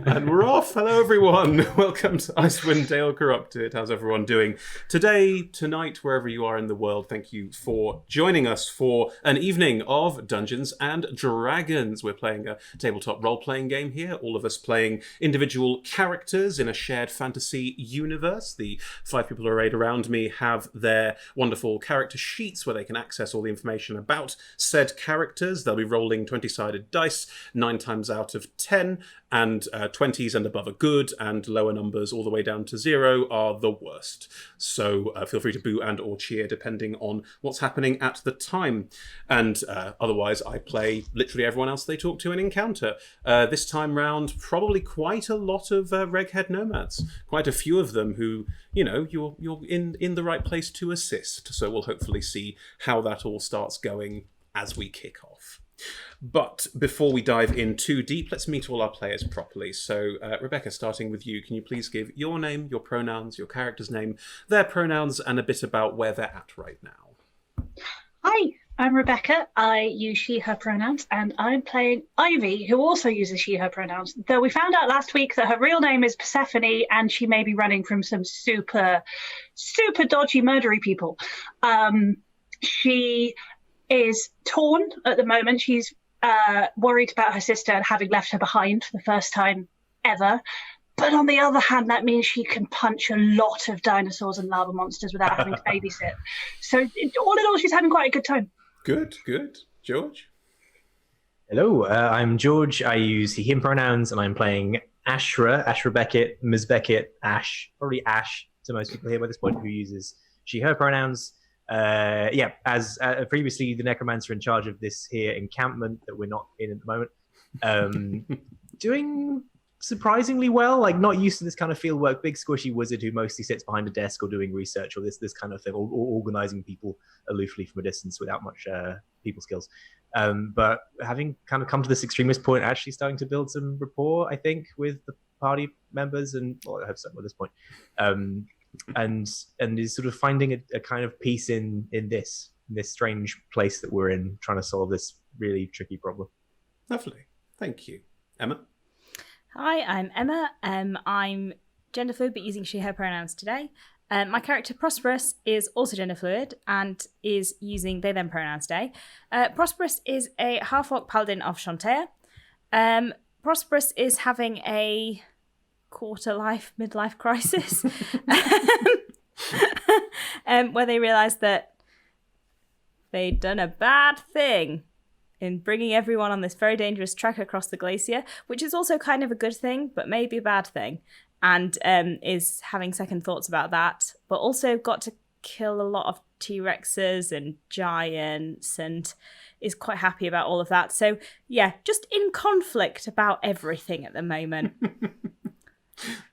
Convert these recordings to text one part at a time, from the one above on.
And we're off. Hello, everyone. Welcome to Icewind Dale Corrupted. How's everyone doing today, tonight, wherever you are in the world? Thank you for joining us for an evening of Dungeons and Dragons. We're playing a tabletop role-playing game here, all of us playing individual characters in a shared fantasy universe. The 5 people arrayed around me have their wonderful character sheets where they can access all the information about said characters. They'll be rolling 20-sided dice, 9 times out of 10, and 20s and above are good, and lower numbers all the way down to 0 are the worst. So feel free to boo and or cheer depending on what's happening at the time. And otherwise, I play literally everyone else they talk to and encounter. This time round, probably quite a lot of reghead nomads. Quite a few of them who, you know, you're in the right place to assist. So we'll hopefully see how that all starts going as we kick off. But before we dive in too deep, let's meet all our players properly. So, Rebecca, starting with you, can you please give your name, your pronouns, your character's name, their pronouns, and a bit about where they're at right now? Hi, I'm Rebecca. I use she, her pronouns, and I'm playing Ivy, who also uses she, her pronouns. Though we found out last week that her real name is Persephone, and she may be running from some super dodgy, murdery people. She is torn at the moment. She's worried about her sister having left her behind for the first time ever. But on the other hand, that means she can punch a lot of dinosaurs and lava monsters without having to babysit. So all in all, she's having quite a good time. Good. George? Hello, I'm George. I use he, him pronouns, and I'm playing Ashra Beckett, Ms. Beckett, Ash, probably Ash to most people here by this point, who uses she, her pronouns. As previously the necromancer in charge of this here encampment that we're not in at the moment, doing surprisingly well. Like, not used to this kind of field work, big squishy wizard who mostly sits behind a desk or doing research or this kind of thing, or organizing people aloofly from a distance without much people skills. But having kind of come to this extremist point, actually starting to build some rapport, I think, with the party members, and well, I hope so at this point. And is sort of finding a kind of peace in this strange place that we're in, trying to solve this really tricky problem. Lovely. Thank you. Emma? Hi, I'm Emma. I'm gender fluid, but using she, her pronouns today. My character Prosp'rus is also gender fluid and is using they, them pronouns today. Prosp'rus is a half-orc paladin of Shantae. Prosp'rus is having a quarter-life, midlife crisis where they realised that they'd done a bad thing in bringing everyone on this very dangerous trek across the glacier, which is also kind of a good thing, but maybe a bad thing, and is having second thoughts about that, but also got to kill a lot of T-Rexes and giants and is quite happy about all of that. So, yeah, just in conflict about everything at the moment.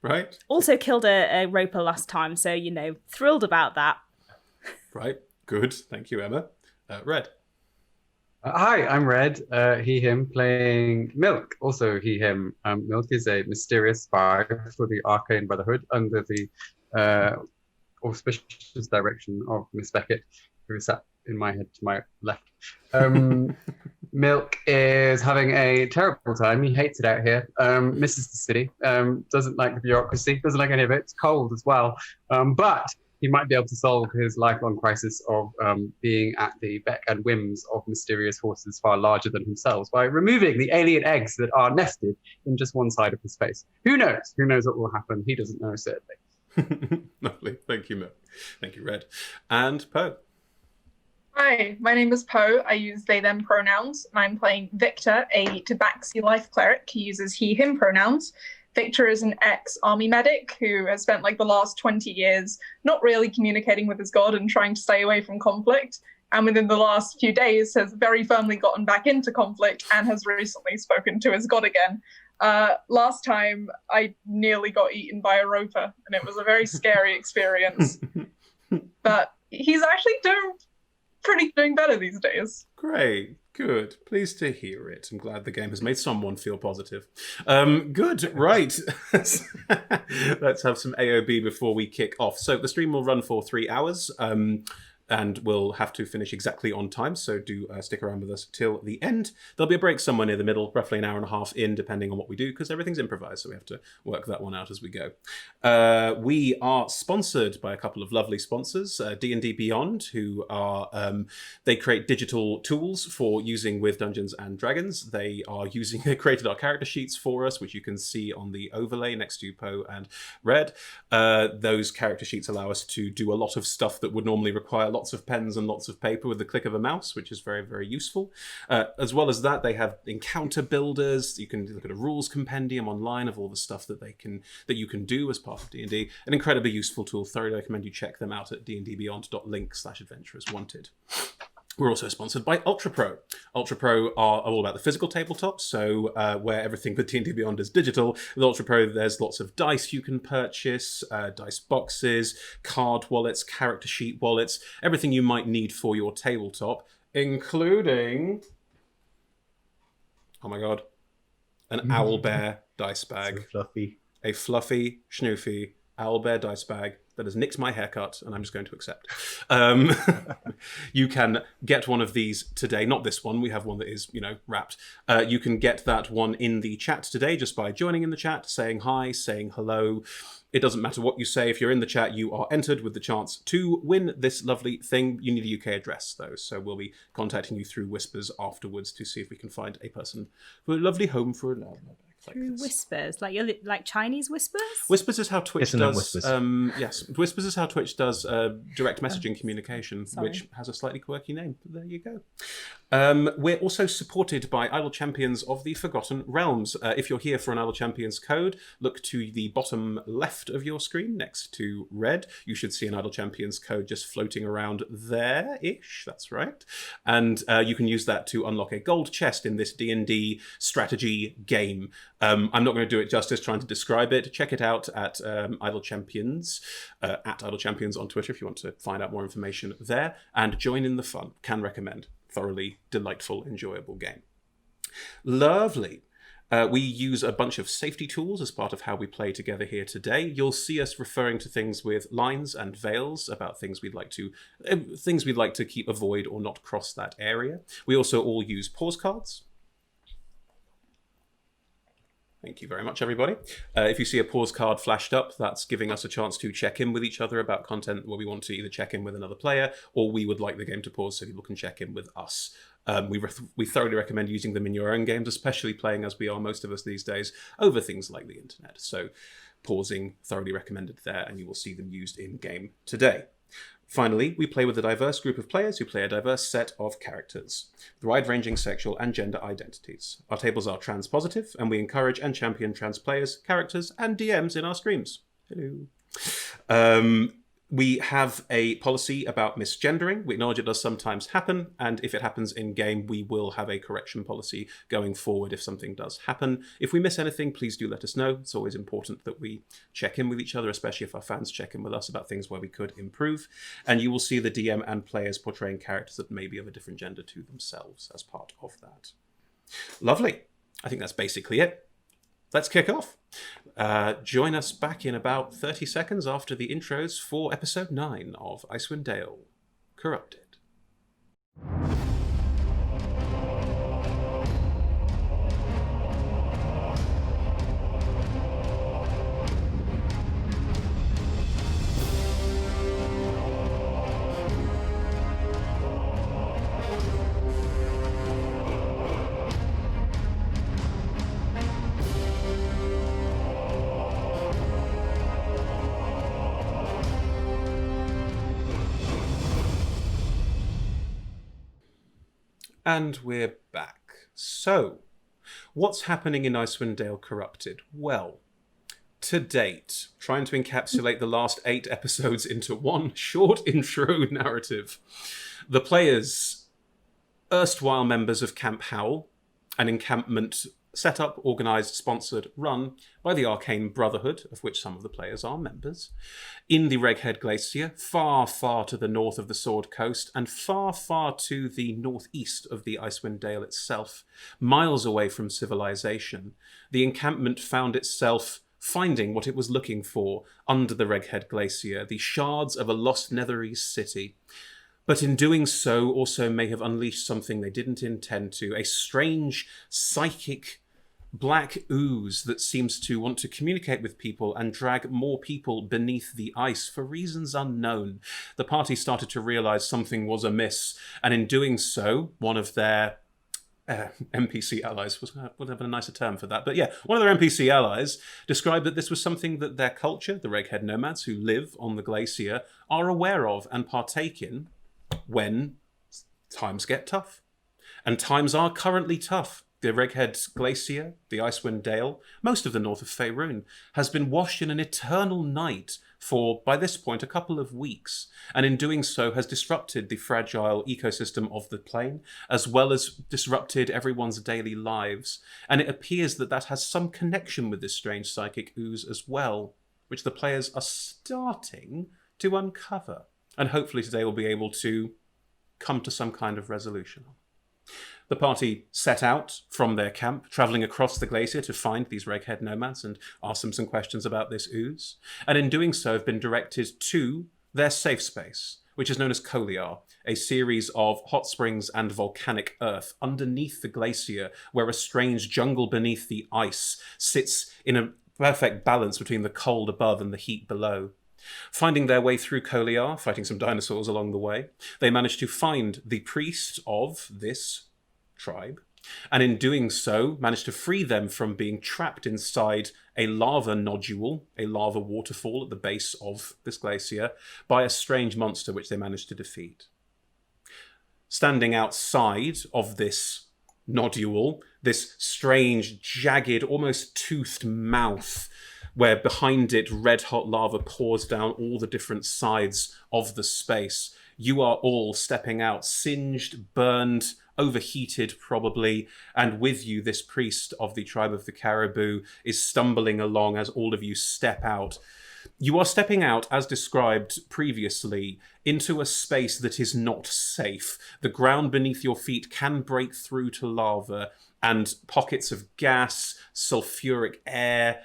Right. Also killed a roper last time, so, you know, thrilled about that. Right. Good. Thank you, Emma. Red. Hi, I'm Red, he, him, playing Milk, also he, him. Milk is a mysterious spy for the Arcane Brotherhood under the auspicious direction of Miss Beckett, who sat in my head to my left. Milk is having a terrible time. He hates it out here, misses the city, doesn't like the bureaucracy, doesn't like any of it. It's cold as well, but he might be able to solve his lifelong crisis of being at the beck and whims of mysterious forces far larger than himself by removing the alien eggs that are nested in just one side of his face. Who knows? Who knows what will happen? He doesn't know, certainly. Lovely. Thank you, Milk. Thank you, Red. And Poe. Hi, my name is Poe. I use they, them pronouns, and I'm playing Viktor, a Tabaxi life cleric. He uses he, him pronouns. Viktor is an ex-army medic who has spent like the last 20 years not really communicating with his god and trying to stay away from conflict. And within the last few days has very firmly gotten back into conflict and has recently spoken to his god again. Last time I nearly got eaten by a roper, and it was a very scary experience. But he's actually doing better these days. Great. Good. Pleased to hear it. I'm glad the game has made someone feel positive. Good. Right. Let's have some AOB before we kick off. So the stream will run for 3 hours. and we'll have to finish exactly on time, so do stick around with us till the end. There'll be a break somewhere near the middle, roughly an hour and a half in, depending on what we do, because everything's improvised, so we have to work that one out as we go. We are sponsored by a couple of lovely sponsors, D&D Beyond, who are they create digital tools for using with Dungeons and Dragons. They created our character sheets for us, which you can see on the overlay next to Poe and Red. Those character sheets allow us to do a lot of stuff that would normally require lots of pens and lots of paper with the click of a mouse, which is very, very useful. As well as that, they have encounter builders. You can look at a rules compendium online of all the stuff that you can do as part of D&D. An incredibly useful tool. Thoroughly recommend you check them out at dndbeyond.link/adventurerswanted. We're also sponsored by UltraPro. UltraPro are all about the physical tabletop, so where everything with D&D Beyond is digital, with UltraPro there's lots of dice you can purchase, dice boxes, card wallets, character sheet wallets, everything you might need for your tabletop, including, oh my god, an owlbear dice bag. So fluffy. A fluffy, schnoofy owlbear dice bag that has nicked my haircut, and I'm just going to accept. You can get one of these today. Not this one. We have one that is, wrapped. You can get that one in the chat today just by joining in the chat, saying hi, saying hello. It doesn't matter what you say. If you're in the chat, you are entered with the chance to win this lovely thing. You need a UK address, though, so we'll be contacting you through Whispers afterwards to see if we can find a person for a lovely home for a love. Through Whispers, like Chinese Whispers. Whispers is how Twitch does. Whispers? Yes, Whispers is how Twitch does direct messaging communication, sorry. which has a slightly quirky name. But there you go. We're also supported by Idle Champions of the Forgotten Realms. If you're here for an Idle Champions code, look to the bottom left of your screen next to red. You should see an Idle Champions code just floating around there-ish. That's right. And you can use that to unlock a gold chest in this D&D strategy game. I'm not going to do it justice trying to describe it. Check it out at Idle Champions, at Idle Champions on Twitter if you want to find out more information there. And join in the fun. Can recommend. Thoroughly delightful, enjoyable game. Lovely. We use a bunch of safety tools as part of how we play together here today. You'll see us referring to things with lines and veils about things we'd like to avoid or not cross that area. We also all use pause cards. Thank you very much, everybody. If you see a pause card flashed up, that's giving us a chance to check in with each other about content where we want to either check in with another player or we would like the game to pause so people can check in with us. We thoroughly recommend using them in your own games, especially playing as we are most of us these days over things like the internet. So pausing, thoroughly recommended there, and you will see them used in game today. Finally, we play with a diverse group of players who play a diverse set of characters, with wide-ranging sexual and gender identities. Our tables are trans-positive, and we encourage and champion trans players, characters, and DMs in our streams. Hello. We have a policy about misgendering. We acknowledge it does sometimes happen, and if it happens in-game, we will have a correction policy going forward if something does happen. If we miss anything, please do let us know. It's always important that we check in with each other, especially if our fans check in with us about things where we could improve. And you will see the DM and players portraying characters that may be of a different gender to themselves as part of that. Lovely. I think that's basically it. Let's kick off. Join us back in about 30 seconds after the intros for episode 9 of Icewind Dale Corrupted. And we're back. So, what's happening in Icewind Dale Corrupted? Well, to date, trying to encapsulate the last 8 episodes into one short intro narrative. The players, erstwhile members of Camp Howl, an encampment set up, organised, sponsored, run by the Arcane Brotherhood, of which some of the players are members, in the Reghead Glacier, far, far to the north of the Sword Coast, and far, far to the northeast of the Icewind Dale itself, miles away from civilization. The encampment found itself finding what it was looking for under the Reghead Glacier, the shards of a lost Netherese city. but in doing so also may have unleashed something they didn't intend to, a strange psychic black ooze that seems to want to communicate with people and drag more people beneath the ice for reasons unknown. The party started to realize something was amiss, and in doing so, one of their NPC allies, would have a nicer term for that, but yeah, one of their NPC allies described that this was something that their culture, the Reghead nomads who live on the glacier, are aware of and partake in when times get tough. And times are currently tough. The Reghead Glacier, the Icewind Dale, most of the north of Faerun, has been washed in an eternal night for, by this point, a couple of weeks, and in doing so has disrupted the fragile ecosystem of the plain, as well as disrupted everyone's daily lives. And it appears that that has some connection with this strange psychic ooze as well, which the players are starting to uncover. And hopefully today we'll be able to come to some kind of resolution. The party set out from their camp, travelling across the glacier to find these Reghead nomads and ask them some questions about this ooze. And in doing so have been directed to their safe space, which is known as Koliar, a series of hot springs and volcanic earth underneath the glacier, where a strange jungle beneath the ice sits in a perfect balance between the cold above and the heat below. Finding their way through Koliar, fighting some dinosaurs along the way, they managed to find the priest of this tribe, and in doing so managed to free them from being trapped inside a lava nodule, a lava waterfall at the base of this glacier, by a strange monster which they managed to defeat. Standing outside of this nodule, this strange, jagged, almost toothed mouth, where behind it red-hot lava pours down all the different sides of the space. You are all stepping out, singed, burned, overheated probably, and with you this priest of the tribe of the Caribou is stumbling along as all of you step out. You are stepping out, as described previously, into a space that is not safe. The ground beneath your feet can break through to lava, and pockets of gas, sulfuric air,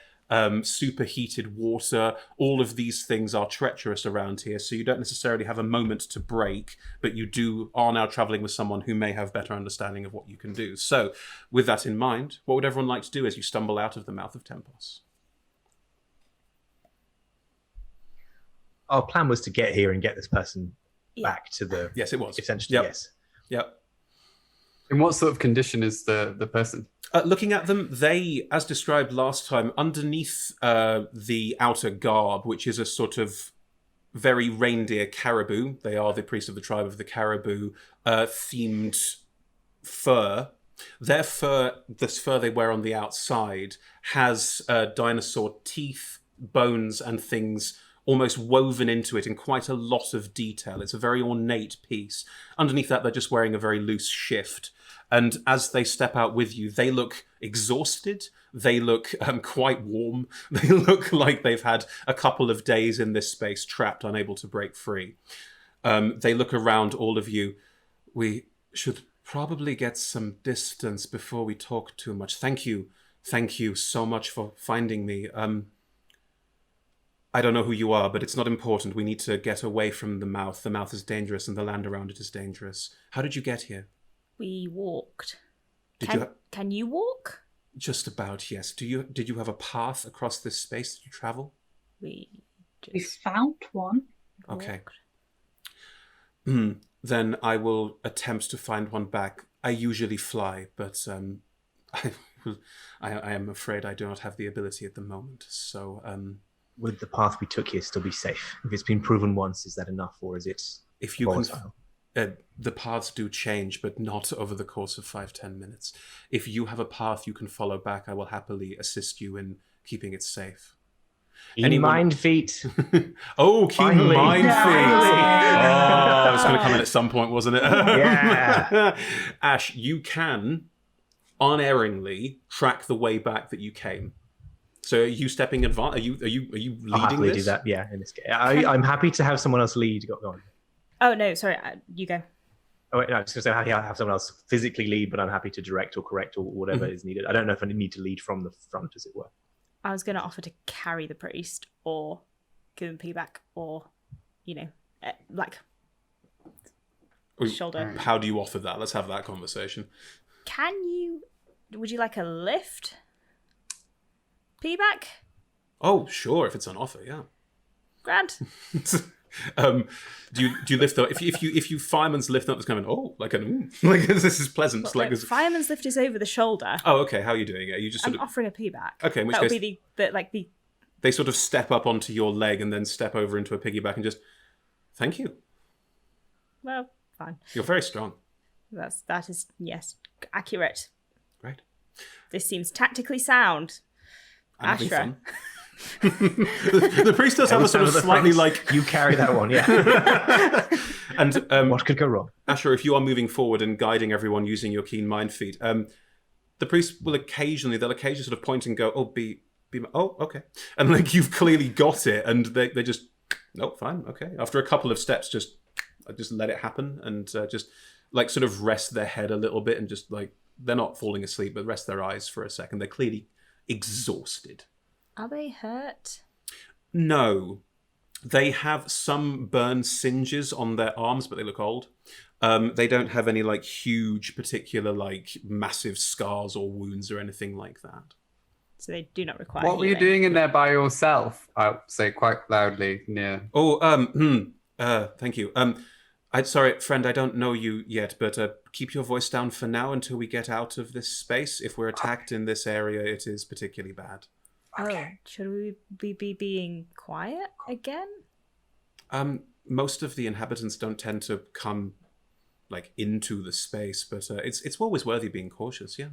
superheated water, all of these things are treacherous around here, so you don't necessarily have a moment to break, but you are now traveling with someone who may have better understanding of what you can do. So with that in mind, what would everyone like to do as you stumble out of the mouth of Tempos? Our plan was to get here and get this person back to the... Yes, it was. Essentially, Yep. yes. Yep. In what sort of condition is the person? Looking at them, they, as described last time, underneath the outer garb, which is a sort of very reindeer caribou, they are the priest of the tribe of the Caribou, themed fur. Their fur, this fur they wear on the outside, has dinosaur teeth, bones, and things almost woven into it in quite a lot of detail. It's a very ornate piece. Underneath that, they're just wearing a very loose shift. And as they step out with you, they look exhausted. They look quite warm. They look like they've had a couple of days in this space, trapped, unable to break free. They look around all of you. We should probably get some distance before we talk too much. Thank you. Thank you so much for finding me. I don't know who you are, but it's not important. We need to get away from the mouth. The mouth is dangerous and the land around it is dangerous. How did you get here? We walked. Can you walk? Just about, yes. Did you have a path across this space that you travel? We found one. Okay. Then I will attempt to find one back. I usually fly, but I am afraid I do not have the ability at the moment. So, would the path we took here still be safe? If it's been proven once, is that enough, or is it volatile? The paths do change, but not over the course of 5-10 minutes. If you have a path you can follow back, I will happily assist you in keeping it safe. Mind feet. Oh, keen Finally. mind feet. Finally. Oh, it was going to come in at some point, wasn't it? Yeah. Ash, you can unerringly track the way back that you came. So are you stepping advance? Are you leading I'll happily this? do that, yeah, in this case. I'm happy to have someone else lead. Go on. Oh, no, sorry. You go. Oh, wait, no, I was going to say I'm happy to have someone else physically lead, but I'm happy to direct or correct or whatever is needed. I don't know if I need to lead from the front, as it were. I was going to offer to carry the priest or give him piggyback or, shoulder. How do you offer that? Let's have that conversation. Would you like a lift? Piggyback? Oh, sure, if it's on offer, yeah. Grand. Do you lift up if you fireman's lift up, it's kind of like this is pleasant. But, like this. Fireman's lift is over the shoulder. Oh, okay. How are you doing it? Are you just I'm offering a piggyback. Okay, in which That'll case be the they sort of step up onto your leg and then step over into a piggyback and just thank you. Well, fine. You're very strong. That is yes, accurate. Right. This seems tactically sound. I'm having Ashra. fun. the priest does have a sort of slightly like you carry that one, yeah. And what could go wrong? Ashra, if you are moving forward and guiding everyone using your keen mind feat, the priest will occasionally sort of point and go, "Oh, oh, okay," and like you've clearly got it, and they just, "No, fine, okay." After a couple of steps, just let it happen, and just like sort of rest their head a little bit, and just like they're not falling asleep, but rest their eyes for a second. They're clearly exhausted. Are they hurt? No. They have some burn singes on their arms, but they look old. They don't have any like huge, particular like massive scars or wounds or anything like that. So they do not require What were you healing. doing in there by yourself? I'll say quite loudly near. Oh, thank you. Sorry, friend, I don't know you yet, but keep your voice down for now until we get out of this space. If we're attacked in this area, it is particularly bad. Oh, should we be being quiet again? Most of the inhabitants don't tend to come like into the space, but it's always worthy being cautious. Yeah.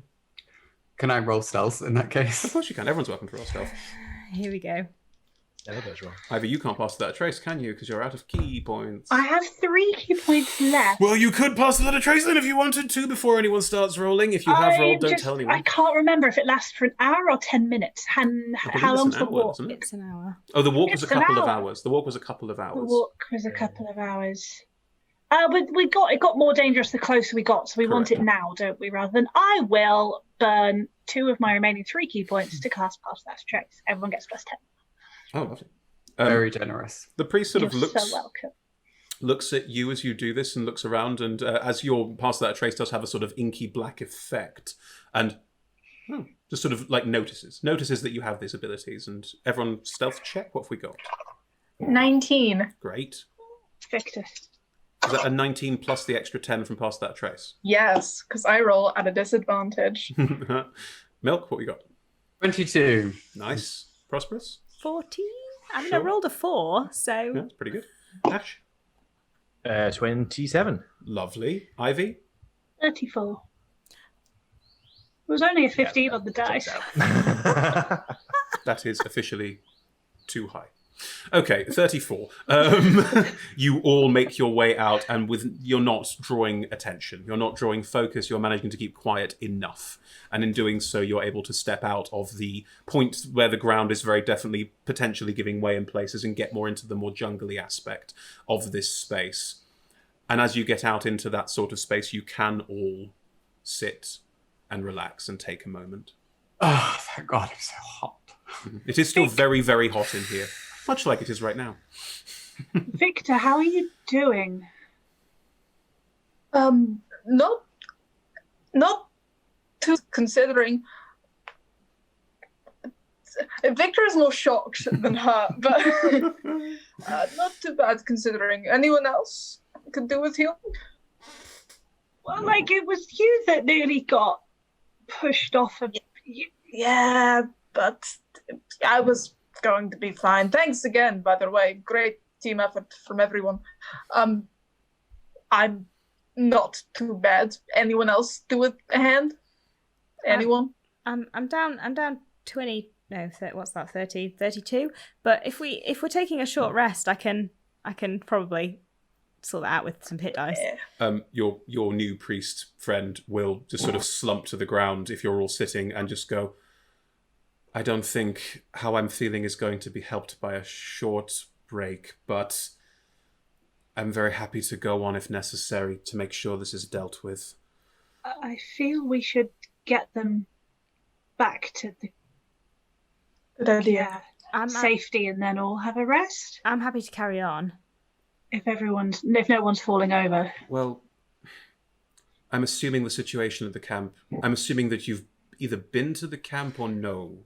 Can I roll stealth in that Of case? course you can. Everyone's welcome to roll stealth. Here we go. Never goes wrong. Ivy, you can't pass that trace, can you? Because you're out of key points. I have 3 key points left. Well, you could pass that trace then if you wanted to before anyone starts rolling. If you have rolled, don't tell anyone. I can't remember if it lasts for an hour or 10 minutes. How long's the walk? Isn't it? It's an hour. Oh, the walk was a It's an couple of hour. hours. The walk was a couple of The hours. walk was a couple of hours. But it got more dangerous the closer we got, so we want Correct. it now, don't we? Rather than I will burn 2 of my remaining 3 key points to cast past that trace. Everyone gets +10. Oh, lovely. Very generous. The priest sort of You're looks so welcome. looks at you as you do this and looks around, and as you're past that trace does have a sort of inky black effect, and just sort of like notices that you have these abilities, and everyone stealth check. What have we got? 19. Great. Victor. Is that a 19 plus the extra 10 from past that trace? Yes, because I roll at a disadvantage. Milk, what we got? 22. Nice. Prosp'rus? 14? I mean, Sure. I rolled a 4, so... Yeah, that's pretty good. Ash? 27. Lovely. Ivy? 34. It was only a 15 on the dice. That is officially too high. Okay, 34. You all make your way out, and you're not drawing attention. You're not drawing focus. You're managing to keep quiet enough. And in doing so, you're able to step out of the point where the ground is very definitely potentially giving way in places and get more into the more jungly aspect of this space. And as you get out into that sort of space, you can all sit and relax and take a moment. Oh, thank God, it's so hot. It is still very, very hot in here, much like it is right now. Victor, how are you doing? Not too considering. Victor is more shocked than her, but not too bad considering. Anyone else could do with healing? Well, like, it was you that nearly got pushed off of... Yeah, but I was going to be fine. Thanks again, by the way. Great team effort from everyone. I'm not too bad. Anyone else do a hand? Anyone? I'm down 20... No, what's that? 30, 32. But if we're taking a short rest, I can probably sort that out with some hit dice. Your new priest friend will just sort of slump to the ground if you're all sitting and just go, I don't think how I'm feeling is going to be helped by a short break, but I'm very happy to go on if necessary to make sure this is dealt with. I feel we should get them back to the Good idea. safety and then all have a rest. I'm happy to carry on. If no one's falling over. Well, I'm assuming the situation at the camp. I'm assuming that you've either been to the camp or no.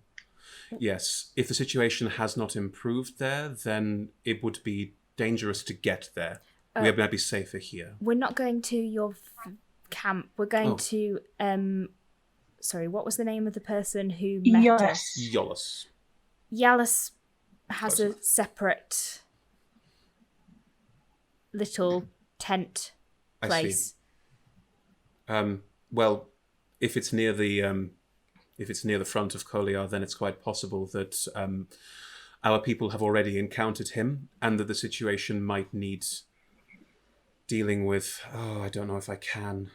Yes. If the situation has not improved there, then it would be dangerous to get there. We might be safer here. We're not going to your camp. We're going to sorry, what was the name of the person who met us? Yolus. Yalis has a separate little tent place. I see. Well, if it's near the front of Koliar, then it's quite possible that our people have already encountered him, and that the situation might need dealing with. Oh, I don't know if I can.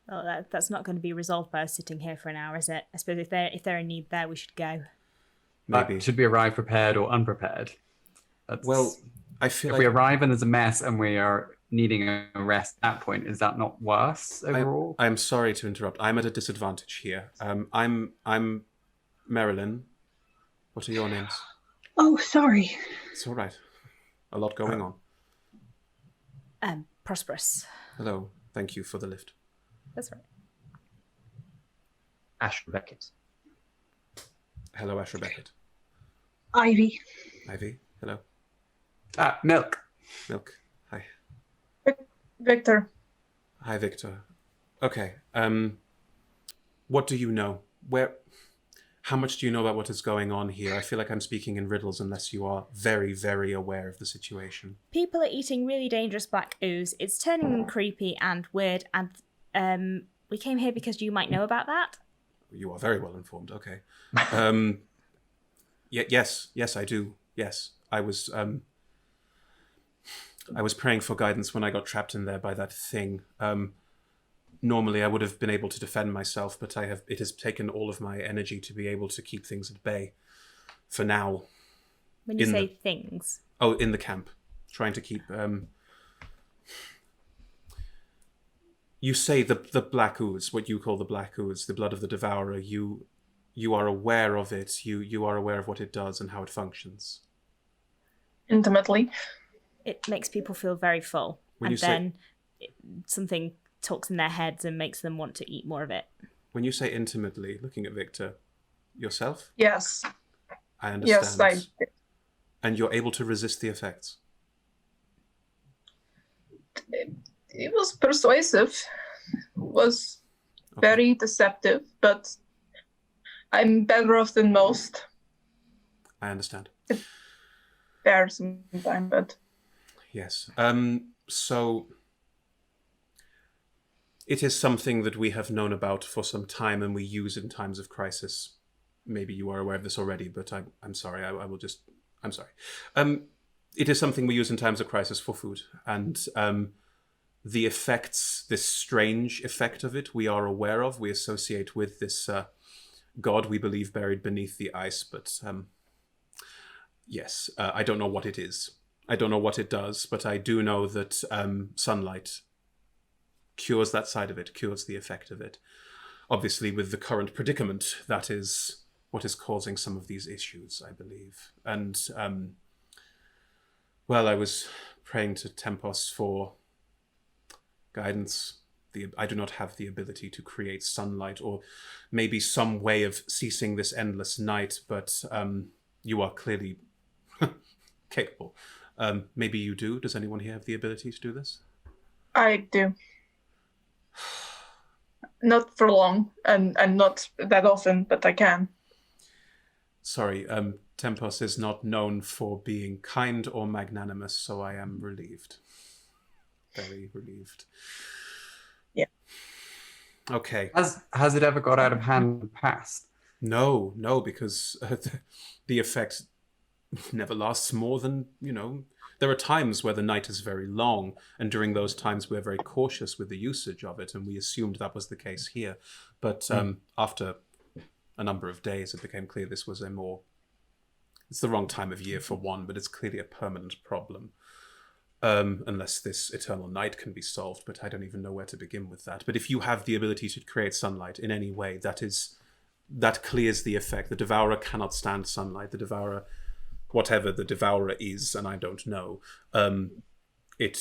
Well, that's not going to be resolved by us sitting here for an hour, is it? I suppose if they're in need there, we should go. Maybe. Should we arrive prepared or unprepared? Well, I feel if we arrive and there's a mess and we are needing a rest at that point, is that not worse overall? I'm sorry to interrupt. I'm at a disadvantage here. I'm Marilyn. What are your names? Oh, sorry. It's all right. A lot going on. Prosp'rus. Hello. Thank you for the lift. That's right. Ashra Beckett. Hello, Ashra Beckett. Ivy. Ivy. Hello. Milk. Milk. Hi. Viktor. Hi, Viktor. Okay. What do you know? How much do you know about what is going on here? I feel like I'm speaking in riddles unless you are very, very aware of the situation. People are eating really dangerous black ooze. It's turning them creepy and weird, and we came here because you might know about that. You are very well informed. Okay. Yes, I do. Yes, I was praying for guidance when I got trapped in there by that thing. Normally, I would have been able to defend myself, but it has taken all of my energy to be able to keep things at bay. For now. When you say things. Oh, in the camp, trying to keep. You say the black ooze, what you call the black ooze, the blood of the devourer. You are aware of it. You are aware of what it does and how it functions. Intimately. It makes people feel very full, something talks in their heads and makes them want to eat more of it. When you say intimately, looking at Viktor, yourself? Yes. I understand. Yes, I. And you're able to resist the effects? It was persuasive. It was very deceptive, but I'm better off than most. I understand. There sometime, but... Yes. So... It is something that we have known about for some time and we use in times of crisis. Maybe you are aware of this already, but I'm sorry. I'm sorry. It is something we use in times of crisis for food. And the effects, this strange effect of it, we are aware of. We associate with this god we believe buried beneath the ice. But yes, I don't know what it is. I don't know what it does, but I do know that sunlight cures that side of it, cures the effect of it. Obviously, with the current predicament, that is what is causing some of these issues, I believe. And, well, I was praying to Tempos for guidance. I do not have the ability to create sunlight or maybe some way of ceasing this endless night, but you are clearly capable. Maybe you do. Does anyone here have the ability to do this? I do. Not for long, and not that often, but I can. Sorry, Tempos is not known for being kind or magnanimous, so I am relieved. Very relieved. Yeah. Okay. Has it ever got out of hand in the past? No, because the effect never lasts more than, there are times where the night is very long, and during those times we're very cautious with the usage of it, and we assumed that was the case here. But after a number of days, it became clear this was it's the wrong time of year for one, but it's clearly a permanent problem. Unless this eternal night can be solved, but I don't even know where to begin with that. But if you have the ability to create sunlight in any way, that clears the effect. The Devourer cannot stand sunlight. The Devourer, whatever the Devourer is, and I don't know, it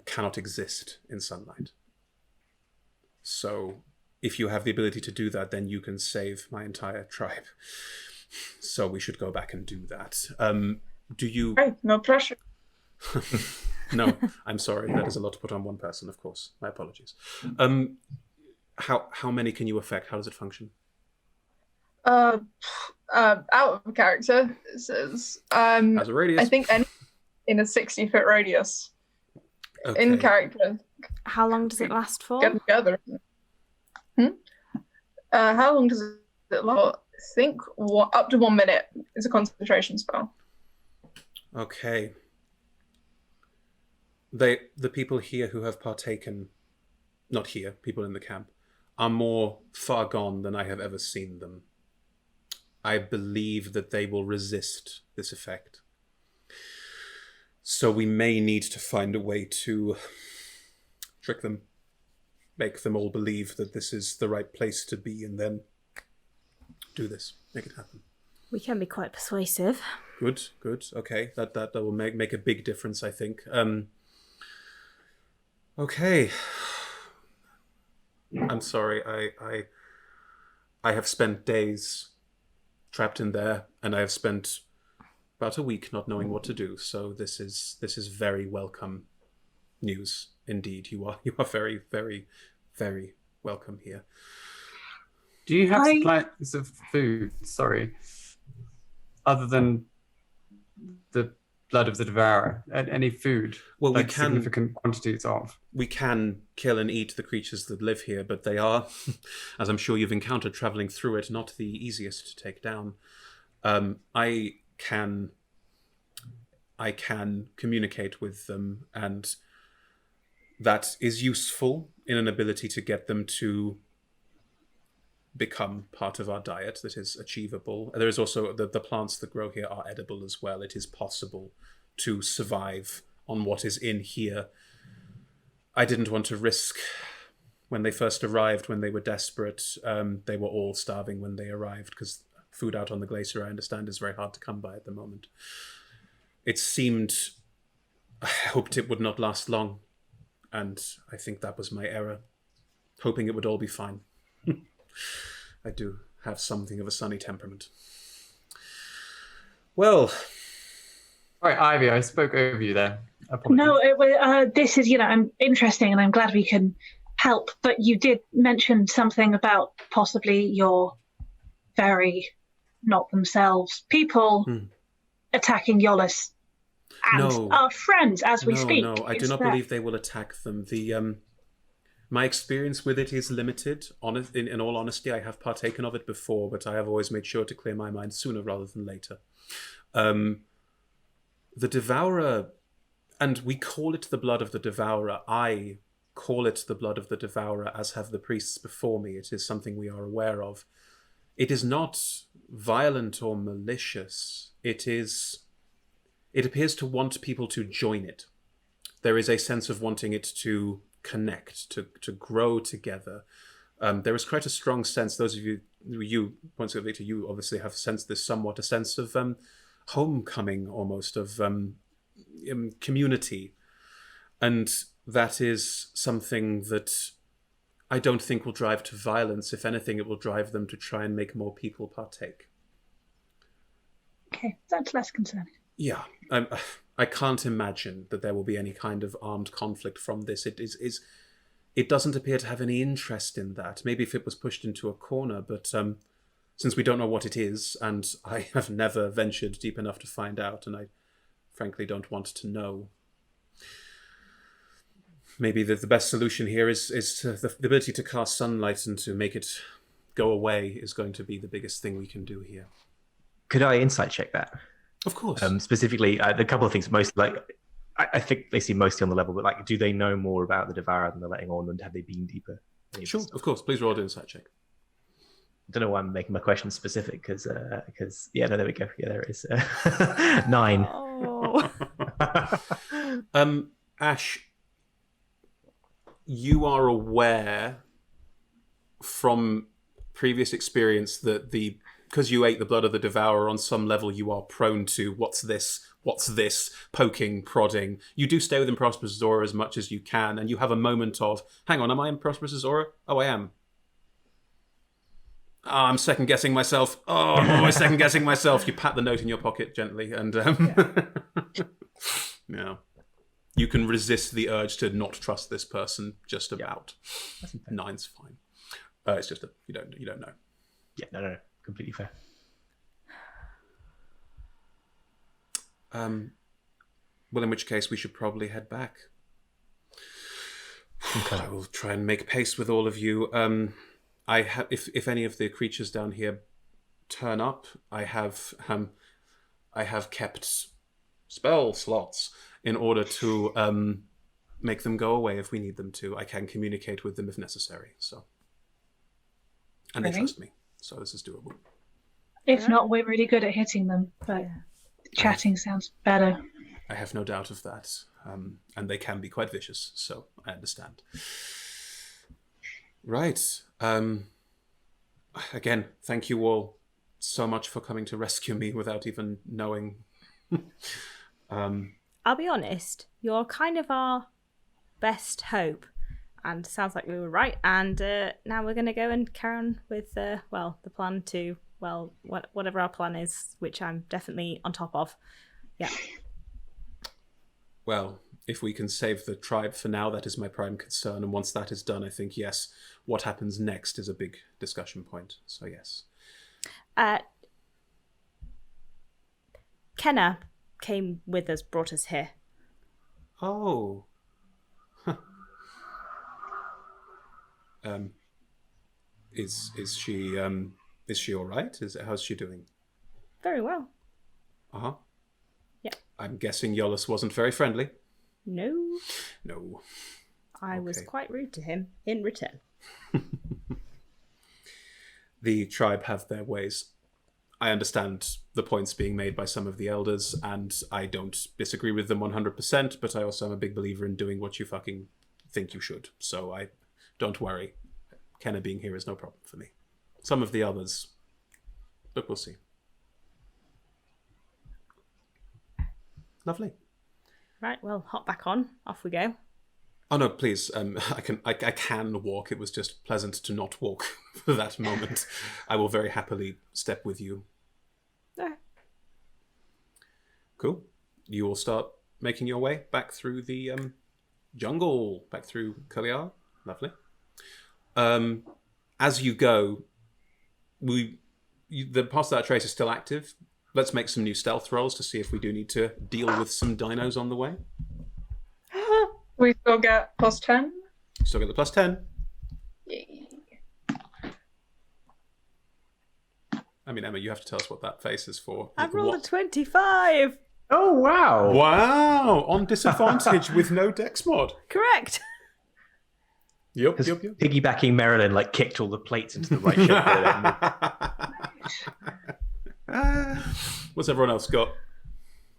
cannot exist in sunlight. So if you have the ability to do that, then you can save my entire tribe. So we should go back and do that. Do you... Hey, no pressure. No, I'm sorry. That is a lot to put on one person, of course. My apologies. How many can you affect? How does it function? Out of character, it says. As a radius? I think any in a 60-foot radius. Okay. In character. How long does it last for? Get together. How long does it last? I think up to 1 minute is a concentration spell. Okay. The people here who have partaken, not here, people in the camp, are more far gone than I have ever seen them. I believe that they will resist this effect. So we may need to find a way to trick them, make them all believe that this is the right place to be, and then do this, make it happen. We can be quite persuasive. Good. Okay, that will make a big difference, I think. Okay. I'm sorry. I have spent days trapped in there, and I have spent about a week not knowing what to do. So this is very welcome news indeed. You are very, very, very welcome here. Do you have supplies of food? Sorry, other than the blood of the devourer, any food? Well, like we can significant quantities of. We can kill and eat the creatures that live here, but they are, as I'm sure you've encountered traveling through it, not the easiest to take down. I can communicate with them, and that is useful in an ability to get them to become part of our diet. That is achievable. There is also the plants that grow here are edible as well. It is possible to survive on what is in here. I didn't want to risk when they first arrived, when they were desperate. They were all starving when they arrived, because food out on the glacier, I understand, is very hard to come by at the moment. It seemed, I hoped it would not last long, and I think that was my error, hoping it would all be fine. I do have something of a sunny temperament. Well, Right, Ivy, I spoke over you there. No, this is, interesting, and I'm glad we can help. But you did mention something about possibly your very not themselves people attacking Yolis and our friends as we speak. No, I do not believe they will attack them. My experience with it is limited. In all honesty, I have partaken of it before, but I have always made sure to clear my mind sooner rather than later. The Devourer, and we call it the blood of the Devourer. I call it the blood of the Devourer, as have the priests before me. It is something we are aware of. It is not violent or malicious. It appears to want people to join it. There is a sense of wanting it to connect, to grow together. There is quite a strong sense, those of you, points of Viktor, you obviously have sensed this somewhat, a sense of homecoming almost, of community. And that is something that I don't think will drive to violence. If anything, it will drive them to try and make more people partake. Okay, that's less concerning. Yeah, I can't imagine that there will be any kind of armed conflict from this. It doesn't appear to have any interest in that. Maybe if it was pushed into a corner, but since we don't know what it is, and I have never ventured deep enough to find out, and I frankly don't want to know, maybe the best solution here is the ability to cast sunlight and to make it go away is going to be the biggest thing we can do here. Could I insight check that? Of course. Specifically, the couple of things. Most I think they seem mostly on the level, but do they know more about the Devourer than they're letting on, and have they been deeper? Sure, of course. Please roll an insight check. I don't know why I'm making my question specific, because yeah, no, there we go. Yeah, there it is. 9. Oh. Ash, you are aware from previous experience that the because you ate the blood of the devourer, on some level you are prone to what's this, poking, prodding. You do stay within Prosp'rus' aura as much as you can, and you have a moment of, hang on, am I in Prosp'rus' aura? Oh, I am. Oh, I'm second-guessing myself. Oh, I'm always second-guessing myself. You pat the note in your pocket gently, and yeah. You can resist the urge to not trust this person just about. Nine's fine. It's just you don't know. Yeah, no, completely fair. Well, in which case we should probably head back. Okay. I will try and make pace with all of you. I have, if any of the creatures down here turn up, I have kept spell slots in order to make them go away if we need them to. I can communicate with them if necessary. So, and they trust me, so this is doable. If not, we're really good at hitting them, but chatting sounds better. I have no doubt of that, and they can be quite vicious, so I understand. Right. Again, thank you all so much for coming to rescue me without even knowing. I'll be honest, you're kind of our best hope, and sounds like we were right. And now we're going to go and carry on with the plan to whatever our plan is, which I'm definitely on top of. Yeah. Well, if we can save the tribe for now, that is my prime concern. And once that is done, I think, yes, what happens next is a big discussion point. So, yes. Kenna came with us, brought us here. Oh. Is she all right? How's she doing? Very well. Uh-huh. Yeah. I'm guessing Yolis wasn't very friendly. No. Okay. I was quite rude to him in return. The tribe have their ways. I understand the points being made by some of the elders, and I don't disagree with them 100%, but I also am a big believer in doing what you fucking think you should. So don't worry. Kenna being here is no problem for me. Some of the others, but we'll see. Lovely. Right, well, hop back on. Off we go. Oh no, please. I can walk. It was just pleasant to not walk for that moment. I will very happily step with you. Yeah. Cool. You all start making your way back through the jungle, back through Kaliar. Lovely. As you go, the past that trace is still active. Let's make some new stealth rolls to see if we do need to deal with some dinos on the way. We still get +10. Still get the +10. Yay. I mean, Emma, you have to tell us what that face is for. I rolled a 25. Oh, wow. Wow! On disadvantage with no dex mod. Correct. Yep. Piggybacking Marilyn kicked all the plates into the right shoulder. What's everyone else got?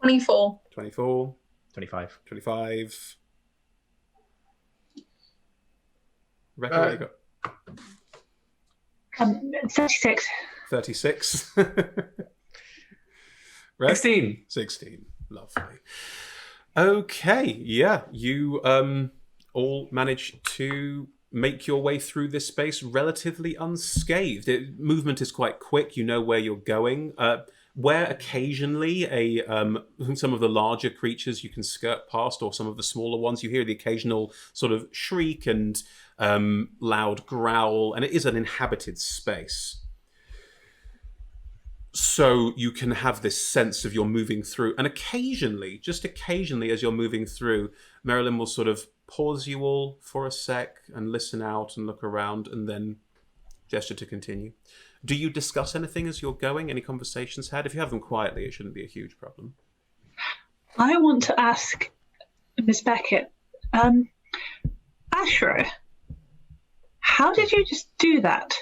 24. 24. 25. 25. Rebecca, what you got? 36. 36. 16. 16. Lovely. Okay, yeah. You all manage to make your way through this space relatively unscathed. Movement is quite quick. You know where you're going. Where occasionally some of the larger creatures you can skirt past, or some of the smaller ones, you hear the occasional sort of shriek and loud growl, and it is an inhabited space. So you can have this sense of you're moving through, and occasionally, just occasionally as you're moving through, Marilyn will sort of pause you all for a sec and listen out and look around and then gesture to continue. Do you discuss anything as you're going? Any conversations had? If you have them quietly, it shouldn't be a huge problem. I want to ask Miss Beckett, Ashra, how did you just do that?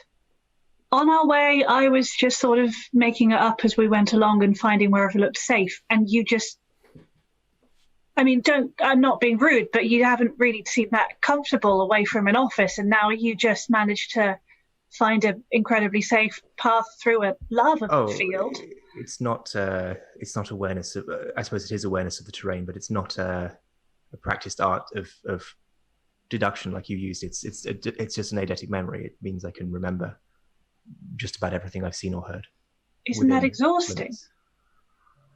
On our way, I was just sort of making it up as we went along and finding wherever looked safe, and you just... I mean, I'm not being rude, but you haven't really seemed that comfortable away from an office, and now you just managed to find an incredibly safe path through a lava field. It's not awareness of. I suppose it is awareness of the terrain, but it's not a practiced art of deduction like you used. It's just an eidetic memory. It means I can remember just about everything I've seen or heard. Isn't that exhausting? Limits.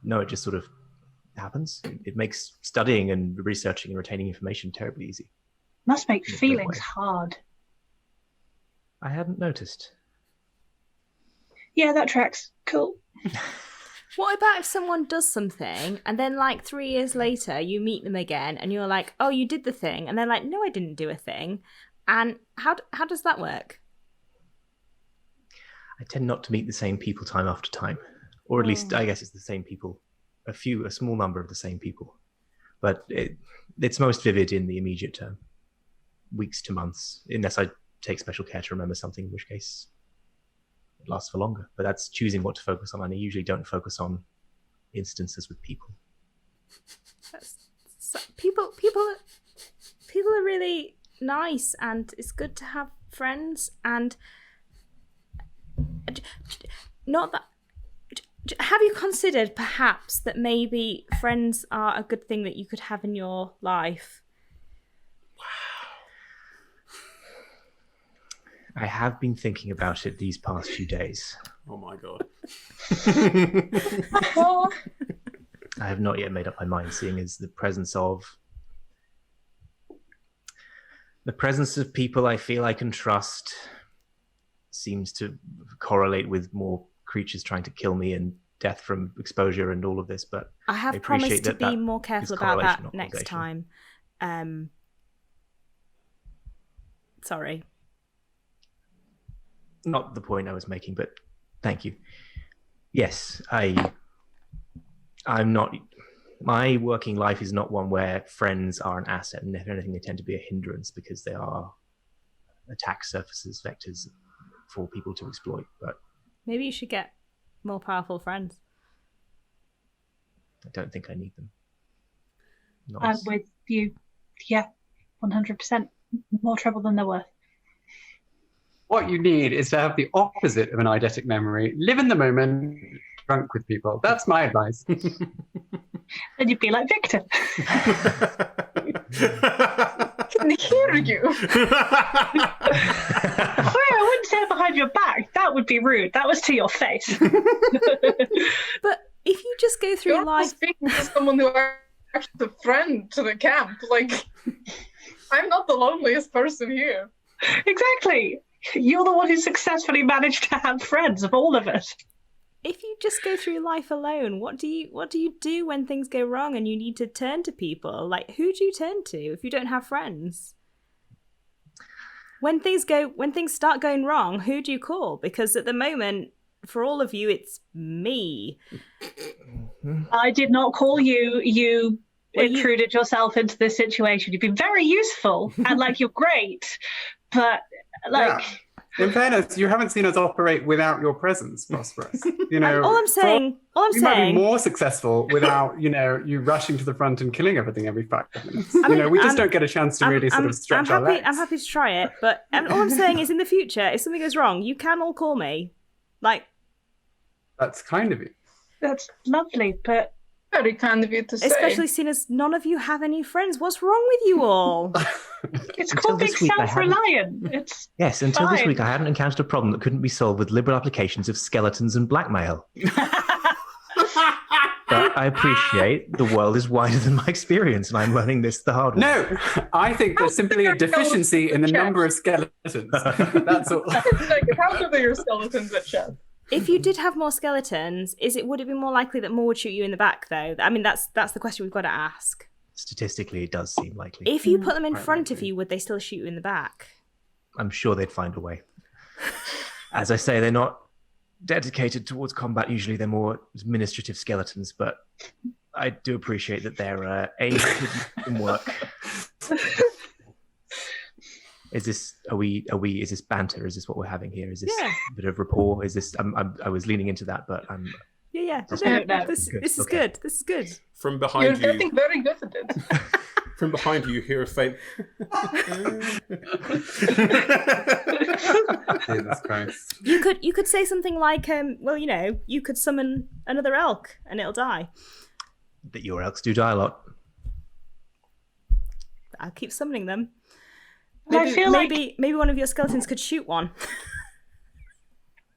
No, it just sort of happens. It makes studying and researching and retaining information terribly easy. Must make feelings hard. I hadn't noticed. Yeah, that tracks. Cool. What about if someone does something and then like 3 years later you meet them again and you're like, oh, you did the thing, and they're like, no, I didn't do a thing. And how does that work? I tend not to meet the same people time after time, or at least I guess it's the same people, a small number of the same people, but it's most vivid in the immediate term, weeks to months, unless I take special care to remember something, in which case it lasts for longer. But that's choosing what to focus on, and I usually don't focus on instances with people. People are really nice, and it's good to have friends, and not that. Have you considered perhaps that maybe friends are a good thing that you could have in your life? I have been thinking about it these past few days. Oh my god. I have not yet made up my mind, seeing as the presence of people I feel I can trust seems to correlate with more creatures trying to kill me and death from exposure and all of this. But I have promised to be more careful about that next time. Sorry. Not the point I was making, but thank you. Yes, I'm not. My working life is not one where friends are an asset, and if anything, they tend to be a hindrance because they are attack surfaces, vectors for people to exploit. But maybe you should get more powerful friends. I don't think I need them. I'm with you. Yeah, 100%. More trouble than they're worth. What you need is to have the opposite of an eidetic memory. Live in the moment, drunk with people. That's my advice. And you'd be like Viktor. Can they hear you? Well, I wouldn't say it behind your back. That would be rude. That was to your face. But if you just go through You're life speaking to someone who actually a friend to the camp. Like, I'm not the loneliest person here. Exactly. You're the one who successfully managed to have friends of all of us. If you just go through life alone, what do you do when things go wrong and you need to turn to people? Like, who do you turn to if you don't have friends? When things start going wrong, who do you call? Because at the moment, for all of you, it's me. I did not call you. You intruded yourself into this situation. You've been very useful and like you're great, but like. Yeah. In fairness, you haven't seen us operate without your presence, Prosp'rus. You know, all I'm saying, we might be more successful without, you rushing to the front and killing everything every 5 minutes. We just don't get a chance to really sort of stretch our legs. I'm happy to try it, but all I'm saying is, in the future, if something goes wrong, you can all call me. Like, that's kind of you. That's lovely, but very kind of you to say. Especially seeing as none of you have any friends. What's wrong with you all? It's called being self-reliant. Yes, until this week I hadn't encountered a problem that couldn't be solved with liberal applications of skeletons and blackmail. But I appreciate the world is wider than my experience, and I'm learning this the hard way. No, I think there's simply a deficiency in the number of skeletons. That's all. How do your skeletons at chest? If you did have more skeletons, would it be more likely that more would shoot you in the back, though? I mean, that's the question we've got to ask. Statistically, it does seem likely. If you put them in front of you, would they still shoot you in the back? I'm sure they'd find a way. As I say, they're not dedicated towards combat. Usually they're more administrative skeletons, but I do appreciate that they're aided in work. Is this is this banter? Is this what we're having here? Is this a bit of rapport? Is this I was leaning into that, but I'm Yeah. No. This is Okay. good. This is good. From You're behind you, getting very good at it. from behind you hear a faint. Jesus Christ. You could say something like, well, you could summon another elk and it'll die. That your elks do die a lot. I'll keep summoning them. Well, I feel like- maybe one of your skeletons could shoot one.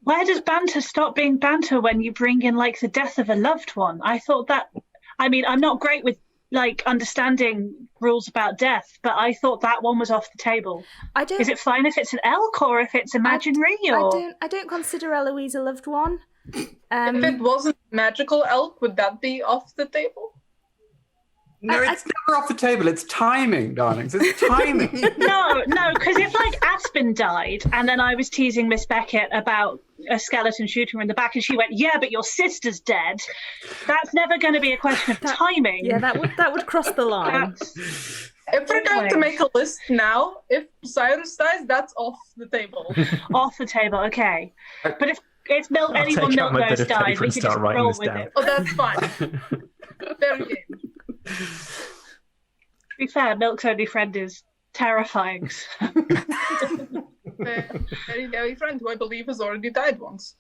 Where does banter stop being banter when you bring in like the death of a loved one? I thought that. I mean, I'm not great with like understanding rules about death, but I thought that one was off the table. I don't. Is it fine if it's an elk or if it's imaginary? Or I don't consider Eloise a loved one. If it wasn't magical elk, would that be off the table? No, it's never off the table. It's timing, darlings. It's timing. no, because if like Aspen died and then I was teasing Miss Beckett about a skeleton shooting her in the back and she went, "Yeah, but your sister's dead," that's never going to be a question of timing. Yeah, that would cross the line. That's If we're going to make a list now, if Cyrus dies, that's off the table. off the table, okay. But if I'll anyone take out my Milk bit Nose of paper died, we and could just start writing roll this with down. it. Oh, that's fine. Fair game. To be fair, Milk's only friend is terrifying. Very, very friend who I believe has already died once.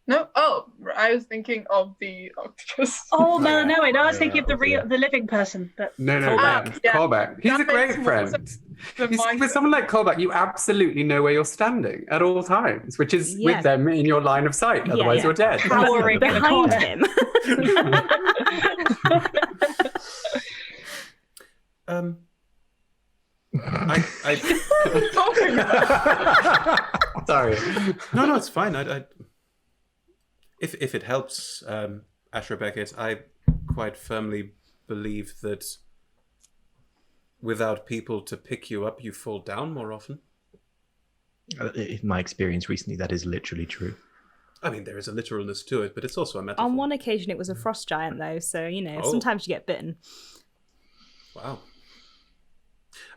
No? Oh, I was thinking of the octopus. Oh, no, I was Yeah, thinking of yeah. the living person. But No, yeah. Callback. He's That a great makes more friend. sense than You see, my with friend. someone like Callback, you absolutely know where you're standing at all times, which is Yeah. with them in your line of sight. Otherwise, yeah. you're dead. cowering in the Behind corner. him. I Talking about. Sorry. no, it's fine. If it helps, Ashra Beckett, I quite firmly believe that without people to pick you up, you fall down more often. In my experience recently, that is literally true. I mean, there is a literalness to it, but it's also a metaphor. On one occasion, it was a frost giant, though, so Oh. sometimes you get bitten. Wow.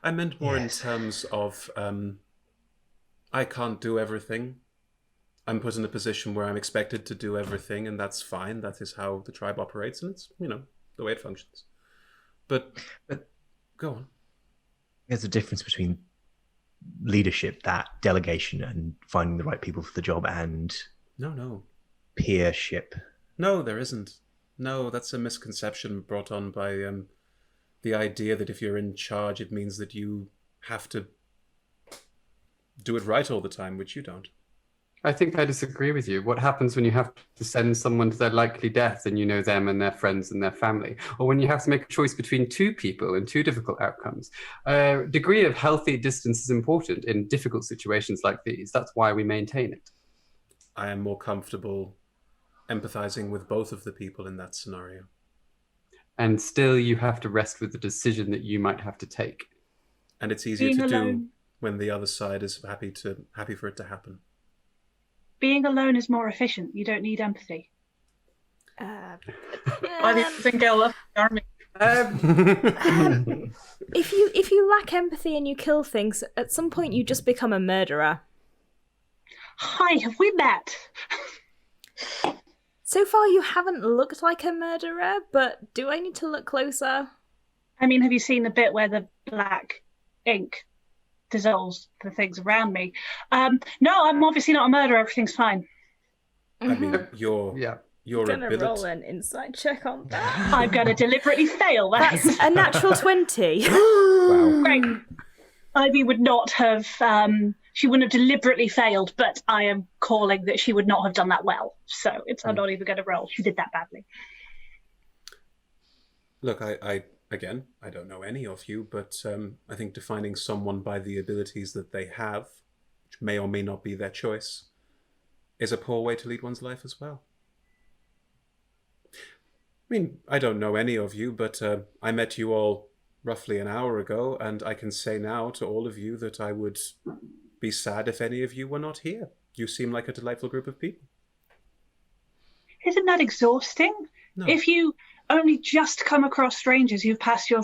I meant more Yes. in terms of I can't do everything. I'm put in a position where I'm expected to do everything, and that's fine. That is how the tribe operates, and it's, the way it functions. But go on. There's a difference between leadership, that delegation, and finding the right people for the job, and No. peership. No, there isn't. No, that's a misconception brought on by the idea that if you're in charge, it means that you have to do it right all the time, which you don't. I think I disagree with you. What happens when you have to send someone to their likely death and you know them and their friends and their family? Or when you have to make a choice between two people and two difficult outcomes? A degree of healthy distance is important in difficult situations like these. That's why we maintain it. I am more comfortable empathizing with both of the people in that scenario. And still you have to rest with the decision that you might have to take. And it's easier Being to do alone. when the other side is happy for it to happen. Being alone is more efficient. You don't need empathy. Why do you think I left the army? If you lack empathy and you kill things, at some point you just become a murderer. Hi, have we met? So far, you haven't looked like a murderer, but do I need to look closer? I mean, have you seen the bit where the black ink dissolves the things around me? No, I'm obviously not a murderer. Everything's fine. I mean, your Gonna ability. roll an insight check on that. I'm going to deliberately fail that. That's a natural 20. Wow. Great. Ivy would not have, she wouldn't have deliberately failed, but I am calling that she would not have done that well. So I'm not even going to roll. She did that badly. Look, I don't know any of you, but I think defining someone by the abilities that they have, which may or may not be their choice, is a poor way to lead one's life as well. I mean, I don't know any of you, but I met you all roughly an hour ago, and I can say now to all of you that I would be sad if any of you were not here. You seem like a delightful group of people. Isn't that exhausting? No. If you only just come across strangers who've passed your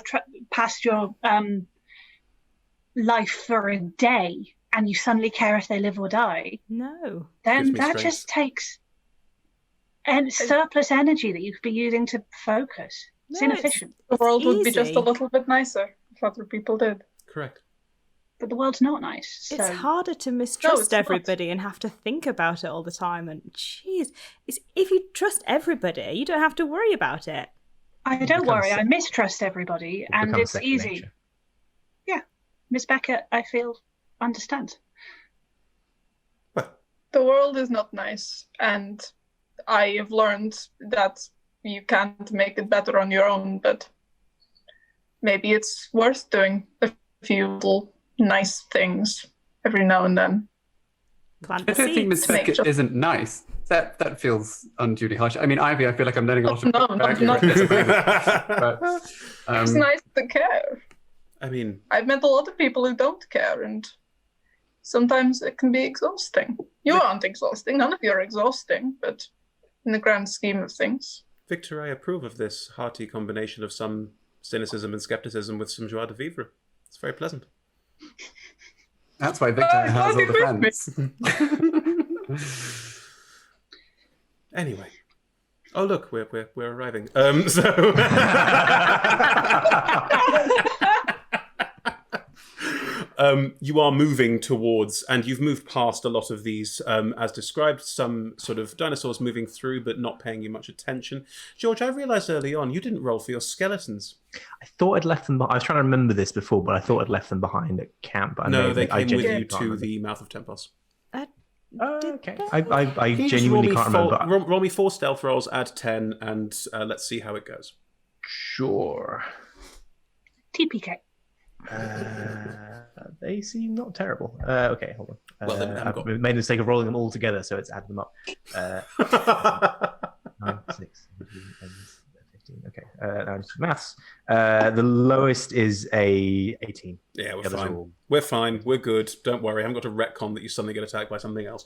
life for a day, and you suddenly care if they live or die, No. then Gives me that strength. just takes surplus energy that you could be using to focus. It's inefficient. The world would be easy. just a little bit nicer if other people did. Correct. But the world's not nice. So. It's harder to mistrust it's not. everybody and have to think about it all the time. And jeez, if you trust everybody, you don't have to worry about it. I don't worry. I mistrust everybody, and becomes it's second easy. nature. Yeah, Miss Beckett, I feel understands. The world is not nice, and I have learned that you can't make it better on your own, but maybe it's worth doing a few little nice things every now and then. Plant I the don't think Miss seeds. Beckett isn't nice. That feels unduly harsh. I mean, Ivy, I feel like I'm learning a lot of No, not but, It's nice to care. I mean, I've met a lot of people who don't care, and sometimes it can be exhausting. You aren't exhausting. None of you are exhausting, but in the grand scheme of things. Victor, I approve of this hearty combination of some cynicism and skepticism with some joie de vivre. It's very pleasant. that's why Victor has all the Happy friends. Anyway. Oh, look, we're arriving. You are moving towards, and you've moved past a lot of these, as described, some sort of dinosaurs moving through but not paying you much attention. George, I realised early on you didn't roll for your skeletons. I thought I'd left them. I was trying to remember this before, but I thought I'd left them behind at camp. But No, they I came with genuinely you can't to remember. the mouth of Tempos. Okay. I Can you just genuinely can't remember. roll me 4 stealth rolls, add 10, and let's see how it goes. Sure. TPK. They seem not terrible. Okay, hold on. Well, then, I've made the mistake of rolling them all together, so it's add them up. 9, 6, 7, 15. Okay, now just maths. The lowest is a 18. Yeah, we're The others are fine. all- We're fine. We're good. Don't worry. I haven't got to retcon that you suddenly get attacked by something else.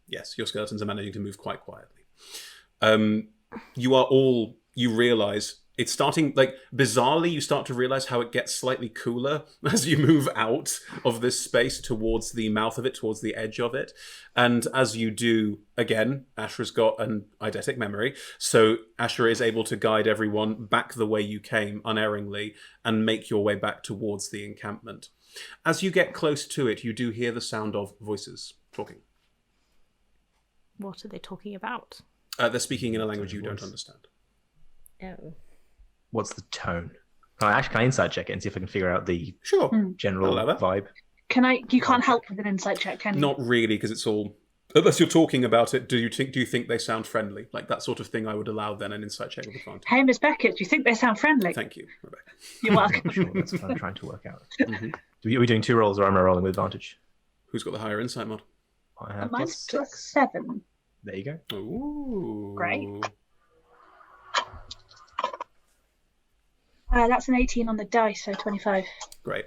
Yes, your skeletons are managing to move quite quietly. You realise it's starting, like, bizarrely, you start to realise how it gets slightly cooler as you move out of this space towards the mouth of it, towards the edge of it. And as you do, again, Ashra's got an eidetic memory, so Ashra is able to guide everyone back the way you came unerringly and make your way back towards the encampment. As you get close to it, you do hear the sound of voices talking. What are they talking about? They're speaking in a language you don't understand. Oh. What's the tone? Can I insight check it and see if I can figure out the Sure. general I'll allow that. vibe? You can't help with an insight check, can you? Not really, because it's all... Unless you're talking about it, do you think they sound friendly? Like that sort of thing I would allow then an insight check with advantage. Hey, Miss Beckett, do you think they sound friendly? Thank you, Rebecca. You're welcome. Sure, that's what I'm trying to work out. Mhm. Are we doing 2 rolls or am I rolling with advantage? Who's got the higher insight mod? I have Mine's +6. +7. There you go. Ooh. Great. That's an 18 on the dice, so 25. Great.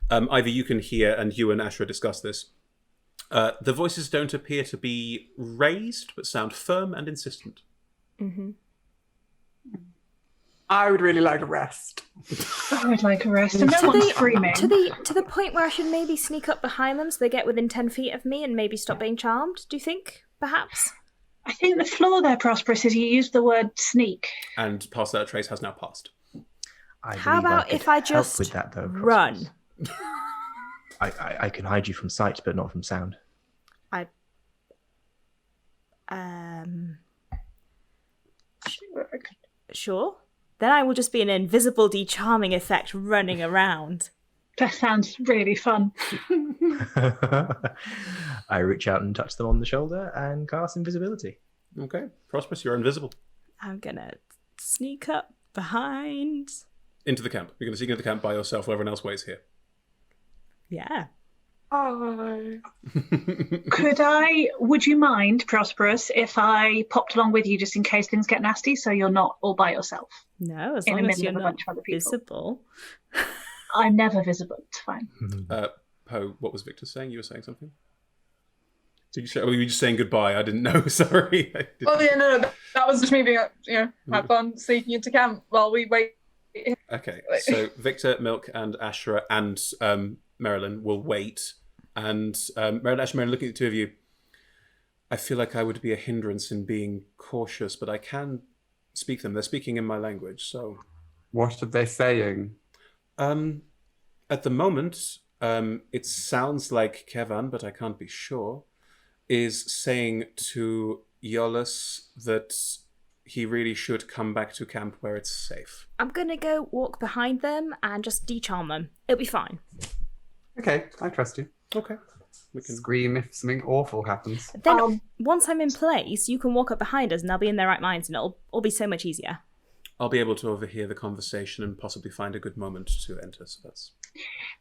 Ivy, you can hear, and you and Ashra discuss this. The voices don't appear to be raised, but sound firm and insistent. Mm-hmm. I would really like a rest. I would like a rest. And no one's screaming. To the point where I should maybe sneak up behind them so they get within 10 feet of me and maybe stop being charmed, do you think? Perhaps? I think the flaw there, Prosp'rus, is you used the word sneak. And Pass Without a Trace has now passed. How about if I just with that, though, run? I can hide you from sight, but not from sound. Sure. Then I will just be an invisible de-charming effect running around. That sounds really fun. I reach out and touch them on the shoulder and cast invisibility. Okay. Prosp'rus, you're invisible. I'm gonna sneak up behind. Into the camp. You're going to sneak into the camp by yourself while everyone else waits here. Yeah. Would you mind, Prosp'rus, if I popped along with you just in case things get nasty so you're not all by yourself? No, as In the long as middle you're of a not bunch of other people. visible. I'm never visible. It's fine. Poe, what was Victor saying? You were saying something? Did you say, or were you just saying goodbye? I didn't know. Sorry. Oh yeah, no, that was just me being, have fun sneaking into camp while we wait. Okay, so Victor, Milk, and Ashra and Marilyn will wait. And Marilyn, Ashra, Marilyn, looking at the two of you. I feel like I would be a hindrance in being cautious, but I can speak them. They're speaking in my language, so... What are they saying? At the moment, it sounds like Kevan, but I can't be sure, is saying to Iolus that he really should come back to camp where it's safe. I'm going to go walk behind them and just de-charm them. It'll be fine. Okay, I trust you. Okay. We can Scream if something awful happens. Then once I'm in place, you can walk up behind us and they'll be in their right minds and it'll all be so much easier. I'll be able to overhear the conversation and possibly find a good moment to enter, so that's...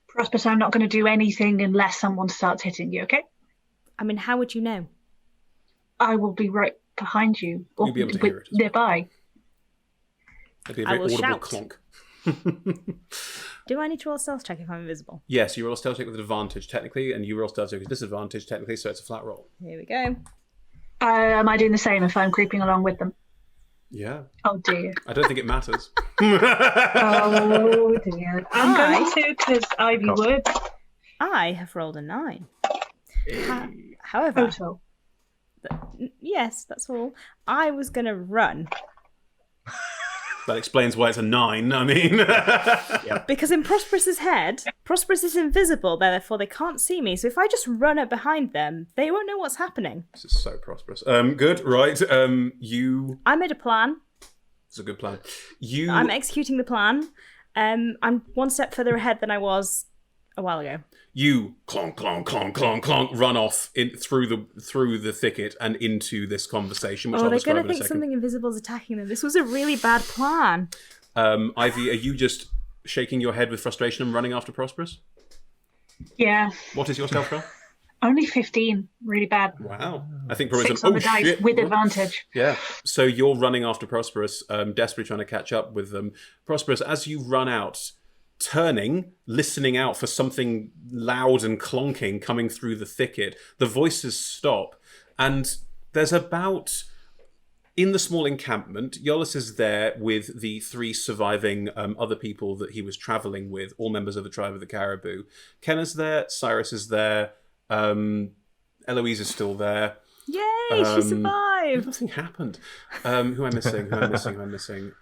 Prosp'rus, I'm not going to do anything unless someone starts hitting you, okay? I mean, how would you know? I will be right behind you. Or You'll be able to hear it. Nearby. It'd be a I very will audible shout. clonk. Do I need to roll a stealth check if I'm invisible? Yes, you roll a stealth check with advantage, technically, and you roll a stealth check with disadvantage, technically, so it's a flat roll. Here we go. Am I doing the same if I'm creeping along with them? Yeah. Oh dear. I don't think it matters. Oh dear. I'm going to because Ivy Cool. would. I have rolled a 9. However, Total. yes, that's all. I was going to run. That explains why it's a 9, I mean. Because in Prosp'rus's head, Prosp'rus is invisible, therefore they can't see me. So if I just run up behind them, they won't know what's happening. This is so prosperous. Good, right. You... I made a plan. It's a good plan. You... I'm executing the plan. I'm one step further ahead than I was a while ago. You clonk, clonk, clonk, clonk, clonk, run off through the thicket and into this conversation, which I'll They're describe going to in a think second. something invisible is attacking them. This was a really bad plan. Ivy, are you just shaking your head with frustration and running after Prosp'rus? Yeah. What is your stealth roll? Only 15. Really bad. Wow. I think probably 6 some... on the dice shit. with advantage. Yeah. So you're running after Prosp'rus, desperately trying to catch up with them. Prosp'rus, as you run out, turning, listening out for something loud and clonking coming through the thicket, the voices stop, and there's about... In the small encampment, Iolus is there with the 3 surviving other people that he was travelling with, all members of the tribe of the Caribou. Kenna's there, Cyrus is there, Eloise is still there. Yay, she survived. Nothing happened. Who am I missing?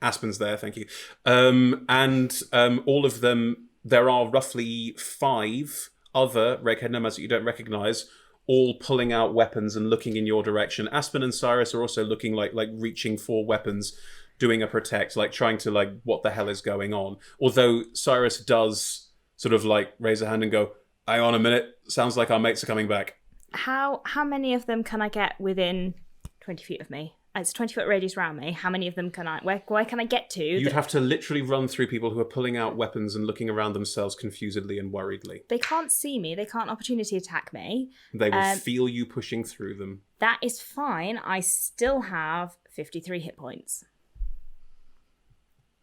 Aspen's there, thank you. And all of them, there are roughly 5 other redhead nomads that you don't recognise, all pulling out weapons and looking in your direction. Aspen and Cyrus are also looking like reaching for weapons, doing a protect, like trying to what the hell is going on. Although Cyrus does sort of raise a hand and go, hang on a minute, sounds like our mates are coming back. How many of them can I get within 20 feet of me? It's a 20-foot radius around me. How many of them can I... Where can I get to? You'd have to literally run through people who are pulling out weapons and looking around themselves confusedly and worriedly. They can't see me. They can't opportunity attack me. They will feel you pushing through them. That is fine. I still have 53 hit points.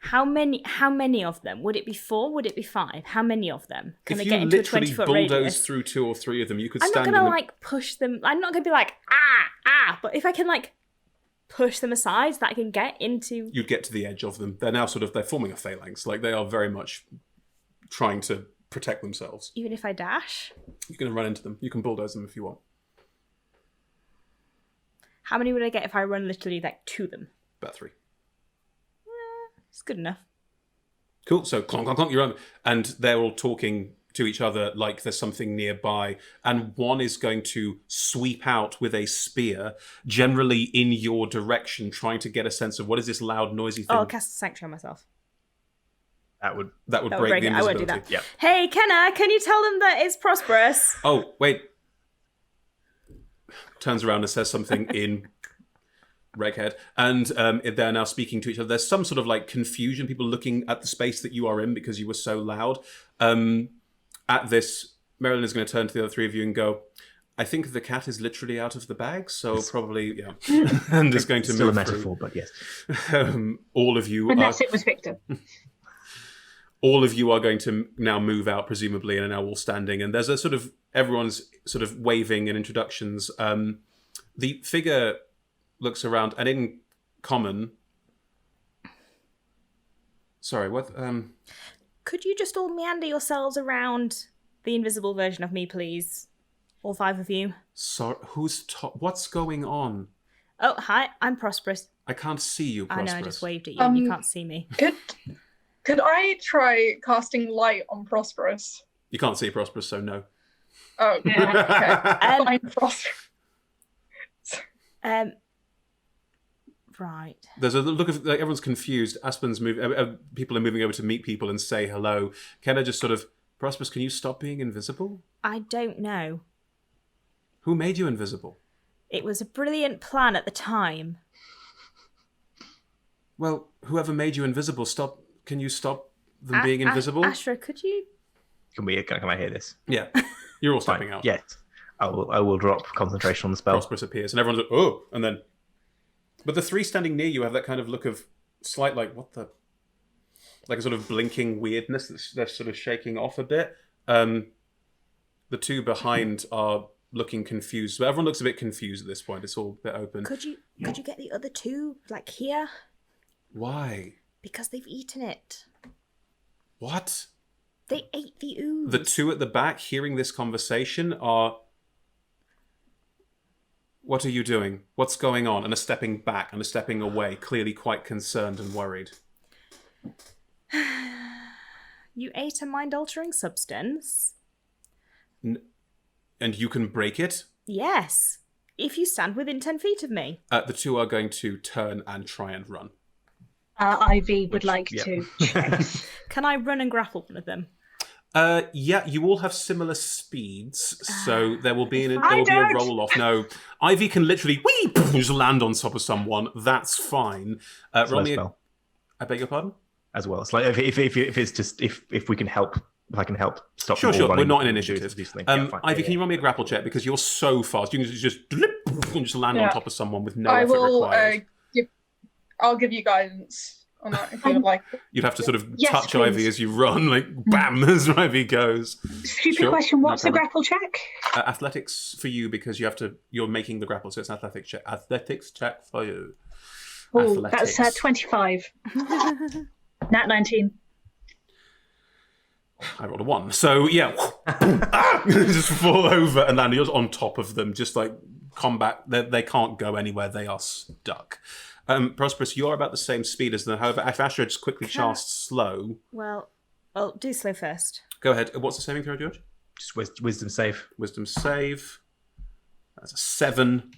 How many of them? Would it be 4? Would it be 5? How many of them? Can they get into a 20-foot If you literally bulldoze radius? through 2 or 3 of them, you could I'm not stand going to push them. I'm not going to be but if I can push them aside so that I can get into... You'd get to the edge of them. They're now they're forming a phalanx. They are very much trying to protect themselves. Even if I dash? You're going to run into them. You can bulldoze them if you want. How many would I get if I run literally to them? About 3. It's good enough. Cool. So clonk, clonk, clonk, you run. And they're all talking to each other like there's something nearby. And one is going to sweep out with a spear, generally in your direction, trying to get a sense of what is this loud, noisy thing. Oh, I'll cast a sanctuary on myself. That would That would break the it. I won't do invisibility. that. Yeah. Hey, Kenna, can you tell them that it's Prosp'rus? Oh, wait. Turns around and says something in Reghead, and they're now speaking to each other. There's some sort of confusion, people looking at the space that you are in because you were so loud. At this, Marilyn is going to turn to the other 3 of you and go, I think the cat is literally out of the bag, so probably, yeah. And is going to Still move a metaphor, but yes. All of you Unless it was Viktor. all of you are going to now move out, presumably, and are now all standing. And there's a everyone's sort of waving and introductions. The figure looks around, and in common... Sorry, what? Could you just all meander yourselves around the invisible version of me, please? All 5 of you. So, who's what's going on? Oh, hi, I'm Prosp'rus. I can't see you, Prosp'rus. I know, I just waved at you and you can't see me. Could I try casting light on Prosp'rus? You can't see Prosp'rus, so no. Oh, yeah, okay. Fine, Prosp'rus. Right. There's a look of like everyone's confused. Aspen's people are moving over to meet people and say hello. Kenna just sort of, Prosp'rus, can you stop being invisible? I don't know. Who made you invisible? It was a brilliant plan at the time. Well, whoever made you invisible, stop. Can you stop them being invisible? Ashra, could you? Can I hear this? Yeah, you're all stepping out. Yes, I will drop concentration on the spell. Prosp'rus appears, and everyone's like, oh, and then. But the 3 standing near you have that kind of look of slight, like, what the. Like a sort of blinking weirdness that they're sort of shaking off a bit. The 2 behind are looking confused. But everyone looks a bit confused at this point. It's all a bit open. Could you get the other 2, like, here? Why? Because they've eaten it. What? They ate the ooze. The 2 at the back, hearing this conversation, are... What are you doing? What's going on? And are stepping back and are stepping away, clearly quite concerned and worried. You ate a mind-altering substance? And you can break it? Yes. If you stand within 10 feet of me. The 2 are going to turn and try and run. Ivy would like to check. Can I run and grapple one of them? Yeah, you all have similar speeds, so there will be a roll off. No, Ivy can literally just land on top of someone. That's fine. Roll me spell. I beg your pardon. As well, it's like if it's just if we can help, if I can help stop. Sure. We're not in initiative. Yeah, Ivy, can you roll me a grapple check because you're so fast? You can just land on top of someone with no effort required. I'll give you guidance on that if you'd like. You'd have to sort of touch please. Ivy as you run, like bam, as Ivy goes. Stupid question. What's the grapple check? Athletics for you because you're making the grapple, so it's an athletics check. Athletics check for you. Oh, that's 25. Nat 19. I rolled a 1. So yeah, just fall over and land on top of them, just like combat. They can't go anywhere. They are stuck. Prosp'rus, you're about the same speed as them. However, if Ashra just quickly casts slow... Well, I'll do slow first. Go ahead. What's the saving throw, George? Just wisdom save. Wisdom save. That's a 7.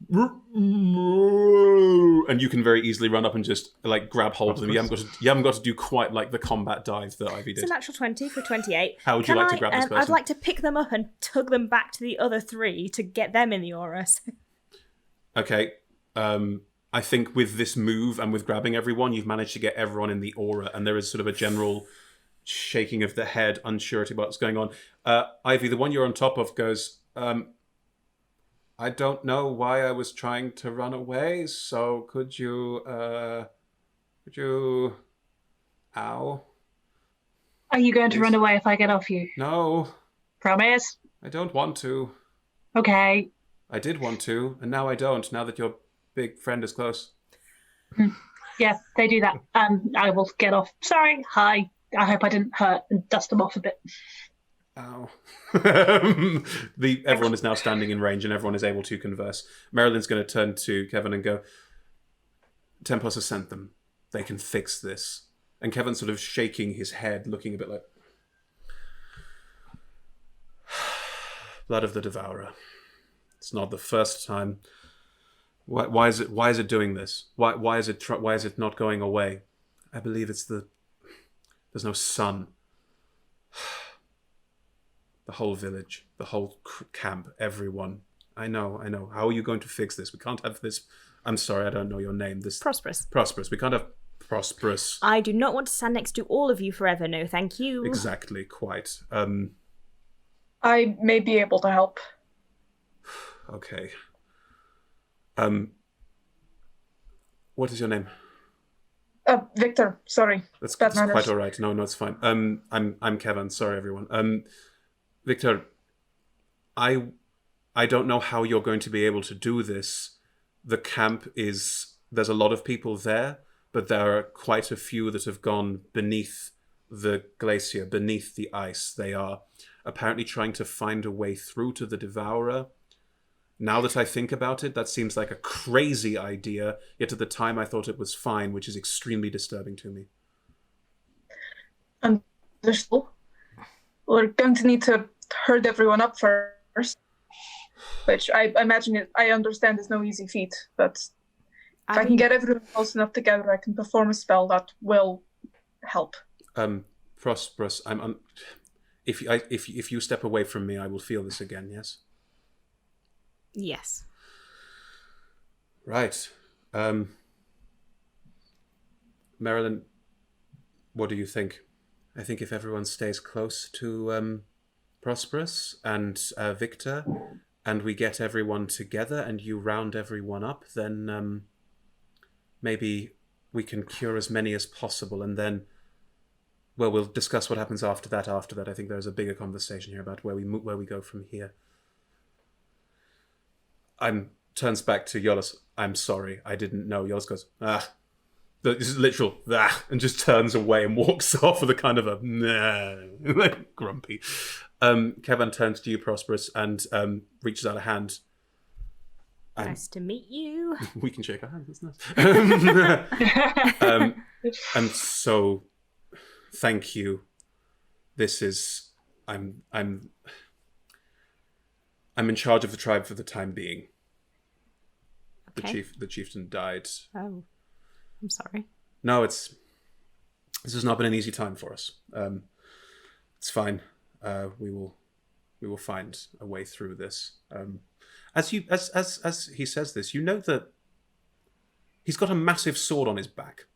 And you can very easily run up and just like grab hold of them. You haven't got to do quite like the combat dive that Ivy did. It's a natural 20 for 28. How would you like to grab this person? I'd like to pick them up and tug them back to the other 3 to get them in the aura. Okay. I think with this move and with grabbing everyone, you've managed to get everyone in the aura, and there is sort of a general shaking of the head, unsurety about what's going on. Ivy, the one you're on top of, goes, I don't know why I was trying to run away, so could you... Ow. Are you going to run away if I get off you? No. Promise? I don't want to. Okay. I did want to, and now I don't, now that your big friend is close. Yeah, they do that. I will get off. Sorry. Hi. I hope I didn't hurt and dust them off a bit. Ow. Everyone is now standing in range and everyone is able to converse. Marilyn's going to turn to Kevin and go, Tempos has sent them. They can fix this. And Kevin's sort of shaking his head, looking a bit like... Blood of the Devourer. It's not the first time. Why is it doing this? Why is it not going away? I believe it's there's no sun. The whole village, the whole camp, everyone. I know. How are you going to fix this? We can't have this. I'm sorry, I don't know your name. Prosp'rus. We can't have Prosp'rus. I do not want to stand next to all of you forever. No, thank you. Exactly, quite. I may be able to help. Okay. What is your name? Viktor. Sorry. That's quite all right. No, it's fine. I'm Kevin. Sorry, everyone. Viktor, I don't know how you're going to be able to do this. The camp there's a lot of people there, but there are quite a few that have gone beneath the glacier, beneath the ice. They are apparently trying to find a way through to the Devourer. Now that I think about it, that seems like a crazy idea, yet at the time I thought it was fine, which is extremely disturbing to me. Understandable. We're going to need to herd everyone up first, which I imagine I understand is no easy feat, but if I can get everyone close enough together, I can perform a spell that will help. Prosp'rus, if you step away from me, I will feel this again, yes? Yes. Right. Marilyn, what do you think? I think if everyone stays close to Prosp'rus and Viktor, and we get everyone together and you round everyone up, then maybe we can cure as many as possible, and then, well, we'll discuss what happens after that. I think there's a bigger conversation here about where we go from here. Turns back to Yolis. I'm sorry, I didn't know. Yolis goes, this is literal, and just turns away and walks off with a kind of a grumpy. Kevin turns to you, Prosp'rus, and reaches out a hand. Nice to meet you. We can shake our hands. That's nice. And so, thank you. This is I'm in charge of the tribe for the time being. Okay. The chieftain died. Oh, I'm sorry. No, this has not been an easy time for us. It's fine. We will find a way through this. As he says this, you know that he's got a massive sword on his back,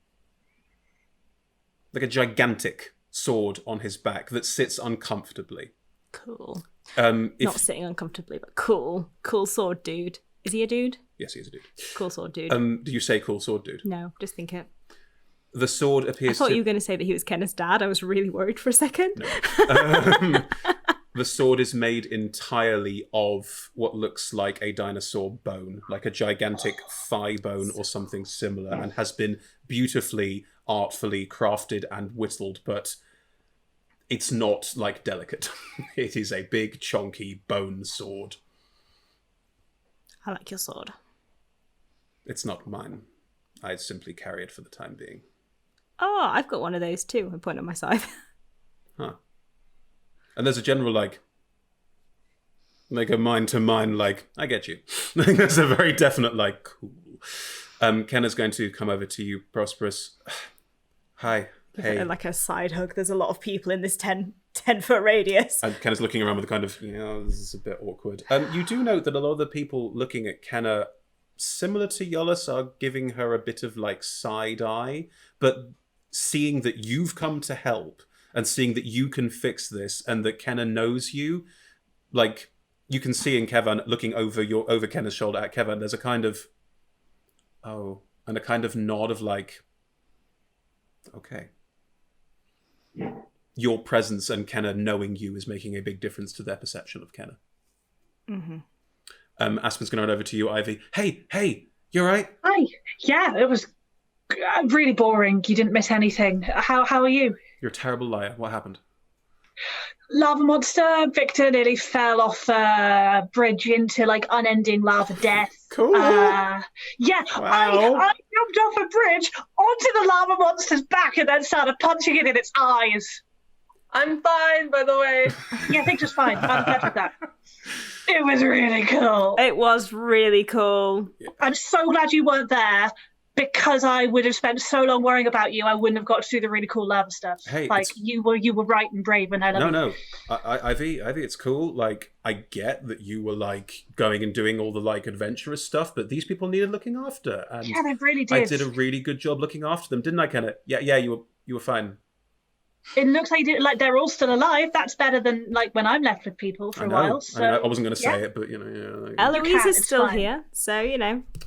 like a gigantic sword on his back that sits uncomfortably. Cool. Not sitting uncomfortably, but cool. Cool sword, dude. Is he a dude? Yes, he's a dude. Cool sword, dude. Do you say cool sword, dude? No, just think it. The sword appears. I thought you were going to say that he was Kenneth's dad. I was really worried for a second. No. The sword is made entirely of what looks like a dinosaur bone, like a gigantic thigh bone or something similar, and has been beautifully, artfully crafted and whittled, but it's not, like, delicate. It is a big, chonky bone sword. I like your sword. It's not mine. I simply carry it for the time being. Oh, I've got one of those too. I point at my scythe. Huh. And there's a general, like a mind-to-mind, like, I get you. There's a very definite, like, cool. Ken is going to come over to you, Prosp'rus. Hi. Hey. Like a side hug. There's a lot of people in this 10-foot radius. And Ken is looking around with a kind of, this is a bit awkward. You do note that a lot of the people looking at Kenna, similar to Yolis, are giving her a bit of, like, side eye, but seeing that you've come to help and seeing that you can fix this and that Kenna knows you, like, you can see in Kevin looking over Kenna's shoulder at Kevin, there's a kind of, oh, and a kind of nod of, like, okay. Your presence and Kenna knowing you is making a big difference to their perception of Kenna. Mm-hmm. Aspen's going to run over to you, Ivy. Hey, you all right? Hi. Yeah, it was really boring. You didn't miss anything. How are you? You're a terrible liar. What happened? Lava monster. Viktor nearly fell off a bridge into, like, unending lava death. Cool. Yeah. Wow. I jumped off a bridge onto the lava monster's back and then started punching it in its eyes. I'm fine, by the way. Yeah, Viktor's fine. I'm glad with that. It was really cool. It was really cool. I'm so glad you weren't there, because I would have spent so long worrying about you, I wouldn't have got to do the really cool lava stuff. Hey, like, you were right and brave, and I love No. Ivy, it's cool. Like, I get that you were, like, going and doing all the, like, adventurous stuff, but these people needed looking after. And yeah, they really did. I did a really good job looking after them, didn't I, Kenna? Yeah, you were fine. It looks like they're all still alive. That's better than, like, when I'm left with people for a while. So, I wasn't going to say it, but, Like, Eloise is it's still fine. here, so,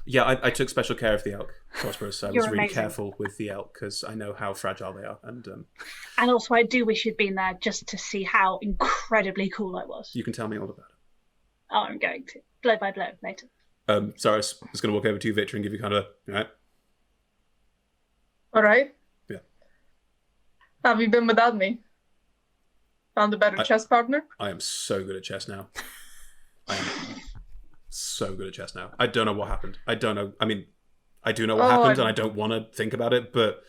Yeah, I took special care of the elk, Prosp'rus. So I was You're really amazing. careful with the elk because I know how fragile they are. And And also, I do wish you'd been there just to see how incredibly cool I was. you can tell me all about it. Oh, I'm going to. Blow by blow later. Sorry, I was going to walk over to you, Victor, and give you kind of a, all right? All right. Yeah. Have you been without me? Found a better chess partner? I am so good at chess now. I am so good at chess now. I don't know what happened. I don't know. I mean, I do know what happened, and I don't want to think about it, but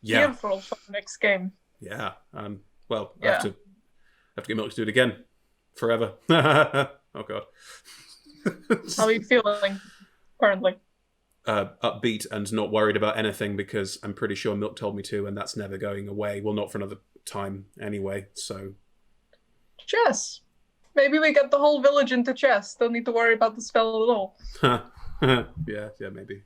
yeah. Beautiful for the next game. Yeah. Well, I have to get Milk to do it again. Forever. Oh, God. How are you feeling currently? Upbeat and not worried about anything, because I'm pretty sure Milk told me to, and that's never going away. Well, not for another time anyway, so... Chess. Maybe we get the whole village into chess. Don't need to worry about the spell at all. yeah, maybe.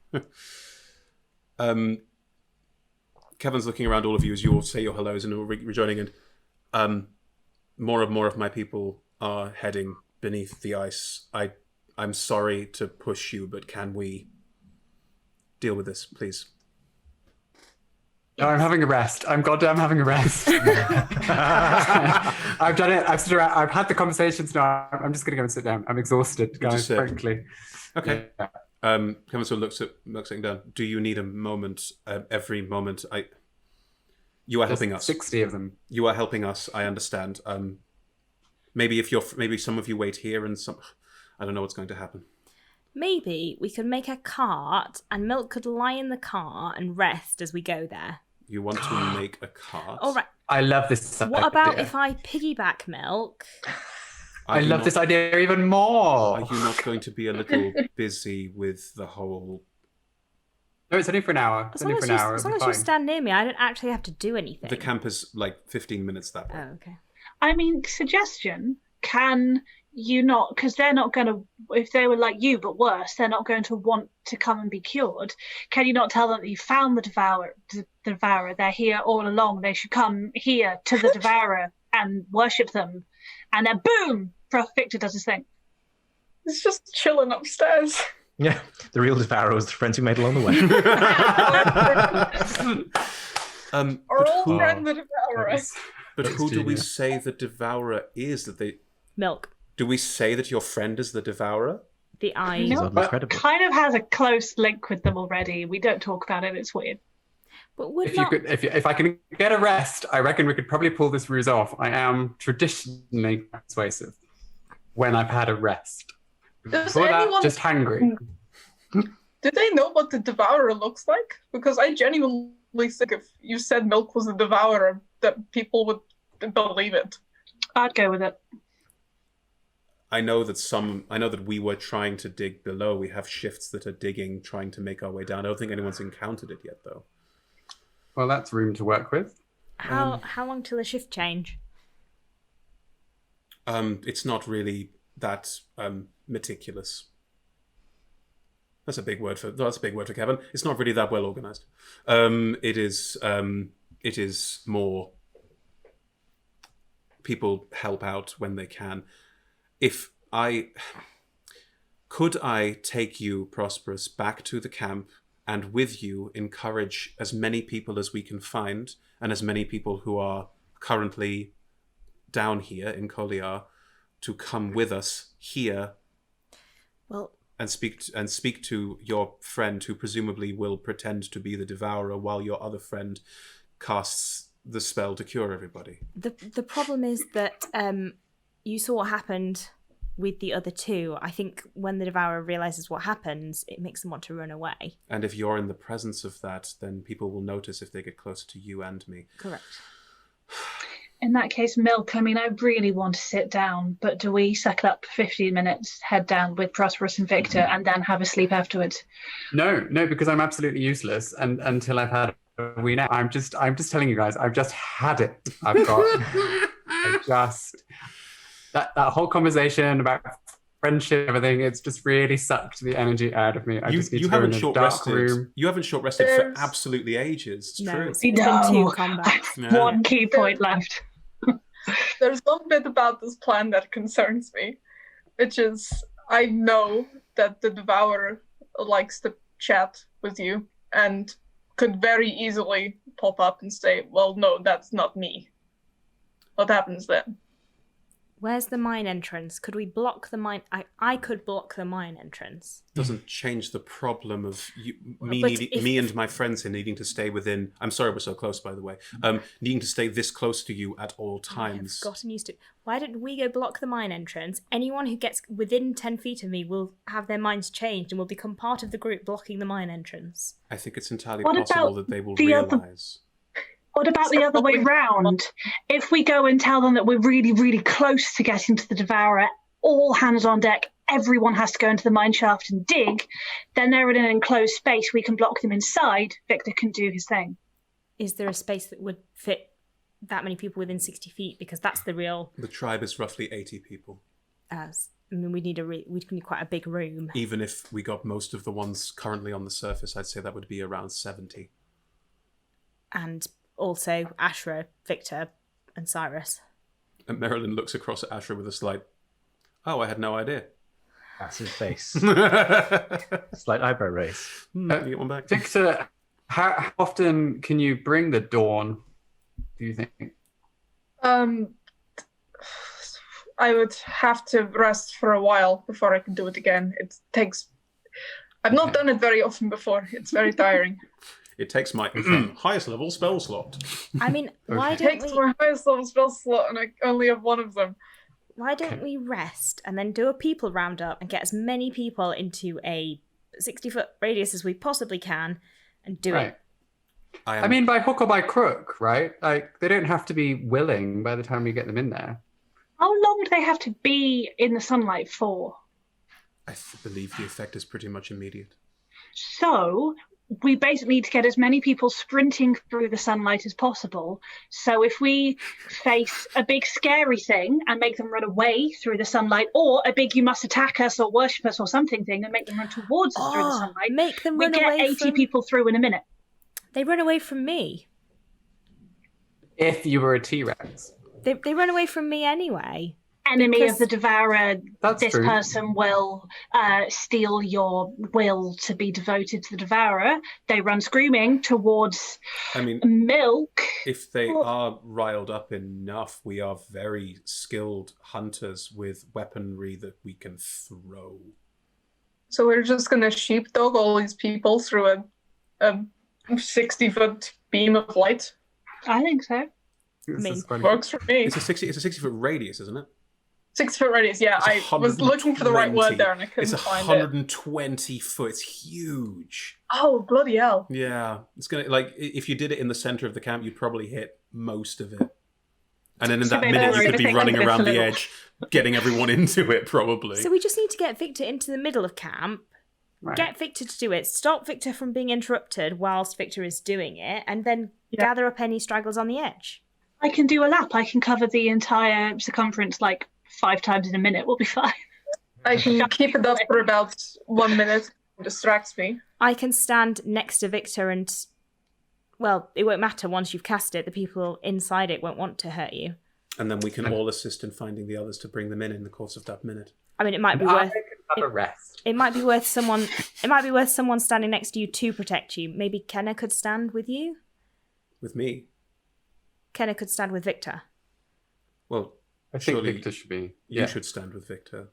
Kevin's looking around all of you as you all say your hellos and all rejoining, and more of my people are heading beneath the ice. I'm sorry to push you, but can we deal with this, please? No, I'm having a rest. I'm goddamn having a rest. I've done it. I've had the conversations now. I'm just going to go and sit down. I'm exhausted, guys, frankly. Okay. Yeah. Kevin sort of looks at Milk sitting down. Do you need a moment? Every moment. You are helping us. 60 of them. You are helping us. I understand. Maybe some of you wait here, and some. I don't know what's going to happen. Maybe we could make a cart, and Milk could lie in the cart and rest as we go there. You want to make a cart? All right. I love this idea. What about if I piggyback Milk? I love this idea even more. Are you not going to be a little busy with the whole... No, it's only for an hour. As long as you stand near me, I don't actually have to do anything. The camp is like 15 minutes that way. Oh, okay. I mean, suggestion, can you not, because they're not going to, if they were like you but worse, they're not going to want to come and be cured. Can you not tell them that you found the devourer, they're here all along, they should come here to the devourer and worship them, and then boom, Viktor does his thing. It's just chilling upstairs. Yeah, the real devourer was the friends we made along the way. Our old friend the devourer. But who do we say the devourer is? Milk. Do we say that your friend is the devourer? The eye. No, but kind of has a close link with them already. We don't talk about it. It's weird. But if I can get a rest, I reckon we could probably pull this ruse off. I am traditionally persuasive when I've had a rest. Before that, just hangry. Do they know what the devourer looks like? Because I genuinely think if you said Milk was the devourer, that people would believe it. I'd go with it. I know that we were trying to dig below. We have shifts that are digging, trying to make our way down. I don't think anyone's encountered it yet, though. Well, that's room to work with. How long till the shift change? It's not really that meticulous. That's a big word for Kevin. It's not really that well organized. It is more people help out when they can. Could I take you, Prosp'rus, back to the camp and with you encourage as many people as we can find, and as many people who are currently down here in Koliar, to come with us here? Well, and speak to your friend, who presumably will pretend to be the devourer while your other friend casts the spell to cure everybody. The problem is that you saw what happened with the other two. I think when the devourer realizes what happens, it makes them want to run away. And if you're in the presence of that, then people will notice if they get closer to you and me. Correct. In that case, Milk, I mean, I really want to sit down, but do we suck it up for 15 minutes, head down with Prosp'rus and Viktor, and then have a sleep afterwards? No, because I'm absolutely useless, and until I've had a wee nap. I'm just telling you guys, I've just had it. That whole conversation about friendship, everything, it's just really sucked the energy out of me. I just need to go in a dark room. You haven't short rested for absolutely ages. It's true. It's been 2 combats. One key point left. There's one bit about this plan that concerns me, which is I know that the devourer likes to chat with you and could very easily pop up and say, well, no, that's not me. What happens then? Where's the mine entrance? Could we block the mine? I could block the mine entrance. Doesn't change the problem of But me and my friends here needing to stay within. I'm sorry we're so close, by the way. Needing to stay this close to you at all times. I've gotten used to. Why didn't we go block the mine entrance? Anyone who gets within 10 feet of me will have their minds changed and will become part of the group blocking the mine entrance. I think it's entirely What possible about that they will the other- realise. What about the other way round? If we go and tell them that we're really, really close to getting to the Devourer, all hands on deck, everyone has to go into the mine shaft and dig, then they're in an enclosed space. We can block them inside. Viktor can do his thing. Is there a space that would fit that many people within 60 feet? Because that's the real... The tribe is roughly 80 people. we need quite a big room. Even if we got most of the ones currently on the surface, I'd say that would be around 70. And also Ashra, Viktor, and Cyrus. And Marilyn looks across at Ashra with a slight, "Oh, I had no idea." That's his face. You Slight eyebrow raise. get one back. Viktor, how often can you bring the dawn, do you think? I would have to rest for a while before I can do it again. It takes... I've not done it very often before. It's very tiring. It takes my highest level spell slot. I mean, why It don't takes we... my highest level spell slot and I only have one of them. Why don't we rest and then do a people roundup and get as many people into a 60-foot radius as we possibly can and do it? I mean, by hook or by crook, right? Like, they don't have to be willing by the time we get them in there. How long do they have to be in the sunlight for? I believe the effect is pretty much immediate. So we basically need to get as many people sprinting through the sunlight as possible. So if we face a big scary thing and make them run away through the sunlight, or a big you must attack us or worship us or something thing and make them run towards us through the sunlight, Make them we run get away 80 from... people through in a minute. They run away from me. If you were a T-Rex. They run away from me anyway. Enemy Because- of the Devourer, That's this true. person will steal your will to be devoted to the Devourer. They run screaming towards I mean, milk. if they are riled up enough, we are very skilled hunters with weaponry that we can throw. So we're just going to sheepdog all these people through a 60-foot beam of light. I think so. This is quite a- Works for me. It's a 60-foot radius, isn't it? 6-foot radius, yeah. It's I was looking for the right 120. word there and I couldn't It's find it. 120 foot. It's huge. Oh, bloody hell. Yeah, it's gonna, like, if you did it in the center of the camp, you'd probably hit most of it. And then in So that maybe minute, we're you could gonna be take running like this around the little- edge, getting everyone into it, probably. So we just need to get Viktor into the middle of camp, Right. get Viktor to do it, stop Viktor from being interrupted whilst Viktor is doing it, and then gather up any stragglers on the edge. I can do a lap. I can cover the entire circumference like 5 times in a minute. We'll be fine. I can keep it up for about 1 minute. It distracts me. I can stand next to Viktor and, well, it won't matter once you've cast it. The people inside it won't want to hurt you. And then we can all assist in finding the others to bring them in the course of that minute. I mean, it might be I worth... could have a rest. It might be worth someone standing next to you to protect you. Maybe Kenna could stand with you? With me, Kenna could stand with Viktor. well, I think surely Viktor should be. you should stand with Viktor.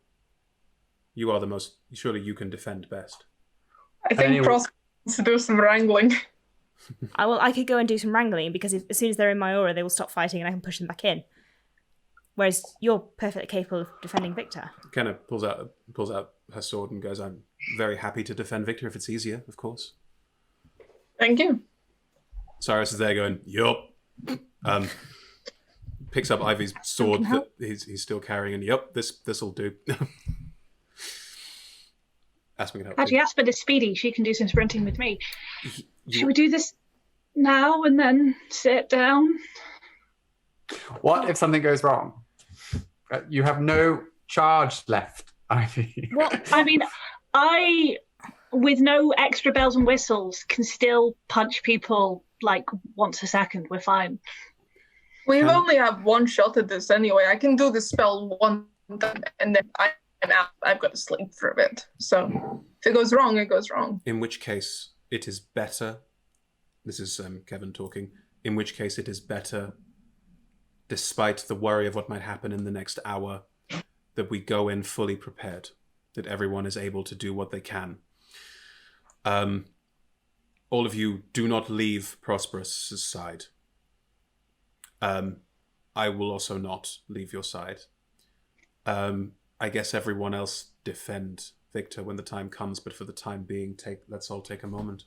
You are the most... Surely you can defend best. I think Anyway. Prosp'rus wants to do some wrangling. I could go and do some wrangling because as soon as they're in my aura, they will stop fighting and I can push them back in. Whereas you're perfectly capable of defending Viktor. Kenna pulls out her sword and goes, "I'm very happy to defend Viktor if it's easier, of course." Thank you. Cyrus is there going, "Yup." Picks up Ivy's sword that he's still carrying, and "Yup, this'll do." Aspen can help. Actually, Aspen is speedy. She can do some sprinting with me. you. Should we do this now and then sit down? What if something goes wrong? You have no charge left, Ivy. What? I mean, I, with no extra bells and whistles, can still punch people like once a second. We're fine. We only have one shot at this anyway. I can do the spell one time and then I'm out. I've got to sleep for a bit. So if it goes wrong, it goes wrong. In which case, it is better. This is Kevin talking. In which case, it is better despite the worry of what might happen in the next hour, that we go in fully prepared, that everyone is able to do what they can. All of you do not leave Prosp'rus' side. I will also not leave your side. I guess everyone else defend Viktor when the time comes, but for the time being, let's all take a moment.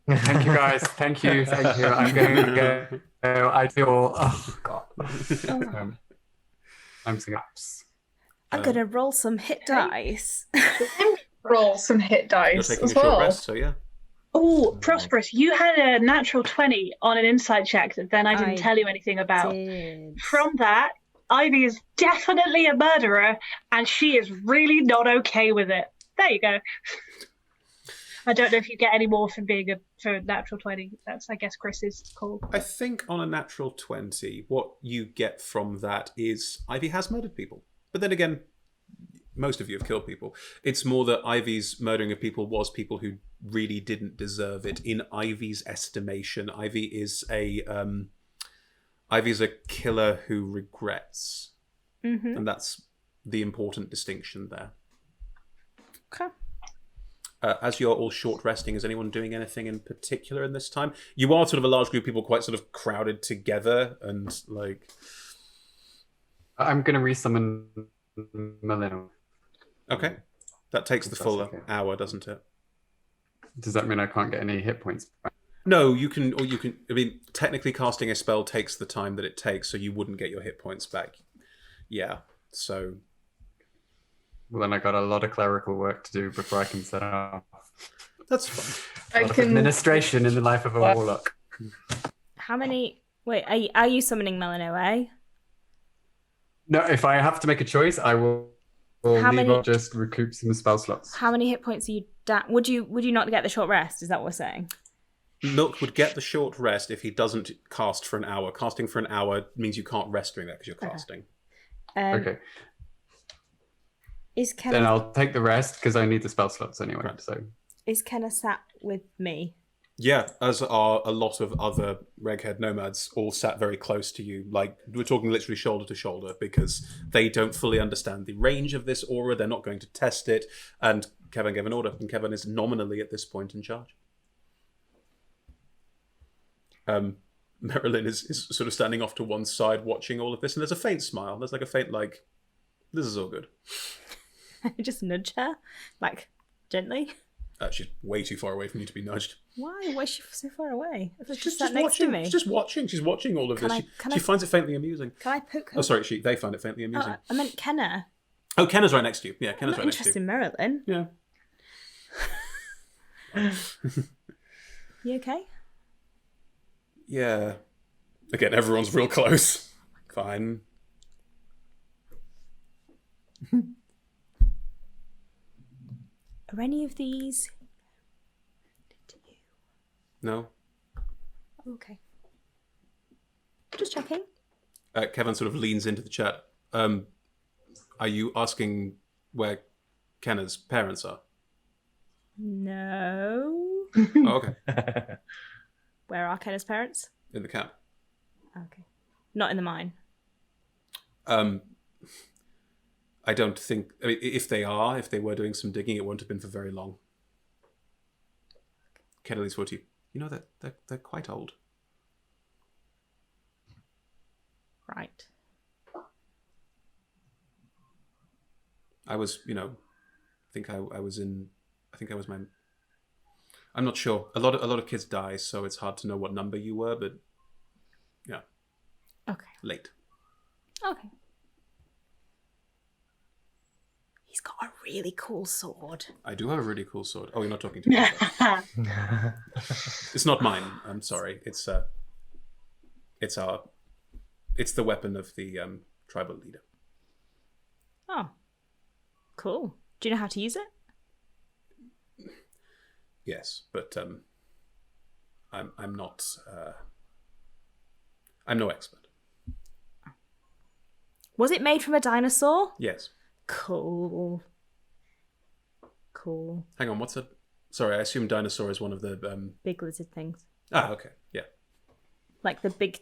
Thank you, guys. Thank you. I'm going to go. I feel. Oh God. I'm seeing apps. I'm gonna roll some hit dice. Roll some hit You're dice taking as a short well. rest, so yeah. Oh, Prosp'rus, you had a natural 20 on an insight check that then I didn't tell you anything about. From that, Ivy is definitely a murderer, and she is really not okay with it. There you go. I don't know if you get any more from being for a natural 20. That's, I guess, Chris's call. I think on a natural 20, what you get from that is Ivy has murdered people. But then again, most of you have killed people. It's more that Ivy's murdering of people was people who really didn't deserve it. In Ivy's estimation, Ivy's a killer who regrets. Mm-hmm. And that's the important distinction there. Okay. As you're all short resting, is anyone doing anything in particular in this time? You are sort of a large group of people quite sort of crowded together and like... I'm going to resummon Melino. Okay. That takes the full okay. hour, doesn't it? Does that mean I can't get any hit points back? No, you can, I mean, technically casting a spell takes the time that it takes, so you wouldn't get your hit points back. Yeah, so... Well, then I got a lot of clerical work to do before I can set off. That's fine. A lot of administration in the life of a warlock. How many... Wait, are you summoning Melino, eh? No, if I have to make a choice, I will leave or just recoup some spell slots. How many hit points are you down? Would you not get the short rest? Is that what we're saying? Milk would get the short rest if he doesn't cast for an hour. Casting for an hour means you can't rest during that because you're casting. Okay. Is Kenna... Then I'll take the rest because I need the spell slots anyway. Right. So is Kenna sat with me? Yeah, as are a lot of other Reghead nomads, all sat very close to you. Like, we're talking literally shoulder to shoulder because they don't fully understand the range of this aura. They're not going to test it. And Kevin gave an order, and Kevin is nominally at this point in charge. Marilyn is sort of standing off to one side watching all of this, and there's a faint smile. There's like a faint, like, this is all good. I just nudge her, like, gently. She's way too far away from you to be nudged. Why? Why is she so far away? She's just sat next watching. to me. She's just watching. She's watching all of this. She finds it faintly amusing. Can I poke her? Oh, sorry. They find it faintly amusing. I meant Kenna. Oh, Kenna's right next to you. Yeah, Kenna's right next to you. I'm not interested in Marilyn. Yeah. You okay? Yeah. Again, everyone's real close. Fine. Are any of these... No. Okay. Just checking. Kevin sort of leans into the chat. Are you asking where Kenna's parents are? No. Oh, okay. Where are Kenna's parents? In the camp. Okay. Not in the mine. I don't think... I mean, if they were doing some digging, it won't have been for very long. Kenna leans forward to you. You know, they're quite old. Right. I was, I think I was my... I'm not sure. A lot of kids die, so it's hard to know what number you were, but yeah. Okay. Late. Okay. He's got a really cool sword. I do have a really cool sword. Oh, you're not talking to me. It's not mine. I'm sorry. It's the weapon of the tribal leader. Oh. Cool. Do you know how to use it? Yes, but I'm not I'm no expert. Was it made from a dinosaur? Yes. Cool. Hang on, what's a... Sorry, I assume dinosaur is one of the... Big lizard things. Ah, okay, yeah. Like the big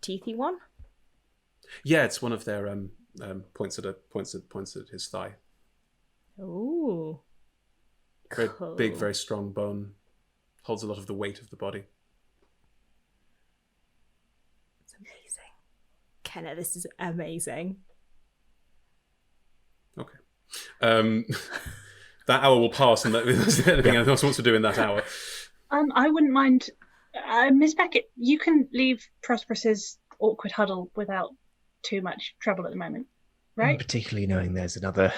teethy one? Yeah, it's one of their points at his thigh. Ooh. Very Cool. big, very strong bone. Holds a lot of the weight of the body. It's amazing. Kenna, this is amazing. Okay. That hour will pass, and there's anything else wants to do in that hour. I wouldn't mind, Miss Beckett. You can leave Prosp'rus's awkward huddle without too much trouble at the moment, right? Particularly knowing there's another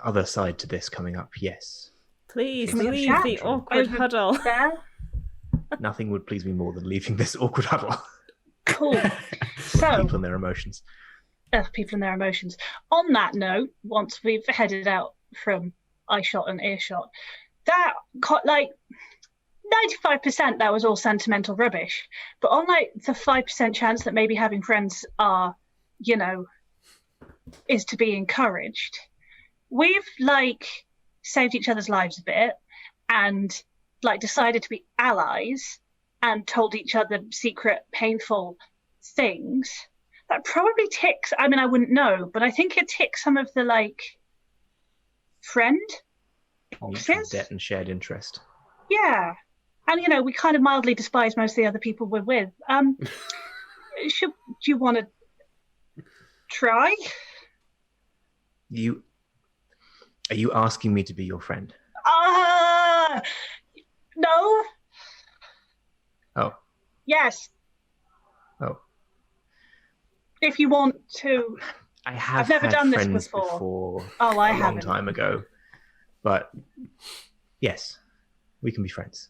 other side to this coming up. Yes, Please Can we leave chat the awkward over huddle. There, nothing would please me more than leaving this awkward huddle. cool. So, People and their emotions. people and their emotions. On that note, once we've headed out from eyeshot and earshot, that like 95% that was all sentimental rubbish. But on like the 5% chance that maybe having friends are, is to be encouraged, we've like saved each other's lives a bit and like decided to be allies and told each other secret, painful things. That probably ticks, I mean, I wouldn't know, but I think it ticks some of the like friend Mutual boxes. debt and shared interest. Yeah. And, we kind of mildly despise most of the other people we're with. Do you want to try? Are you asking me to be your friend? No. Oh. Yes. Oh. If you want to. I've never had done this friends before. Oh, I a long haven't. time ago. But yes, we can be friends.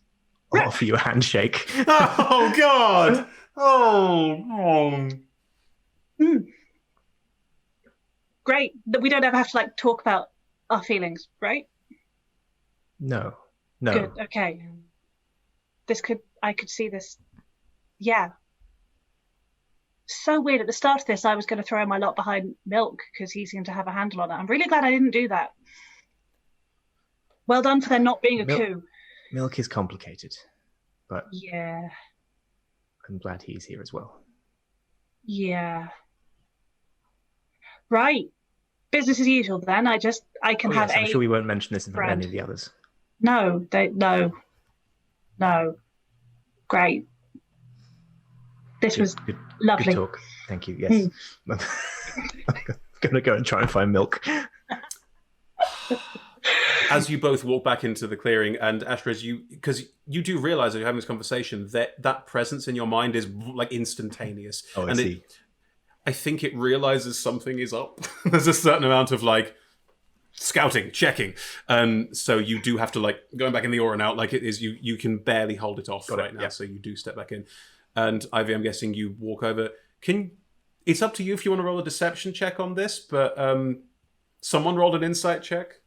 I'll offer you a handshake. Oh God! Oh. Great. That we don't ever have to like talk about our feelings, right? No. Good. Okay. I could see this. Yeah. So weird. At the start of this, I was going to throw my lot behind Milk because he seemed to have a handle on it. I'm really glad I didn't do that. Well done for there not being a coup. Milk is complicated, but Yeah. I'm glad he's here as well. Yeah. Right. Business as usual then. I can have I'm sure we won't mention this in front of any of the others. No. Great. This was good, lovely. Good talk. Thank you. Yes. I'm going to go and try and find Milk. As you both walk back into the clearing, and Ashra, because you do realize as you're having this conversation that presence in your mind is like instantaneous. Oh, I and see. I think it realizes something is up. There's a certain amount of like scouting, checking, and so you do have to like going back in the aura and out. Like it is, you can barely hold it off right now. Yeah. So you do step back in, and Ivy, I'm guessing you walk over. It's up to you if you want to roll a deception check on this, but someone rolled an insight check.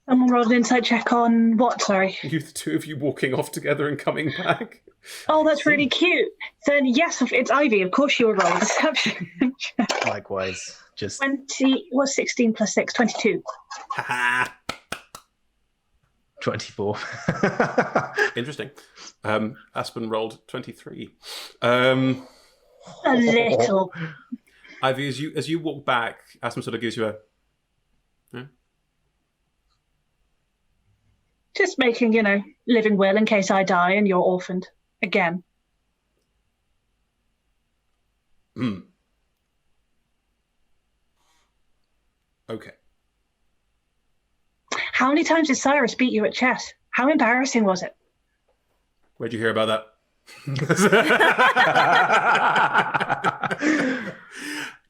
Someone rolled an insight check on what? Sorry. The two of you walking off together and coming back. Oh, that's really cute. Then yes, it's Ivy. Of course you were rolling deception check. Likewise. Just 16 plus 6, 22. Ha 24. Interesting. Aspen rolled 23. A little. Ivy, as you walk back, Aspen sort of gives you a. Just making, living will in case I die and you're orphaned again. Okay. How many times did Cyrus beat you at chess? How embarrassing was it? Where'd you hear about that?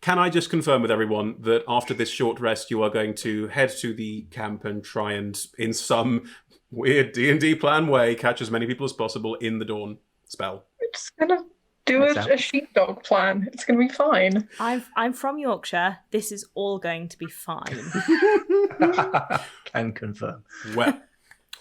Can I just confirm with everyone that after this short rest, you are going to head to the camp and try and, in some weird D&D plan way, catch as many people as possible in the dawn spell? We're just gonna do a sheepdog plan. It's gonna be fine. I'm from Yorkshire. This is all going to be fine. Can confirm. Well,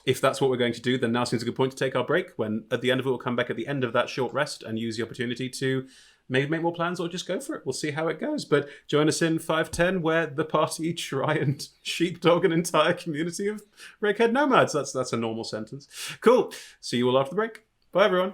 if that's what we're going to do, then now seems a good point to take our break, when at the end of it, we'll come back at the end of that short rest and use the opportunity to maybe make more plans or just go for it. We'll see how it goes. But join us in 510, where the party try and sheepdog an entire community of Rakehead nomads. That's a normal sentence. Cool. See you all after the break. Bye, everyone.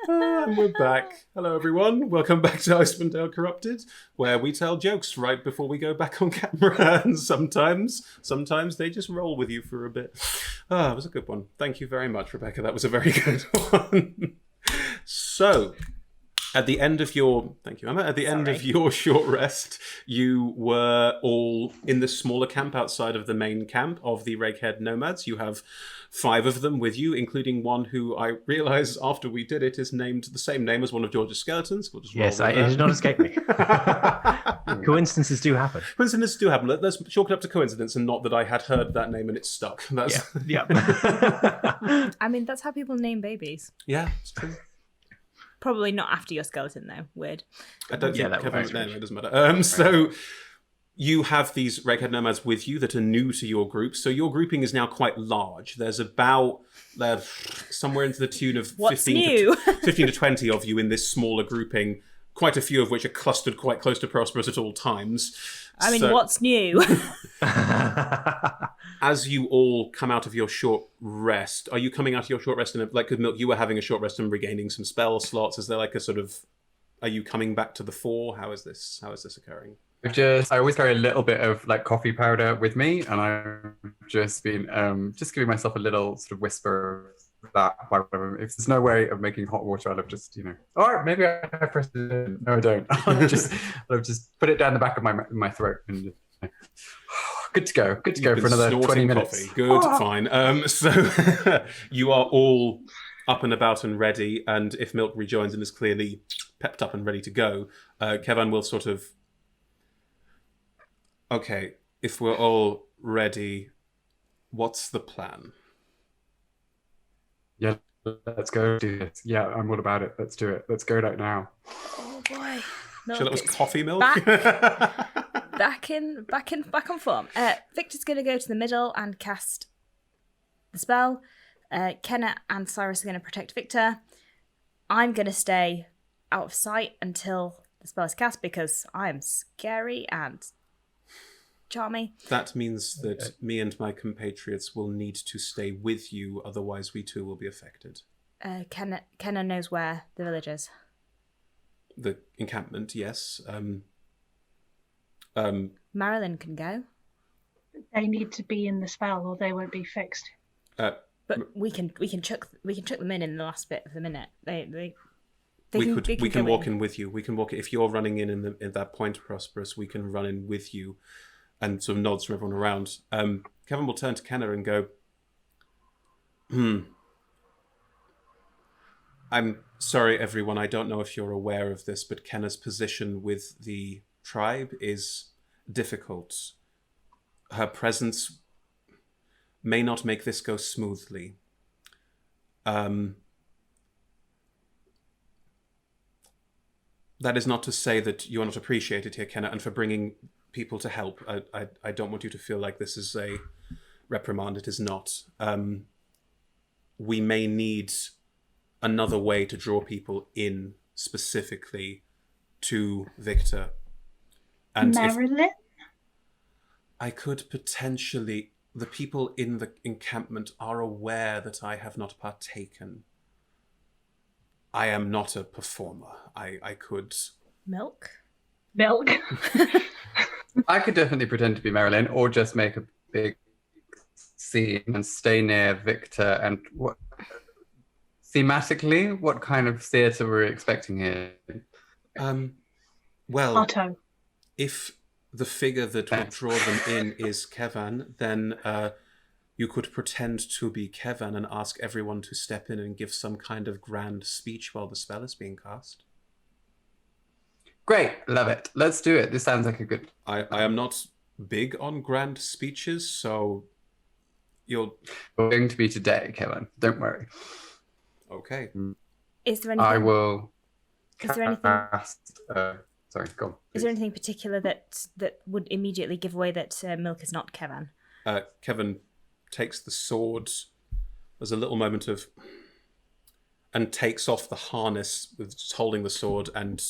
And we're back. Hello, everyone. Welcome back to Icewind Dale Corrupted, where we tell jokes right before we go back on camera, and sometimes they just roll with you for a bit. Ah, it was a good one. Thank you very much, Rebecca. That was a very good one. So, at the end of your, thank you, Emma. At the end of your short rest, you were all in the smaller camp outside of the main camp of the Rakehead Nomads. You have 5 of them with you, including one who I realise after we did it is named the same name as one of George's skeletons. We'll just Yes, it did not escape me. Coincidences do happen. Coincidences do happen. Let's chalk it up to coincidence and not that I had heard that name and it stuck. That's... Yeah. I mean, that's how people name babies. Yeah, it's true. Probably not after your skeleton, though. Weird. I don't think that Kevin... would No, it doesn't matter. So you have these Rakehead Nomads with you that are new to your group. So your grouping is now quite large. There's about somewhere into the tune of 15 to 20 of you in this smaller grouping, quite a few of which are clustered quite close to Prosp'rus at all times. I mean, what's new? As you all come out of your short rest, are you coming out of your short rest and like with Milk, you were having a short rest and regaining some spell slots? Is there like a sort of, are you coming back to the fore? How is this occurring? I always carry a little bit of like coffee powder with me, and I've just been just giving myself a little sort of whisper that if there's no way of making hot water, I'll have just, all right, maybe I press it in. No, I don't. I'll just put it down the back of my throat and good to go for another 20 minutes. Coffee. Good, fine. So you are all up and about and ready, and if Milk rejoins and is clearly pepped up and ready to go, Kevin will sort of, okay, if we're all ready, what's the plan? Yeah, let's go do this. Yeah, I'm all about it. Let's do it. Let's go right now. Oh boy. Sure, that was coffee milk. Back on form. Victor's going to go to the middle and cast the spell. Kenna and Cyrus are going to protect Victor. I'm going to stay out of sight until the spell is cast because I am scary and charming. That means that me and my compatriots will need to stay with you, otherwise we too will be affected. Kenna knows where the village is. The encampment, yes. Marilyn can go. They need to be in the spell or they won't be fixed. But we can chuck them in the last bit of the minute. We can walk in with you. We can walk if you're running in that point, Prosp'rus. We can run in with you, and sort of nods from everyone around. Kevin will turn to Kenna and go, I'm sorry, everyone. I don't know if you're aware of this, but Kenna's position with the tribe is difficult. Her presence may not make this go smoothly. That is not to say that you are not appreciated here, Kenna, and for bringing people to help. I don't want you to feel like this is a reprimand. It is not. We may need another way to draw people in specifically to Viktor. And Marilyn? I could potentially... The people in the encampment are aware that I have not partaken. I am not a performer. I could... Milk? I could definitely pretend to be Marilyn, or just make a big scene and stay near Viktor. And what thematically, what kind of theatre were we expecting here? Well, Otto. If the figure that will draw them in is Kevin, then you could pretend to be Kevin and ask everyone to step in and give some kind of grand speech while the spell is being cast. Great, love it. Let's do it. This sounds like a good... I am not big on grand speeches, so you'll... We're going to be today, Kevin. Don't worry. Okay. Is there anything... I will... Is there anything... Sorry, go on. Is there anything particular that would immediately give away that Milk is not Kevin? Kevin takes the sword. There's a little moment of... And takes off the harness with just holding the sword and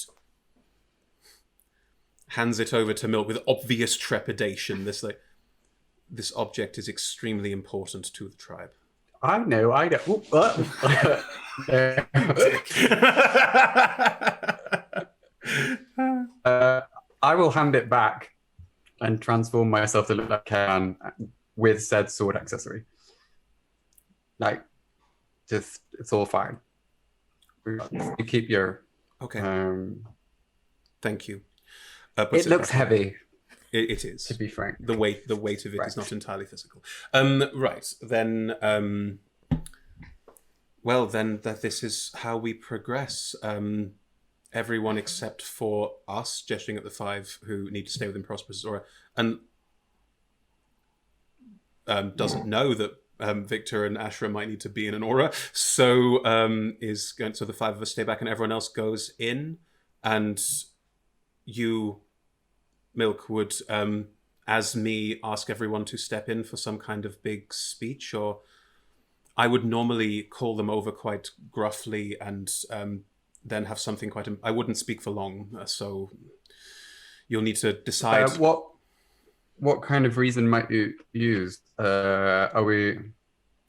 hands it over to Milk with obvious trepidation. This object is extremely important to the tribe. I know. Ooh, I will hand it back and transform myself to look like Kevin with said sword accessory. Like, just it's all fine. You keep your. Okay. Thank you. It looks heavy. It is. To be frank, the weight of it is not entirely physical. Right then. Well, then that this is how we progress. Everyone except for us, gesturing at the 5 who need to stay within Prosp'rus Aura, and doesn't know that Viktor and Ashra might need to be in an aura. So so the 5 of us stay back and everyone else goes in, and you, Milk, would as me ask everyone to step in for some kind of big speech, or I would normally call them over quite gruffly and then have something quite. I wouldn't speak for long, so you'll need to decide. What kind of reason might you use? Are we?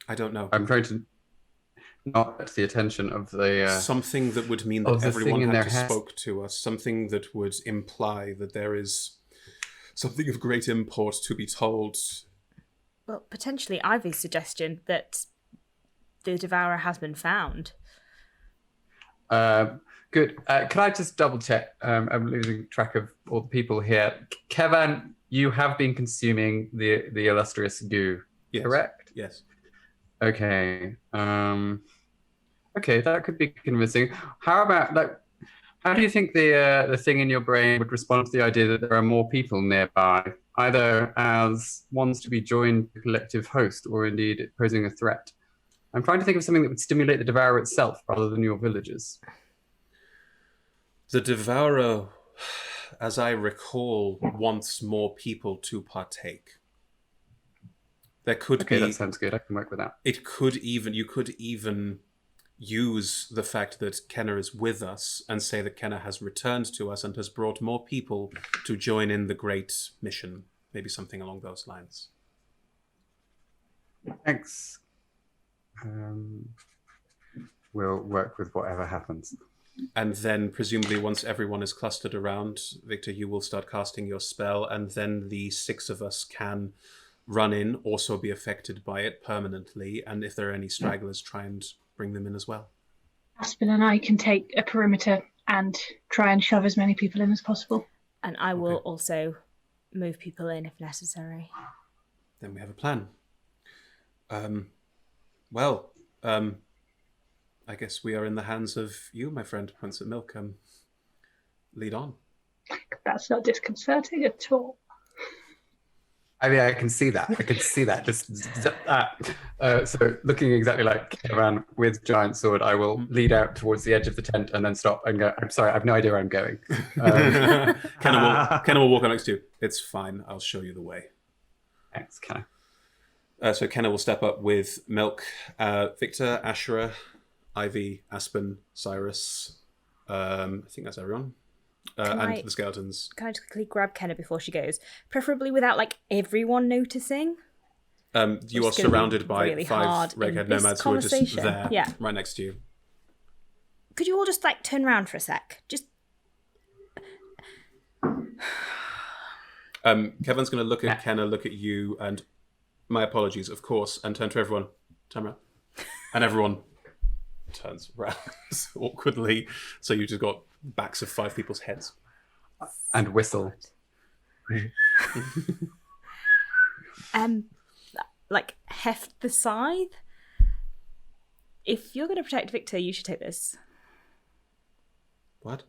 I don't know. I'm trying to not get the attention of the. Something that would mean that everyone had to spoke to us. Something that would imply that there is something of great import to be told. Well, potentially Ivy's suggestion that the Devourer has been found. Good. Can I just double check? I'm losing track of all the people here. Kevin, you have been consuming the illustrious goo, yes. Correct? Yes. Okay. Okay, that could be convincing. How about how do you think the thing in your brain would respond to the idea that there are more people nearby, either as ones to be joined the collective host, or indeed posing a threat? I'm trying to think of something that would stimulate the Devourer itself rather than your villagers. The Devourer, as I recall, wants more people to partake. There could be. Okay, that sounds good. I can work with that. You could even use the fact that Kenna is with us and say that Kenna has returned to us and has brought more people to join in the great mission. Maybe something along those lines. Thanks. We'll work with whatever happens. And then, presumably, once everyone is clustered around, Viktor, you will start casting your spell, and then the 6 of us can run in, also be affected by it permanently, and if there are any stragglers, try and bring them in as well. Aspen and I can take a perimeter and try and shove as many people in as possible. And I will also move people in if necessary. Then we have a plan. I guess we are in the hands of you, my friend, Prince at Milk. Lead on. That's not disconcerting at all. I mean, I can see that. So looking exactly like Kevin with giant sword, I will lead out towards the edge of the tent and then stop and go, I'm sorry, I have no idea where I'm going. Kenna will walk up next to you. It's fine. I'll show you the way. Thanks, Kenna. So Kenna will step up with Milk, Viktor, Ashra, Ivy, Aspen, Cyrus. I think that's everyone. And the skeletons. Can I just quickly grab Kenna before she goes? Preferably without everyone noticing. You are surrounded by really 5 red-haired nomads who are just there, right next to you. Could you all just turn around for a sec? Just. Kevin's going to look at Kenna, look at you, and my apologies, of course, and turn to everyone. Turn around. And everyone turns around awkwardly. So you just got backs of 5 people's heads. And whistle. Heft the scythe. If you're going to protect Viktor, you should take this. What?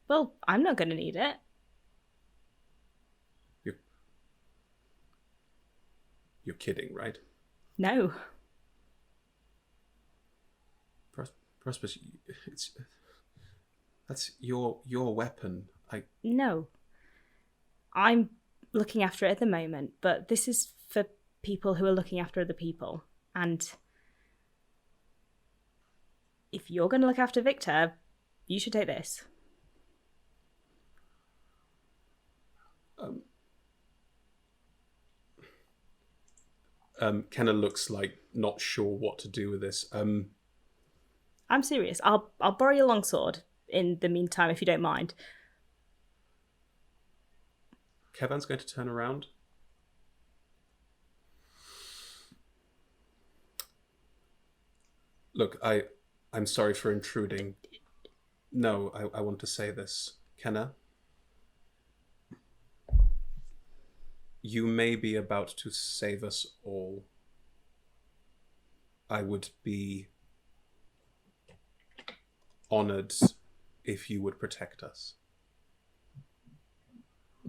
Well, I'm not going to need it. You're kidding, right? No. Prosp'rus, that's your weapon. No. I'm looking after it at the moment, but this is for people who are looking after other people. And if you're going to look after Viktor, you should take this. Kenna looks not sure what to do with this. I'm serious. I'll borrow your longsword in the meantime, if you don't mind. Kevan's going to turn around. Look, I'm sorry for intruding. No, I want to say this. Kenna, you may be about to save us all. I would be honored if you would protect us.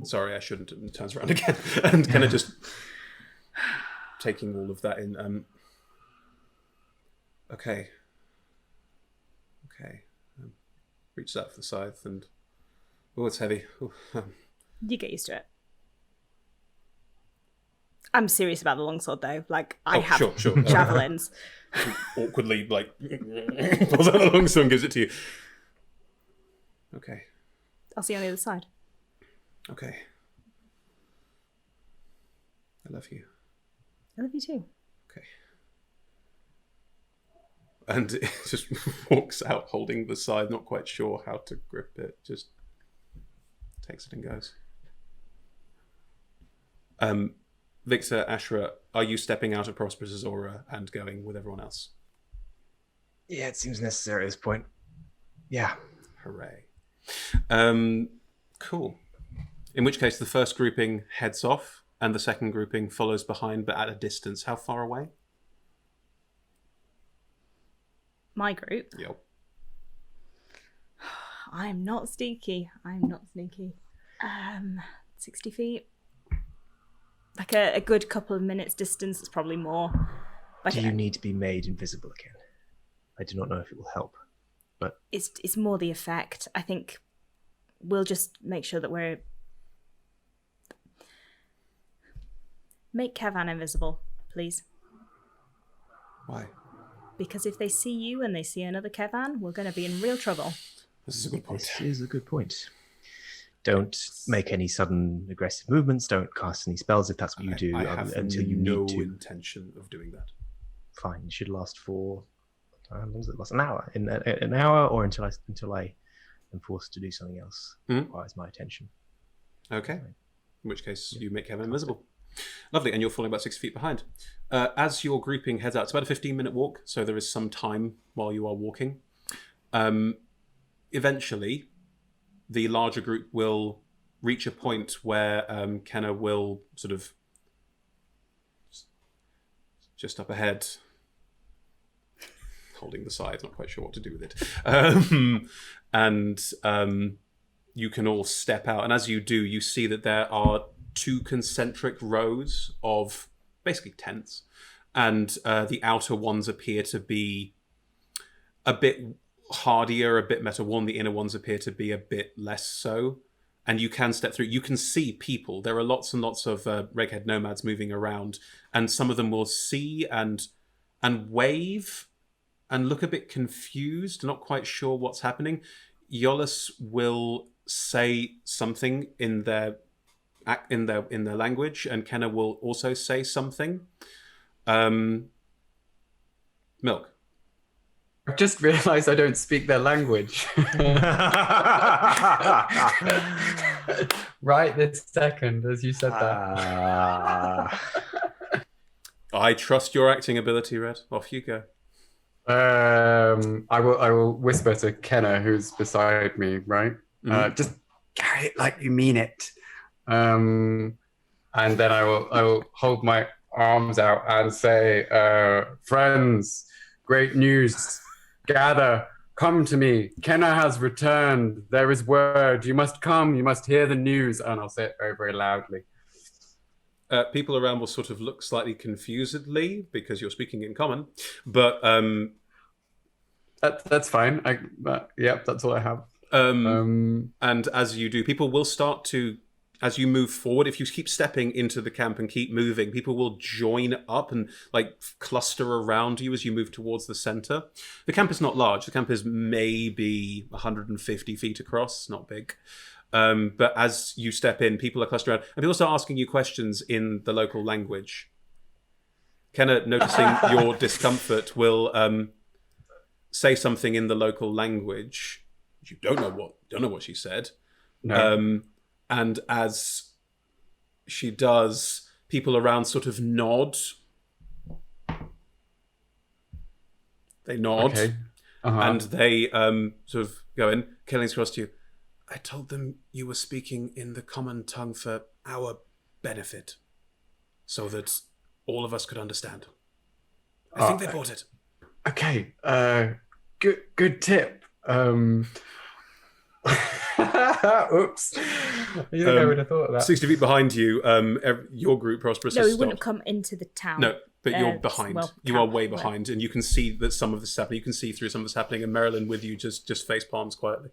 Sorry, I shouldn't. And turns around again and kind of just taking all of that in. Okay. Reaches out for the scythe and it's heavy. You get used to it. I'm serious about the longsword though. Like I have sure. javelins. Awkwardly, pulls out the longsword and gives it to you. Okay. I'll see you on the other side. Okay. I love you. I love you too. Okay. And it just walks out holding the scythe, not quite sure how to grip it. Just takes it and goes. Viktor, Ashra, are you stepping out of Prosp'rus' aura and going with everyone else? Yeah, it seems necessary at this point. Yeah. Hooray. Cool. In which case, the first grouping heads off, and the second grouping follows behind, but at a distance. How far away? My group? Yep. I'm not sneaky. 60 feet. Like a good couple of minutes distance. It's probably more. Do you need to be made invisible again? I do not know if it will help, but it's more the effect. I think we'll just make sure that we're... Make Kevan invisible, please. Why? Because if they see you and they see another Kevan, we're going to be in real trouble. This is a good point. This is a good point. Don't make any sudden aggressive movements. Don't cast any spells if that's what you do until you need to. No intention of doing that. Fine. It should last for... How long does it last? An hour. An hour, or until I am forced to do something else that requires my attention. Okay. In which case, you make Kevan invisible. Lovely, and you're falling about 6 feet behind. As your grouping heads out, it's about a 15-minute walk, so there is some time while you are walking. Eventually, the larger group will reach a point where Kenna will sort of just up ahead, holding the scythe, not quite sure what to do with it. And you can all step out, and as you do, you see that there are 2 concentric rows of basically tents, and the outer ones appear to be a bit hardier, a bit better worn. The inner ones appear to be a bit less so, and you can step through. You can see people. There are lots and lots of redhead nomads moving around, and some of them will see and wave and look a bit confused, not quite sure what's happening. Iollas will say something in their language, and Kenna will also say something. Milk. I've just realised I don't speak their language. Right this second, as you said that. I trust your acting ability, Red. Off you go. I will whisper to Kenna, who's beside me, right? Just carry it like you mean it. And then I will hold my arms out and say, friends, great news. Gather, come to me. Kenna has returned. There is word. You must come. You must hear the news. And I'll say it very, very loudly. People around will sort of look slightly confusedly because you're speaking in common, but that's fine. Yep, that's all I have. And as you do, people will start to, as you move forward, if you keep stepping into the camp and keep moving, people will join up and cluster around you as you move towards the center. The camp is not large. The camp is maybe 150 feet across, not big. But as you step in, people are clustering around, and people start asking you questions in the local language. Kenna, noticing your discomfort, will say something in the local language. You don't know what she said. No. And as she does, people around sort of nod. They nod, Okay. and they sort of go in. Killing's across to you. I told them you were speaking in the common tongue for our benefit, so that all of us could understand. I think they bought it. Okay. Good tip. Oops. You think I would have thought of that? 60 feet behind you, your group, Prosp'rus, No, has we wouldn't have stopped. come into the town. No, but you're behind. well, You are town, way whatever. behind, and you can see that some of this is happening. You can see through some of this happening, and Marilyn with you just face palms quietly.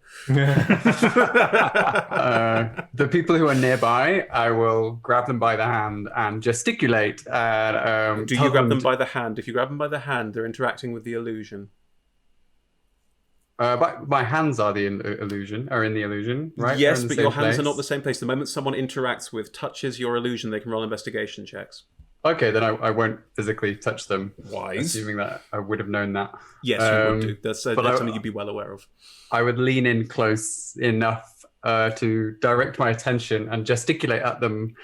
The people who are nearby, I will grab them by the hand and gesticulate. And, Do you grab them by the hand? If you grab them by the hand, they're interacting with the illusion. My hands are the illusion, are in the illusion, right? Yes, They're in the but your same hands are place. not the same place. The moment someone interacts with, touches your illusion, they can roll investigation checks. Okay, then I won't physically touch them. Wise. Assuming that I would have known that. Yes, you would do. That's something you'd be well aware of. I would lean in close enough to direct my attention and gesticulate at them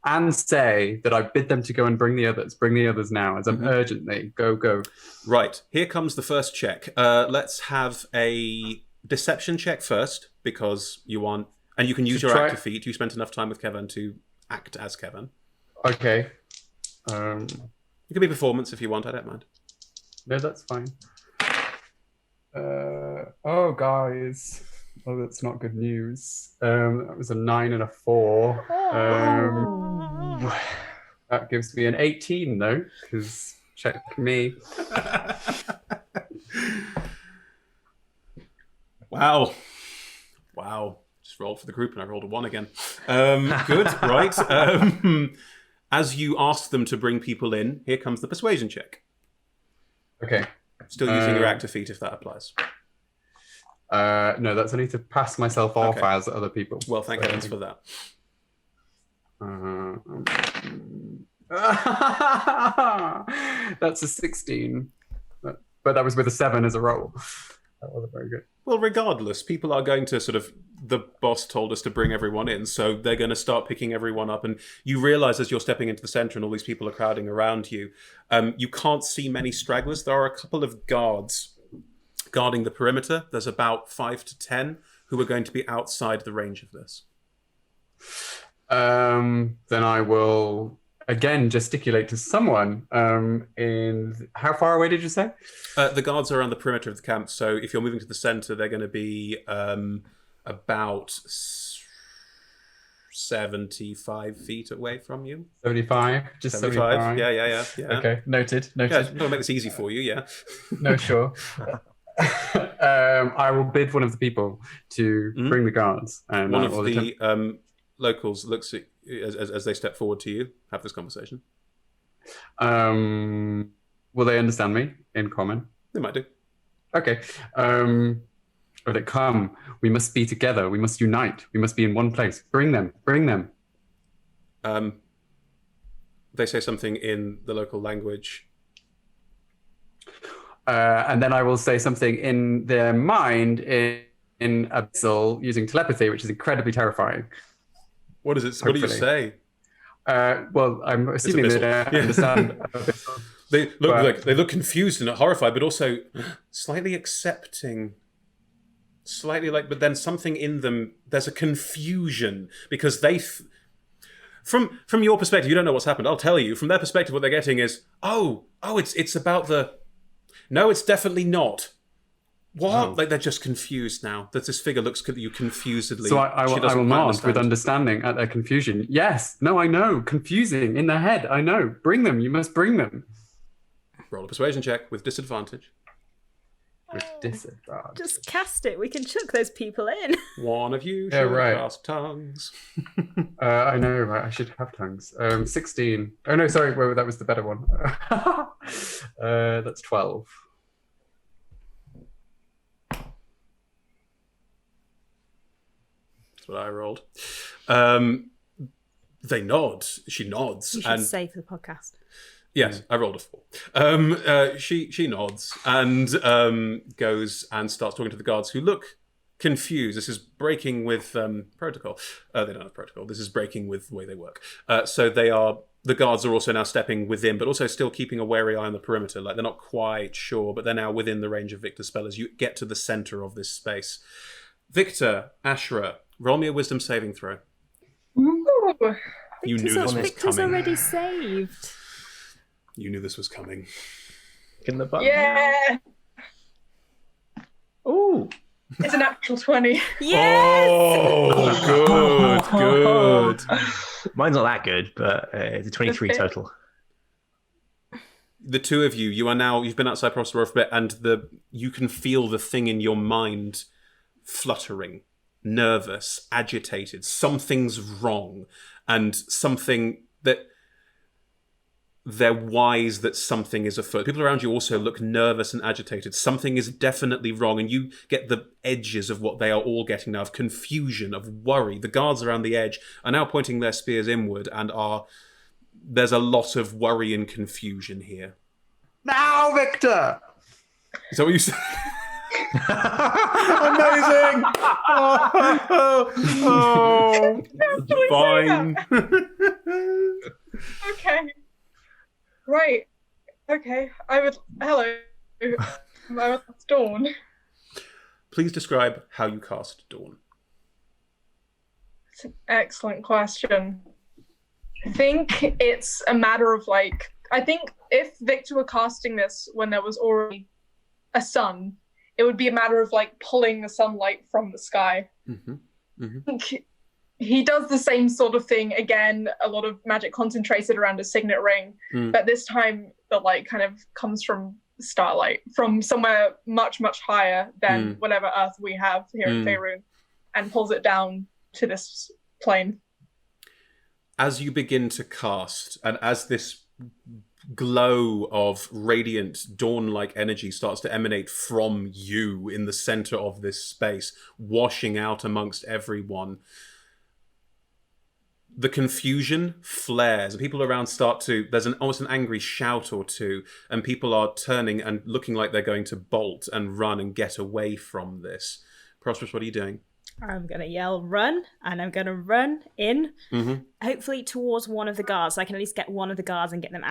and say that I bid them to go and bring the others. Bring the others now, as I'm urgently. Go. Right, here comes the first check. Let's have a deception check first, because you want... And you can use your active feat. You spent enough time with Kevin to act as Kevin. Okay. It could be performance if you want, I don't mind. No, that's fine. Oh, guys. Oh, that's not good news. That was a 9 and a 4. That gives me an 18, though, because check me. Wow. Just rolled for the group and I rolled a 1 again. Good, right. As you ask them to bring people in, here comes the persuasion check. Okay. Still using your active feat if that applies. No, that's only to pass myself off Okay. as other people. Well, thank heavens for that. That's a 16. But that was with a 7 as a roll. That wasn't very good. Well, regardless, people are going to sort of... The boss told us to bring everyone in, so they're going to start picking everyone up. And you realise as you're stepping into the centre and all these people are crowding around you, you can't see many stragglers. There are a couple of guards guarding the perimeter. There's about 5 to 10 who are going to be outside the range of this. Then I will again gesticulate to someone. How far away did you say? The guards are around the perimeter of the camp, so if you're moving to the centre, they're going to be about 75 feet away from you. 75? Just 75? Yeah. Okay, noted. Yeah, I'll make this easy for you, yeah. No, sure. I will bid one of the people to bring the guards. And one of the locals looks at as they step forward to you, have this conversation. Will they understand me in common? They might do. Okay. Or they come. We must be together. We must unite. We must be in one place. Bring them. They say something in the local language. And then I will say something in their mind in Abyssal using telepathy, which is incredibly terrifying. What is it? What do you say? Well, I'm assuming they don't understand Abyssal. They look confused and horrified, but also slightly accepting. Slightly but then something in them, there's a confusion because from your perspective, you don't know what's happened. I'll tell you. From their perspective, what they're getting is, it's about the... No, it's definitely not. What? Oh. Like they're just confused now. That this figure looks at you confusedly. So I will quite nod with understanding at their confusion. Yes, no, I know. Confusing in their head. I know. Bring them. You must bring them. Roll a persuasion check with disadvantage. With disadvantage. Just cast it. We can chuck those people in. One of you Yeah, should right. cast tongues. I know, right? I should have tongues. 16. Oh, no, sorry. Well, that was the better one. That's 12. That's what I rolled. They nod. She nods. You should say for the podcast. Yes, I rolled a 4. She nods and goes and starts talking to the guards, who look confused. This is breaking with protocol. They don't have protocol. This is breaking with the way they work. So the guards are also now stepping within, but also still keeping a wary eye on the perimeter. Like, they're not quite sure, but they're now within the range of Victor's spell as you get to the center of this space. Victor, Ashra, roll me a wisdom saving throw. Ooh. You knew this was Victor's coming. already saved. You knew this was coming. In the button. Yeah, Ooh. it's an actual 20. Yes! Oh, good. Mine's not that good, but it's a 23 Okay. total. The two of you, you've been outside Prosp'rus for a bit, and you can feel the thing in your mind fluttering, nervous, agitated. Something's wrong, and something that they're wise that something is afoot. People around you also look nervous and agitated. Something is definitely wrong, and you get the edges of what they are all getting now, of confusion, of worry. The guards around the edge are now pointing their spears inward, and there's a lot of worry and confusion here. Now, Victor! Is that what you said? Amazing! Fine. Okay. Right. Okay. Hello. It's Dawn. Please describe how you cast Dawn. It's an excellent question. I think it's a matter of I think if Victor were casting this when there was already a sun, it would be a matter of pulling the sunlight from the sky. Mm-hmm. Mm-hmm. I think he does the same sort of thing again, a lot of magic concentrated around a signet ring, but this time the light kind of comes from starlight, from somewhere much, much higher than whatever earth we have here in Faerun, and pulls it down to this plane. As you begin to cast, and as this glow of radiant dawn-like energy starts to emanate from you in the center of this space, washing out amongst everyone, the confusion flares, and people around there's almost an angry shout or two, and people are turning and looking like they're going to bolt and run and get away from this. Prosp'rus, what are you doing? I'm going to yell, run, and I'm going to run in, hopefully towards one of the guards, so I can at least get one of the guards and get them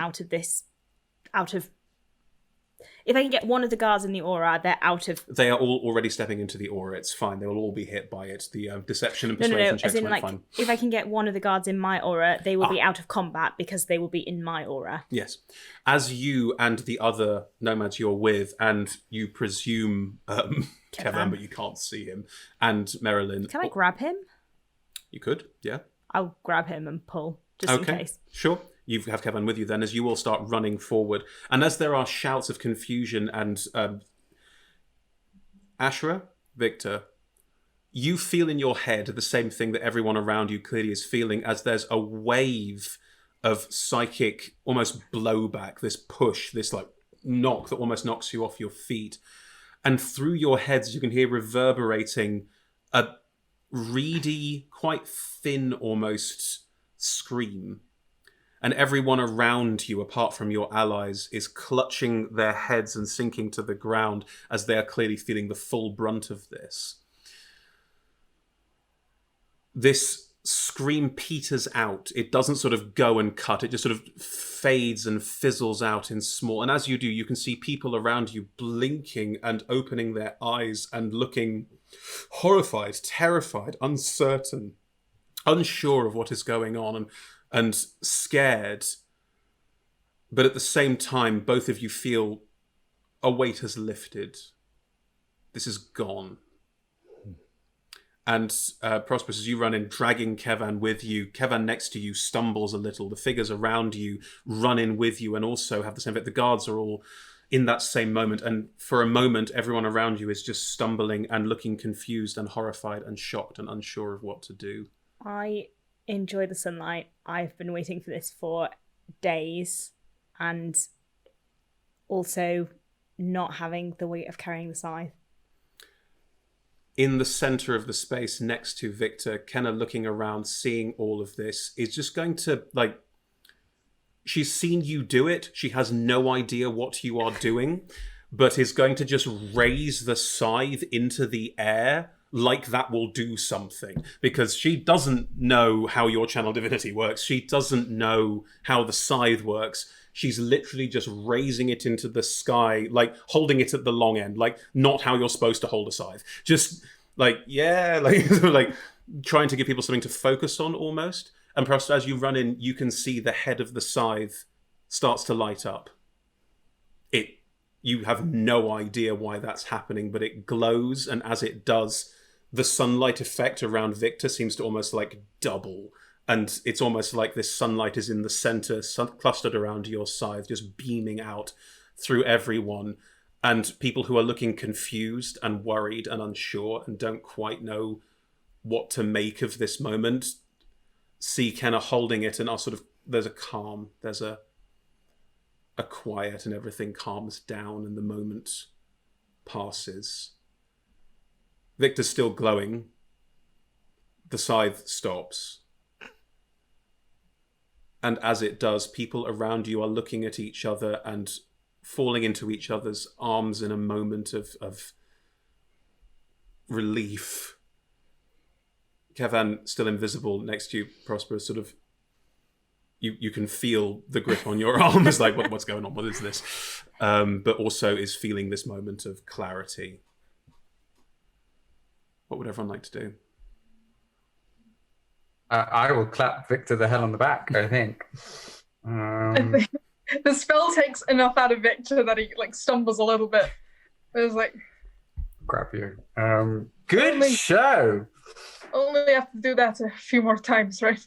if I can get one of the guards in the aura, they're out of... They are all already stepping into the aura. It's fine. They will all be hit by it. The deception and persuasion checks went fine. If I can get one of the guards in my aura, they will be out of combat because they will be in my aura. Yes. As you and the other nomads you're with, and you presume Kevin, but you can't see him, and Marilyn... Can I grab him? You could, yeah. I'll grab him and pull, just in case. Sure. You have Kevin with you then as you all start running forward. And as there are shouts of confusion and Ashra, Victor, you feel in your head the same thing that everyone around you clearly is feeling, as there's a wave of psychic almost blowback, this push, this knock that almost knocks you off your feet. And through your heads you can hear reverberating a reedy, quite thin almost scream. And everyone around you, apart from your allies, is clutching their heads and sinking to the ground as they are clearly feeling the full brunt of this. This scream peters out. It doesn't sort of go and cut. It just sort of fades and fizzles out in small. And as you do, you can see people around you blinking and opening their eyes and looking horrified, terrified, uncertain, unsure of what is going on, and scared. But at the same time, both of you feel a weight has lifted. This is gone. And Prosp'rus, as you run in, dragging Kevan with you, Kevan next to you stumbles a little. The figures around you run in with you and also have the same effect. The guards are all in that same moment. And for a moment, everyone around you is just stumbling and looking confused and horrified and shocked and unsure of what to do. I enjoy the sunlight. I've been waiting for this for days, and also not having the weight of carrying the scythe. In the center of the space next to Victor, Kenna, looking around, seeing all of this, is just going to she's seen you do it. She has no idea what you are doing, but is going to just raise the scythe into the air like that will do something, because she doesn't know how your channel divinity works. She doesn't know how the scythe works. She's literally just raising it into the sky, like holding it at the long end, like not how you're supposed to hold a scythe. Just like, yeah, like, like trying to give people something to focus on almost. And perhaps as you run in, you can see the head of the scythe starts to light up. You have no idea why that's happening, but it glows, and as it does, the sunlight effect around Viktor seems to almost like double. And it's almost like this sunlight is in the center, clustered around your scythe, just beaming out through everyone. And people who are looking confused and worried and unsure and don't quite know what to make of this moment see Kenna holding it, and are sort of, there's a calm, there's a quiet, and everything calms down and the moment passes. Viktor's still glowing. The scythe stops. And as it does, people around you are looking at each other and falling into each other's arms in a moment of relief. Kevan, still invisible next to you, Prosp'rus, sort of, you can feel the grip on your arm. It's like, what's going on? What is this? But also is feeling this moment of clarity. What would everyone like to do? I will clap Viktor the hell on the back, I think. I think the spell takes enough out of Viktor that he like stumbles a little bit. It was like, crap you. Good show. Only have to do that a few more times, right?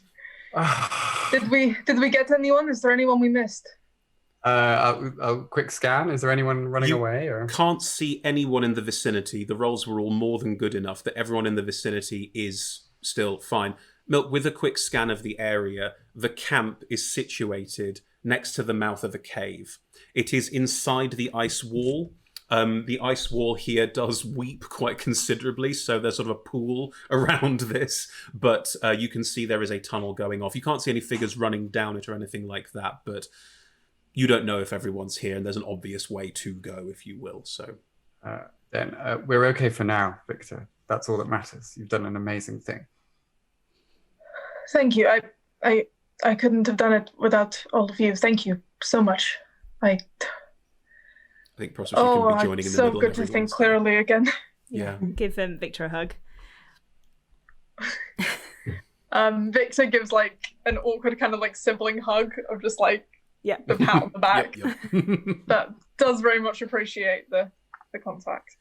Did we get anyone? Is there anyone we missed? A quick scan. Is there anyone running away? Or can't see anyone in the vicinity. The rolls were all more than good enough that everyone in the vicinity is still fine. Milk, with a quick scan of the area, the camp is situated next to the mouth of a cave. It is inside the ice wall. The ice wall here does weep quite considerably, so there's sort of a pool around this, but you can see there is a tunnel going off. You can't see any figures running down it or anything like that, but you don't know if everyone's here, and there's an obvious way to go, if you will. So then we're okay for now, Viktor. That's all that matters. You've done an amazing thing. Thank you. I couldn't have done it without all of you. Thank you so much. I think Prosp'rus, you can be joining in the so middle. Good to think clearly again. Yeah. Give Viktor a hug. Viktor gives like an awkward kind of like sibling hug of just like the pat on the back. That does very much appreciate the contact.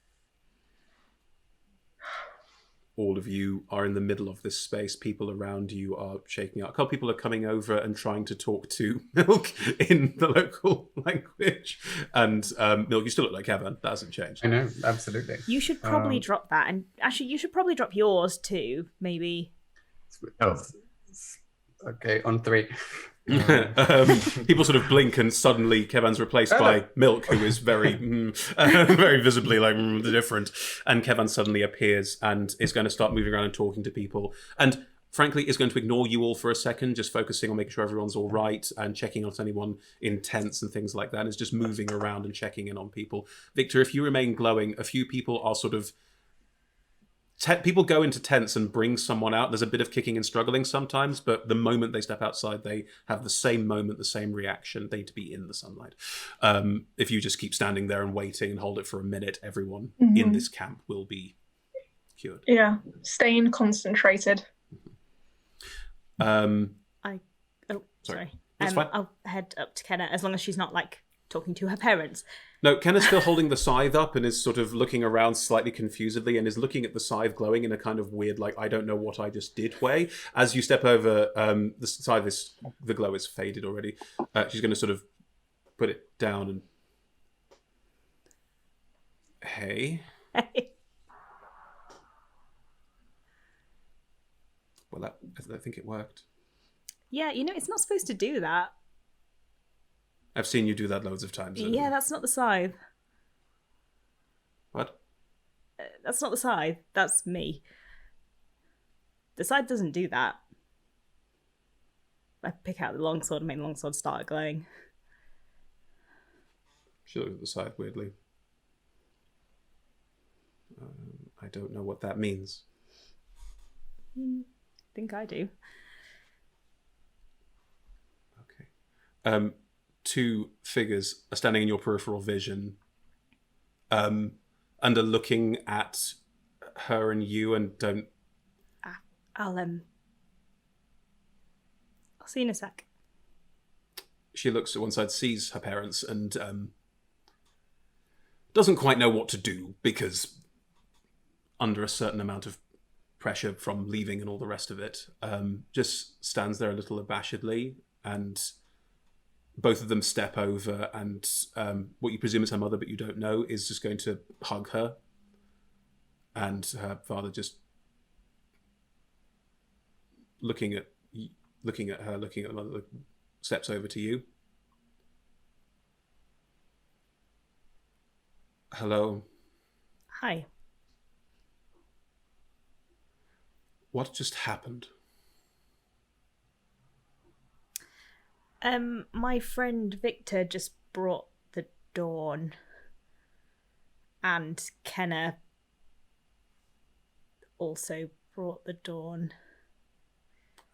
All of you are in the middle of this space. People around you are shaking out. A couple people are coming over and trying to talk to Milk in the local language. And Milk, you still look like Kevan. That hasn't changed. I know, absolutely. You should probably drop that. And actually, you should probably drop yours too, maybe. Oh, okay, on 3. People sort of blink, and suddenly Kevan's replaced by Milk, who is very, very visibly like different. And Kevan suddenly appears and is going to start moving around and talking to people. And frankly, is going to ignore you all for a second, just focusing on making sure everyone's all right and checking out anyone in tents and things like that. And is just moving around and checking in on people. Viktor, if you remain glowing, a few people are sort of people go into tents and bring someone out. There's a bit of kicking and struggling sometimes, but the moment they step outside, they have the same moment, the same reaction. They need to be in the sunlight. If you just keep standing there and waiting and hold it for a minute, everyone in this camp will be cured. Yeah, staying concentrated. Sorry. That's fine. I'll head up to Kenna as long as she's not like talking to her parents. No, Kenna's still holding the scythe up and is sort of looking around slightly confusedly and is looking at the scythe glowing in a kind of weird, like, I don't know what I just did way. As you step over, the scythe the glow is faded already. She's going to sort of put it down and... Hey. Well, I think it worked. Yeah, it's not supposed to do that. I've seen you do that loads of times. Yeah, that's not the scythe. What? That's not the scythe. That's me. The scythe doesn't do that. I pick out the longsword and make the longsword start glowing. She looks at the side weirdly. I don't know what that means. I think I do. Okay. Two figures are standing in your peripheral vision, and are looking at her and you, and don't. I'll see you in a sec. She looks at one side, sees her parents, and doesn't quite know what to do, because under a certain amount of pressure from leaving and all the rest of it, just stands there a little abashedly, and both of them step over, and what you presume is her mother, but you don't know, is just going to hug her, and her father just looking at her, looking at the mother, steps over to you. Hello. Hi. What just happened? My friend Viktor just brought the dawn, and Kenna also brought the dawn.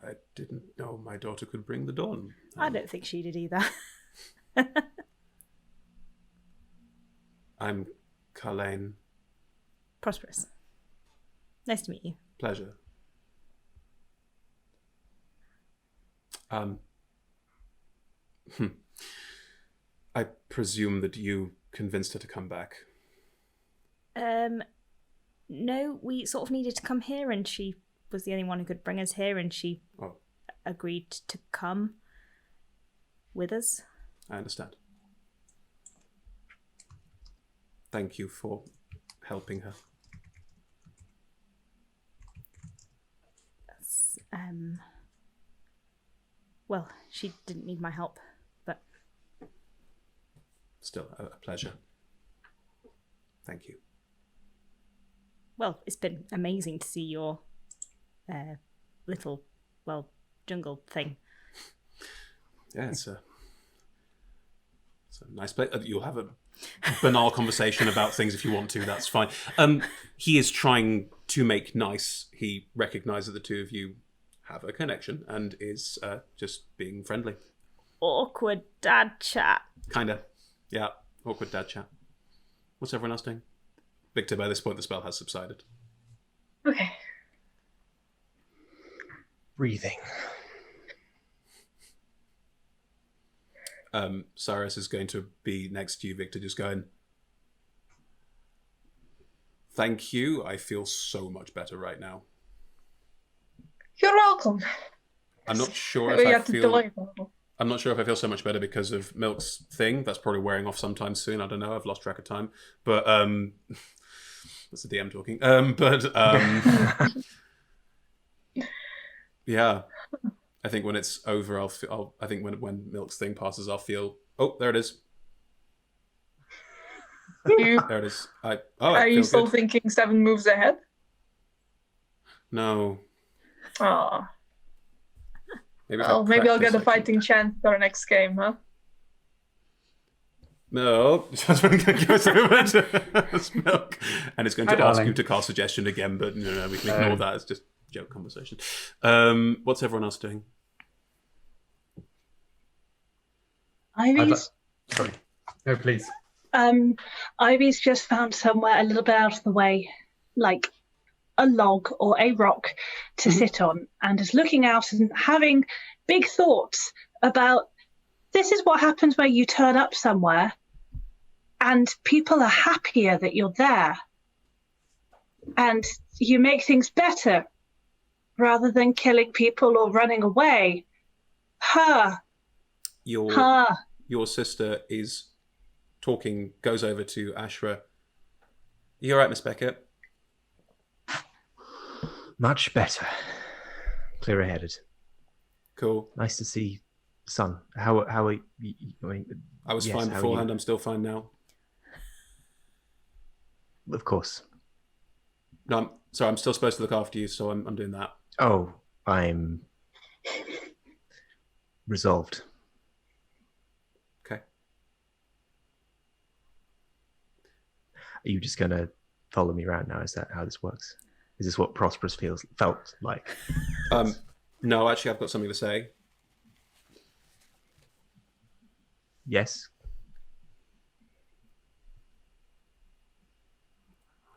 I didn't know my daughter could bring the dawn. I don't think she did either. I'm Carlane. Prosp'rus. Nice to meet you. Pleasure. I presume that you convinced her to come back. No, we sort of needed to come here, and she was the only one who could bring us here, and she agreed to come with us. I understand. Thank you for helping her. Well, she didn't need my help, but... Still, a pleasure. Thank you. Well, it's been amazing to see your little, jungle thing. Yeah, it's a nice place. You'll have a banal conversation about things if you want to, that's fine. He is trying to make nice. He recognises that the two of you have a connection and is just being friendly. Awkward dad chat. Kinda. Yeah, awkward dad chat. What's everyone else doing? Viktor, by this point, the spell has subsided. Okay. Breathing. Cyrus is going to be next to you, Viktor, just going, thank you. I feel so much better right now. You're welcome. I'm not sure Maybe you if I have to feel... delay a little. I'm not sure if I feel so much better because of Milk's thing. That's probably wearing off sometime soon. I don't know. I've lost track of time. But that's the DM talking. Yeah. I think when it's over, I think when Milk's thing passes, I'll feel. Oh, there it is. There it is. Are you still thinking 7 moves ahead? No. Oh. Maybe I'll get a fighting chance for our next game, huh? No, just going to give us over to Milk, and it's going to ask darling. you to cast suggestion again. But no, we can ignore that. It's just joke conversation. What's everyone else doing? Ivy's Sorry. No, please. Ivy's just found somewhere a little bit out of the way, like a log or a rock to sit on, and is looking out and having big thoughts about this is what happens when you turn up somewhere and people are happier that you're there and you make things better rather than killing people or running away. Your sister is talking, goes over to Ashra. You all right, Miss Beckett? Much better. Clearer headed. Cool. Nice to see son. How are you? I was fine beforehand. I'm still fine now. Of course. No, I'm still supposed to look after you, so I'm doing that. Oh, I'm resolved. Okay. Are you just going to follow me around now? Is that how this works? Is this what Prosp'rus felt like? No, actually, I've got something to say. Yes.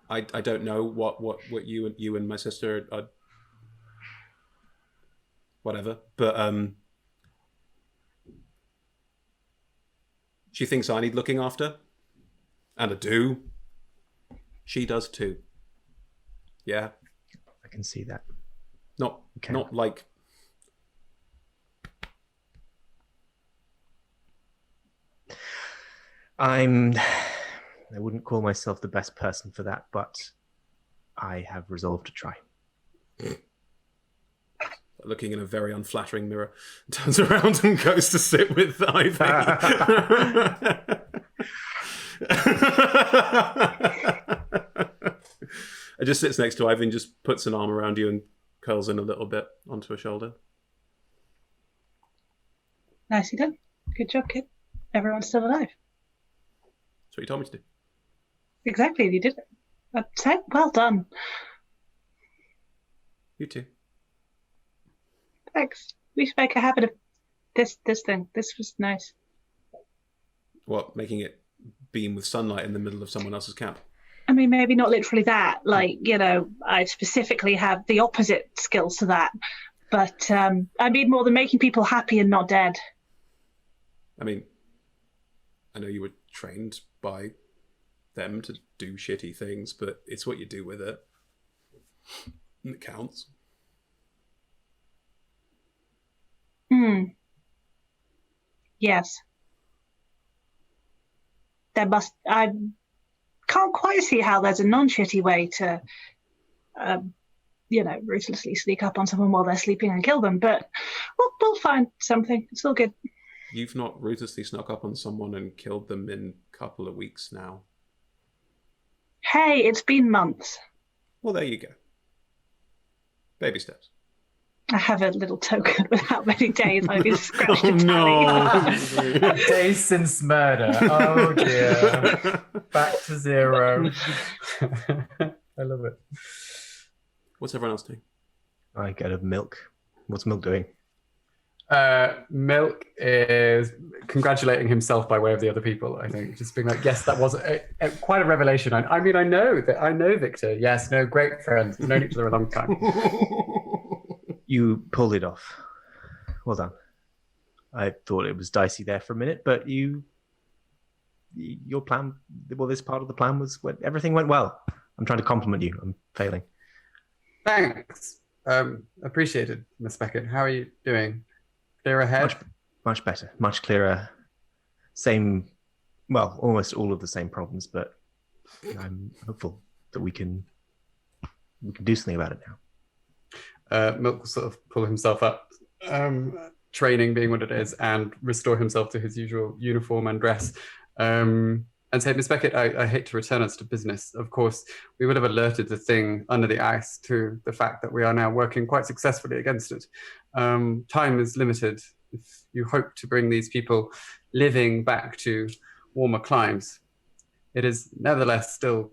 I don't know what you and my sister are, whatever, but she thinks I need looking after, and I do. She does too. Yeah. I can see that. Not like. I wouldn't call myself the best person for that, but I have resolved to try. Looking in a very unflattering mirror, turns around and goes to sit with Ivy. It just sits next to Ivy and just puts an arm around you and curls in a little bit onto her shoulder. Nicely done. Good job, kid. Everyone's still alive. That's what you told me to do. Exactly, you did it. I'd say, well done. You too. Thanks. We should make a habit of this thing. This was nice. What, making it beam with sunlight in the middle of someone else's camp? I mean, maybe not literally that. Like, I specifically have the opposite skills to that. But I mean more than making people happy and not dead. I mean, I know you were trained by them to do shitty things, but it's what you do with it. And it counts. Yes. I can't quite see how there's a non-shitty way to, ruthlessly sneak up on someone while they're sleeping and kill them, but we'll find something. It's all good. You've not ruthlessly snuck up on someone and killed them in a couple of weeks now. Hey, it's been months. Well, there you go. Baby steps. I have a little token with how many days I've been scratched Oh, a tally. no. Days since murder. Oh dear. Back to zero. I love it. What's everyone else doing? I get a milk. What's Milk doing? Milk is congratulating himself by way of the other people, I think. Just being like, yes, that was quite a revelation. I mean, I know Viktor. Yes, no, great friends. We've known each other a long time. You pulled it off. Well done. I thought it was dicey there for a minute, but your plan, well, this part of the plan was everything went well. I'm trying to compliment you. I'm failing. Thanks. Appreciated, Miss Beckett. How are you doing? Clear ahead? Much better. Much clearer. Same, well, almost all of the same problems, but I'm hopeful that we can do something about it now. Milk will sort of pull himself up, training being what it is, and restore himself to his usual uniform and dress. And say, Miss Beckett, I hate to return us to business. Of course, we would have alerted the thing under the ice to the fact that we are now working quite successfully against it. Time is limited. If you hope to bring these people living back to warmer climes, it is nevertheless still,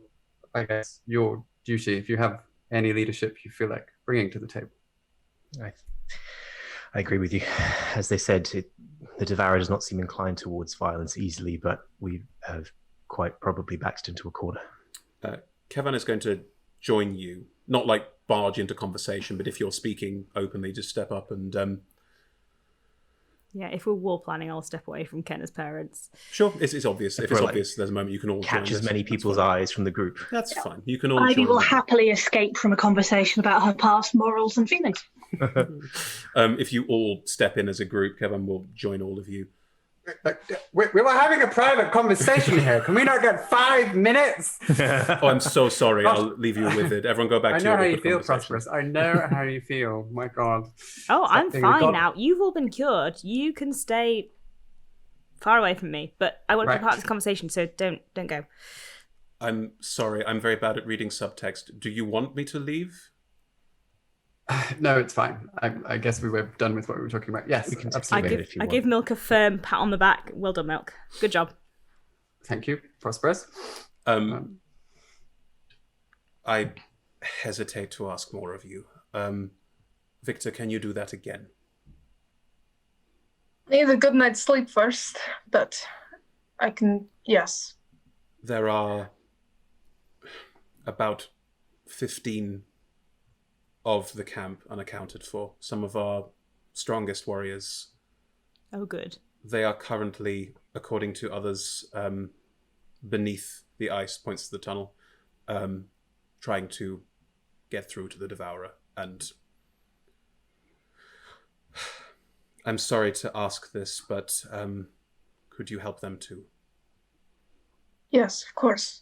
I guess, your duty if you have any leadership you feel like bringing to the table. I agree with you. As they said, the Devourer does not seem inclined towards violence easily, but we have quite probably backed into a corner. Kevin is going to join you, not like barge into conversation, but if you're speaking openly, just step up and... Yeah, if we're war planning, I'll step away from Kenna's parents. Sure, it's obvious. If it's obvious, there's a moment you can all catch join as us. many people's eyes from the group. That's fine. You can all Ivy join will us. happily escape from a conversation about her past morals and feelings. If you all step in as a group, Kevin will join all of you. We were having a private conversation here. Can we not get 5 minutes? Oh, I'm so sorry. I'll leave you with it. Everyone go back I to know your how you awkward feel, conversations. Prosp'rus. I know how you feel. My God. Oh, I'm Something fine got- now. You've all been cured. You can stay far away from me, but I want to be Right. part of this conversation, so don't go. I'm sorry. I'm very bad at reading subtext. Do you want me to leave? No, it's fine. I guess we were done with what we were talking about. Yes, We can absolutely. I give Milk a firm pat on the back. Well done, Milk. Good job. Thank you, Prosp'rus. I hesitate to ask more of you. Viktor, can you do that again? Need a good night's sleep first, but I can, yes. There are about 15 of the camp unaccounted for. Some of our strongest warriors. Oh, good. They are currently, according to others, beneath the ice, points to the tunnel, trying to get through to the Devourer. And I'm sorry to ask this, but could you help them too? Yes, of course.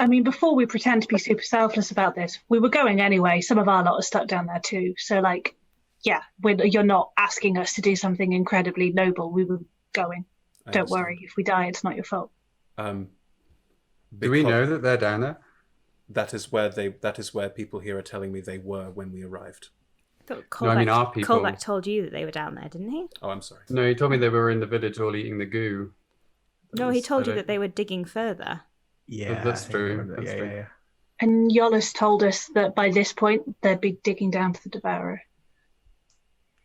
I mean, before we pretend to be super selfless about this, we were going anyway. Some of our lot are stuck down there too. So, like, yeah, you're not asking us to do something incredibly noble. We were going. Don't worry. If we die, it's not your fault. Do we know that they're down there? That is where people here are telling me they were when we arrived. I thought No, I mean our people. Kolbak told you that they were down there, didn't he? Oh, I'm sorry. No, he told me they were in the village all eating the goo. No, he told you that they were digging further. Yeah, That's I think I true. remember that. That's true. Yeah. And Yolis told us that by this point, they'd be digging down for the Devourer.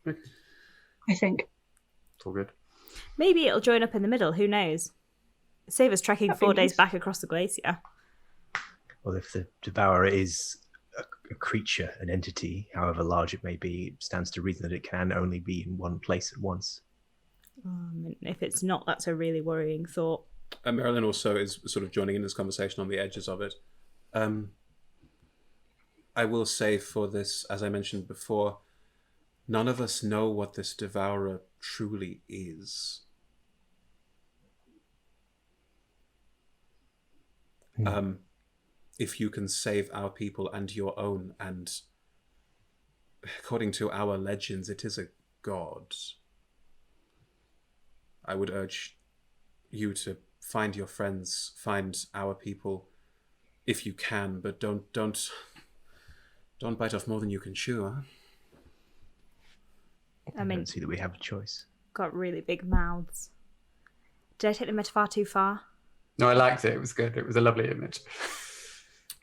I think. It's all good. Maybe it'll join up in the middle. Who knows? Save us trekking That'd be 4 days nice. back across the glacier. Well, if the Devourer is a creature, an entity, however large it may be, it stands to reason that it can only be in one place at once. If it's not, that's a really worrying thought. Marilyn also is sort of joining in this conversation on the edges of it. I will say for this, as I mentioned before, none of us know what this Devourer truly is. If you can save our people and your own, and according to our legends, it is a god. I would urge you to find your friends, find our people, if you can, but don't bite off more than you can chew, huh? I I mean, don't see that we have a choice. got really big mouths. Did I take the metaphor too far? No, I liked it. It was good. It was a lovely image.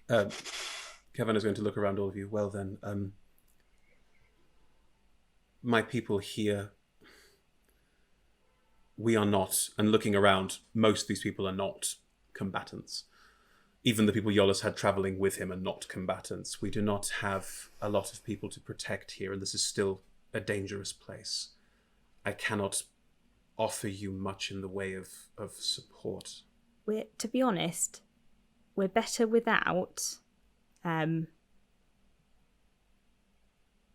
Kevin is going to look around all of you. Well then, my people here, we are not, and looking around, most of these people are not combatants. Even the people Yolis had traveling with him are not combatants. We do not have a lot of people to protect here, and this is still a dangerous place. I cannot offer you much in the way of support. To be honest, we're better without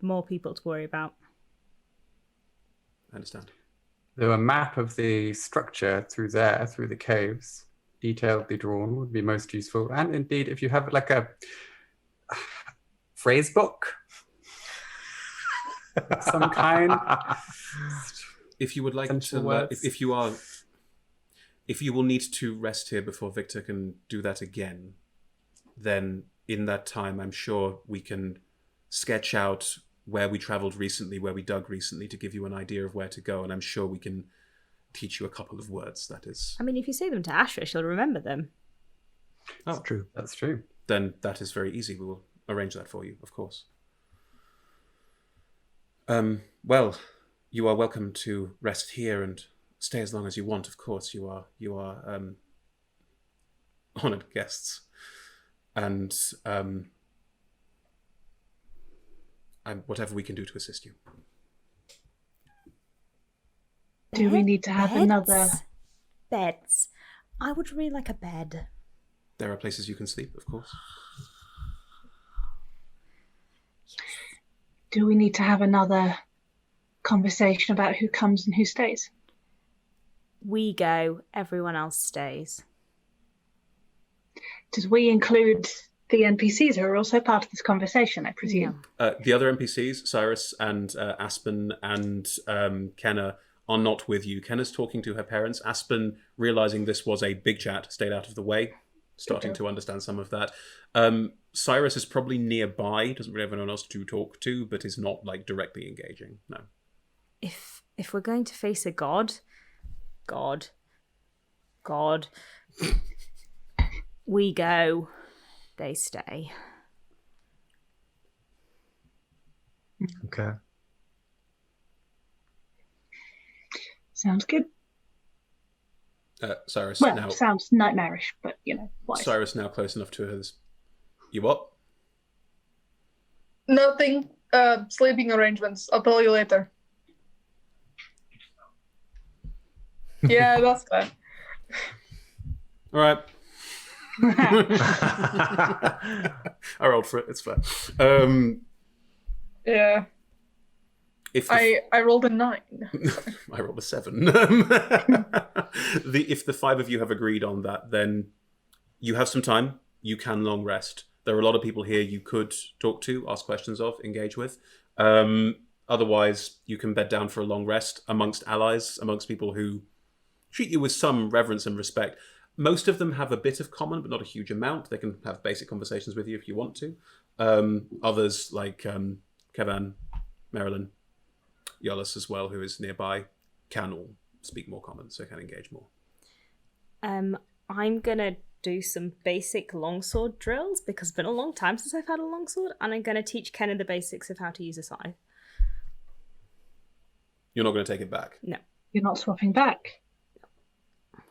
more people to worry about. I understand. Though a map of the structure through the caves, detailedly drawn, would be most useful. And indeed, if you have like a phrase book of some kind. If you would like to, if you will need to rest here before Viktor can do that again, then in that time, I'm sure we can sketch out where we traveled recently, where we dug recently, to give you an idea of where to go, and I'm sure we can teach you a couple of words. That is. I mean, if you say them to Ashra, she'll remember them. Oh, True. That's true. Then that is very easy. We will arrange that for you, of course. Well, you are welcome to rest here and stay as long as you want. Of course, you are honored guests, and whatever we can do to assist you. Do we need to have Beds? another? Beds. I would really like a bed. There are places you can sleep, of course. Do we need to have another conversation about who comes and who stays? We go, everyone else stays. Did we include the NPCs who are also part of this conversation, I presume? The other NPCs, Cyrus and Aspen and Kenna, are not with you. Kenna's talking to her parents. Aspen, realizing this was a big chat, stayed out of the way, starting to understand some of that. Cyrus is probably nearby, doesn't really have anyone else to talk to, but is not like directly engaging. No. If we're going to face a god, we go, they stay. Okay. Sounds good. Cyrus Well, now. sounds nightmarish, but wise. Cyrus now close enough to hers. You what? Nothing. Sleeping arrangements. I'll tell you later. Yeah, that's fine. All right. I rolled for it. It's fair. Yeah. If I rolled a 9. I rolled a 7. If the 5 of you have agreed on that, then you have some time. You can long rest. There are a lot of people here you could talk to, ask questions of, engage with. Otherwise, you can bed down for a long rest amongst allies, amongst people who treat you with some reverence and respect. Most of them have a bit of common, but not a huge amount. They can have basic conversations with you if you want to. Others, like Kevan, Marilyn, Yolis as well, who is nearby, can all speak more common, so can engage more. I'm gonna do some basic longsword drills because it's been a long time since I've had a longsword, and I'm gonna teach Kenan the basics of how to use a scythe. You're not going to take it back? No. You're not swapping back.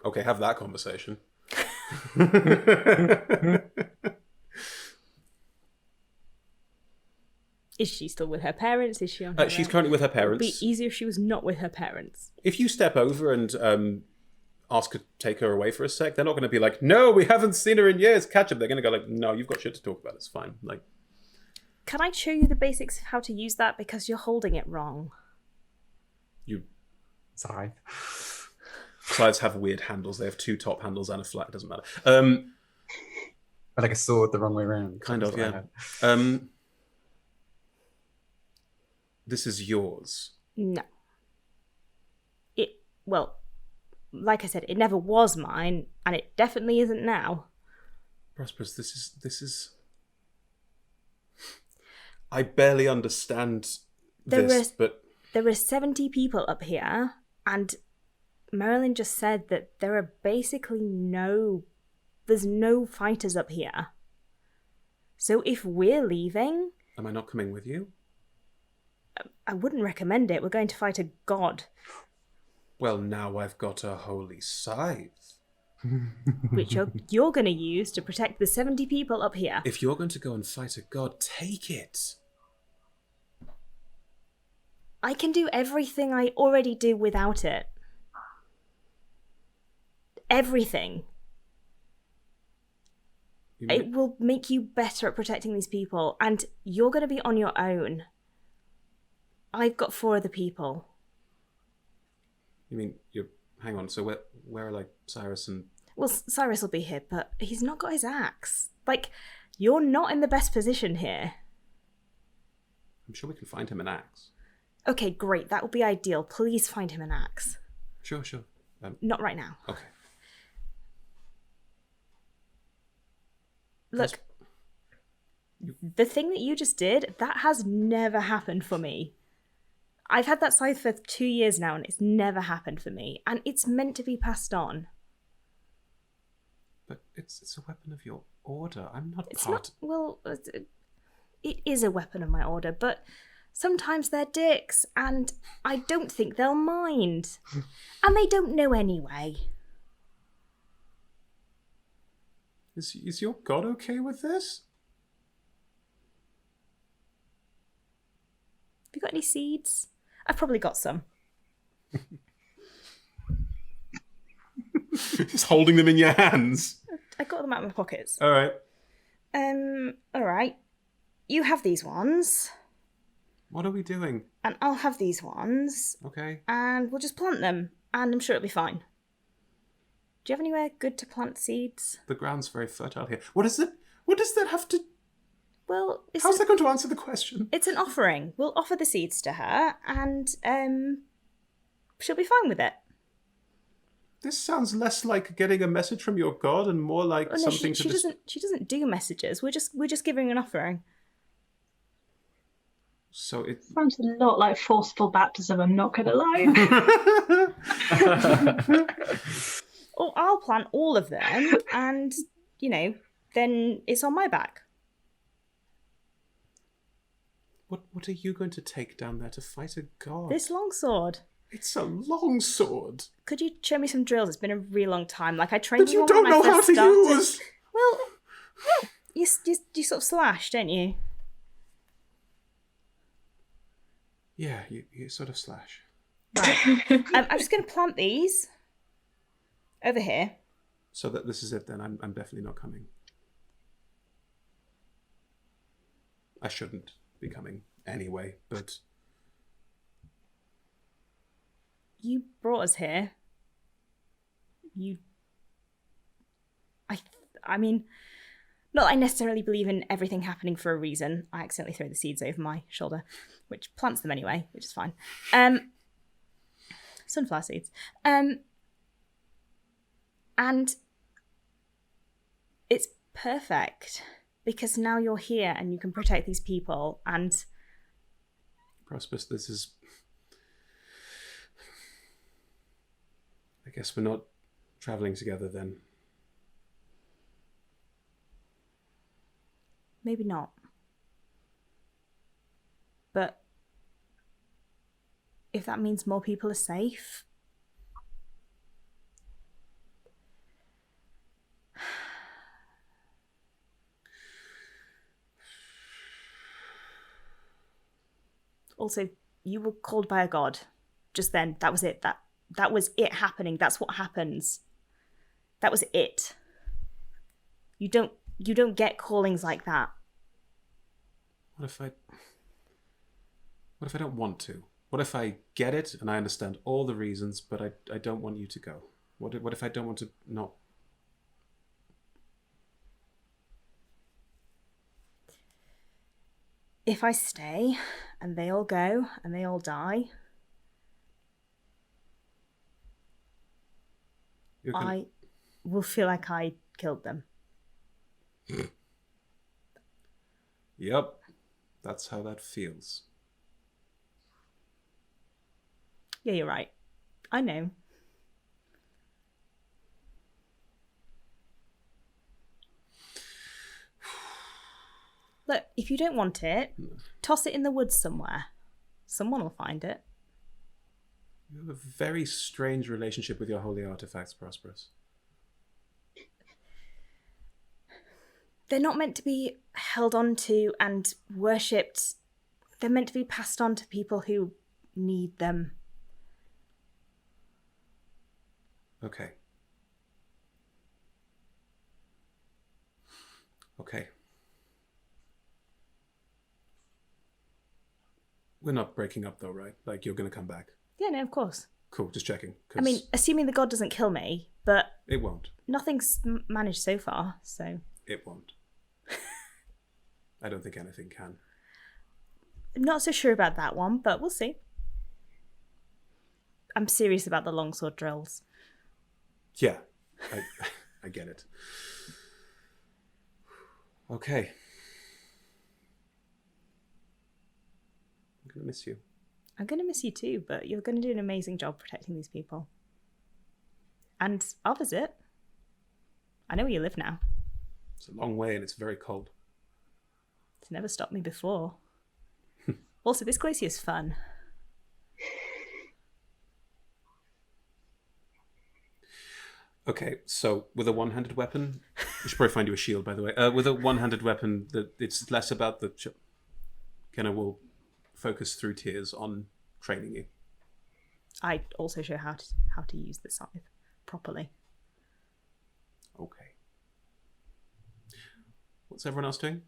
Okay, have that conversation. Is she still with her parents? Is she on her She's own? currently with her It parents. would be easier if she was not with her parents. If you step over and ask her to take her away for a sec, they're not going to be like, no, we haven't seen her in years, catch up. They're going to go like, no, you've got shit to talk about, it's fine. Like, Can I show you the basics of how to use that? Because you're holding it wrong. you Sorry. Scythes have weird handles. They have 2 top handles and a flat. It doesn't matter. Like a sword the wrong way around. Kind That's of, what I yeah. had. This is yours. No. Well, like I said, it never was mine, and it definitely isn't now. Prosp'rus, this is... I barely understand but... There are 70 people up here, and Marilyn just said that there are basically there's no fighters up here. So if we're leaving... Am I not coming with you? I wouldn't recommend it. We're going to fight a god. Well, now I've got a holy scythe. Which you're going to use to protect the 70 people up here. If you're going to go and fight a god, take it. I can do everything I already do without it. Everything. It will make you better at protecting these people, and you're going to be on your own. I've got 4 other people. You mean, hang on, so where are, like, Cyrus and... Well, Cyrus will be here, but he's not got his axe. Like, you're not in the best position here. I'm sure we can find him an axe. Okay, great. That would be ideal. Please find him an axe. Sure. Not right now. Okay. Look, the thing that you just did, that has never happened for me. I've had that scythe for 2 years now, and it's never happened for me. And it's meant to be passed on. But it's a weapon of your order. I'm not It's part... not... Well, it is a weapon of my order, but sometimes they're dicks, and I don't think they'll mind. And they don't know anyway. Is your god okay with this? Have you got any seeds? I've probably got some. Just holding them in your hands. I got them out of my pockets. All right. All right. You have these ones, What are we doing? and I'll have these ones, Okay. and we'll just plant them, and I'm sure it'll be fine. Do you have anywhere good to plant seeds? The ground's very fertile here. What is it? What does that have to... Well, How's that going to answer the question? it's an offering. We'll offer the seeds to her, and she'll be fine with it. This sounds less like getting a message from your god and more like Oh, no, something she to doesn't. She doesn't do messages. We're just giving an offering. So it Sounds a lot like forceful baptism, I'm not going to lie. Or I'll plant all of them, and then it's on my back. What are you going to take down there to fight a god? This longsword. It's a long sword. Could you show me some drills? It's been a really long time. Like I trained That you you on don't when I know how first to started. use. Well, you sort of slash, don't you? Yeah, you sort of slash. Right. I'm just going to plant these over here. So that this is it then. I'm definitely not coming. I shouldn't be coming anyway, but You brought us here. I mean, not that I necessarily believe in everything happening for a reason. I accidentally throw the seeds over my shoulder, which plants them anyway, which is fine. Sunflower seeds. And it's perfect because now you're here and you can protect these people. And Prosp'rus, this is... I guess we're not traveling together then. maybe not. But if that means more people are safe, also, you were called by a god just then. That was it. That was it happening. That's what happens. That was it. You don't get callings like that. What if I don't want to? What if I get it and I understand all the reasons, but I don't want you to go? What if I don't want to not? If I stay and they all go and they all die, I will feel like I killed them. Yep, that's how that feels. Yeah, you're right. I know. Look, if you don't want it, toss it in the woods somewhere. Someone will find it. You have a very strange relationship with your holy artifacts, Prosp'rus. They're not meant to be held on to and worshipped. They're meant to be passed on to people who need them. Okay. Okay. We're not breaking up though, right? Like, you're going to come back. Yeah, no, of course. Cool, just checking. I mean, assuming the god doesn't kill me, but it won't. Nothing's managed so far, so... It won't. I don't think anything can. I'm not so sure about that one, but we'll see. I'm serious about the longsword drills. Yeah, I get it. Okay. I'm going to miss you. I'm going to miss you too, but you're going to do an amazing job protecting these people. And I'll visit. I know where you live now. It's a long way and it's very cold. It's never stopped me before. Also, this glacier is fun. Okay, so with a one-handed weapon, we should probably find you a shield, by the way. With a one-handed weapon, it's less about the... Kenna will focus through tears on training you. I also show how to use the scythe properly. Okay. What's everyone else doing?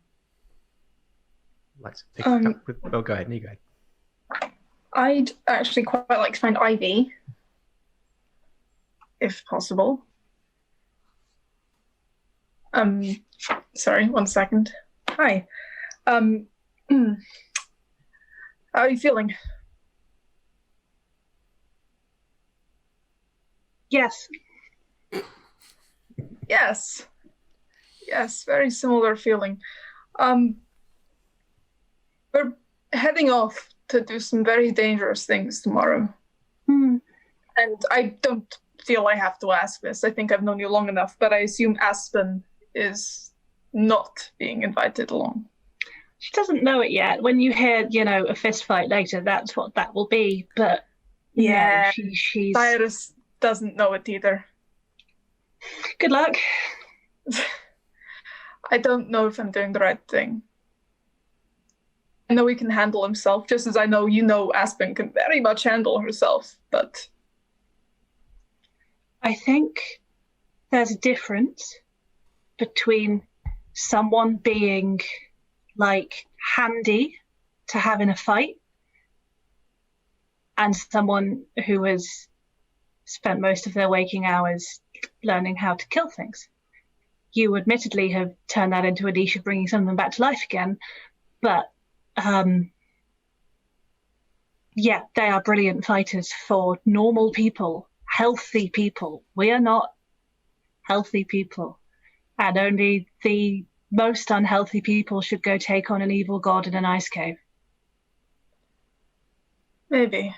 Like to pick it up with... Oh, go ahead. You go ahead. I'd actually quite like to find Ivy, if possible. Sorry, 1 second. Hi. How are you feeling? Yes. Yes. Yes, very similar feeling. We're heading off to do some very dangerous things tomorrow. Hmm. And I don't feel I have to ask this. I think I've known you long enough, but I assume Aspen is not being invited along. She doesn't know it yet. When you hear, a fist fight later, that's what that will be. But Yeah, she's. Cyrus doesn't know it either. Good luck. I don't know if I'm doing the right thing. I know he can handle himself, just as I know Aspen can very much handle herself, but... I think there's a difference between someone being, handy to have in a fight and someone who has spent most of their waking hours learning how to kill things. You admittedly have turned that into a niche of bringing something back to life again, but they are brilliant fighters for normal people, healthy people. We are not healthy people, and only the most unhealthy people should go take on an evil god in an ice cave. Maybe,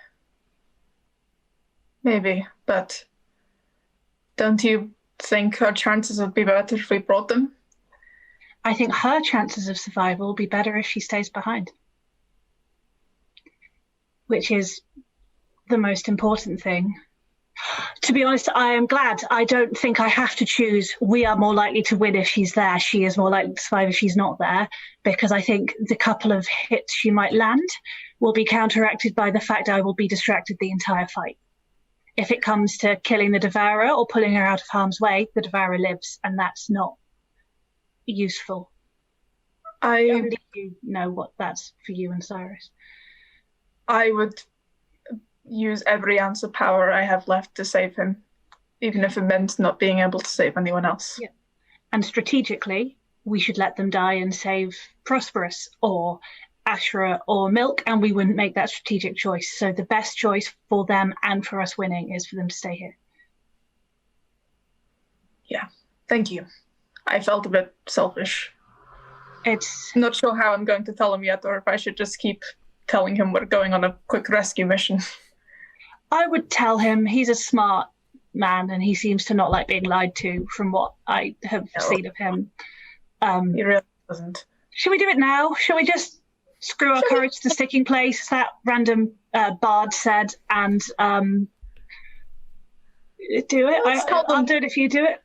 but don't you think our chances would be better if we brought them? I think her chances of survival will be better if she stays behind, which is the most important thing. To be honest, I am glad. I don't think I have to choose. We are more likely to win if she's there. She is more likely to survive if she's not there, because I think the couple of hits she might land will be counteracted by the fact I will be distracted the entire fight. If it comes to killing the Devourer or pulling her out of harm's way, the Devourer lives, and that's not useful. Only you know what that's for you and Cyrus. I would use every ounce of power I have left to save him, even if it meant not being able to save anyone else. Yeah. And strategically, we should let them die and save Prosp'rus or Ashra or Milk, and we wouldn't make that strategic choice. So the best choice for them and for us winning is for them to stay here. Yeah, thank you. I felt a bit selfish. It's not sure how I'm going to tell him yet, or if I should just keep telling him we're going on a quick rescue mission. I would tell him. He's a smart man, and he seems to not like being lied to from what I have seen of him. He really doesn't. Should we do it now? Shall we just screw our courage to the sticking place, that random bard said, and do it? I'll do it if you do it.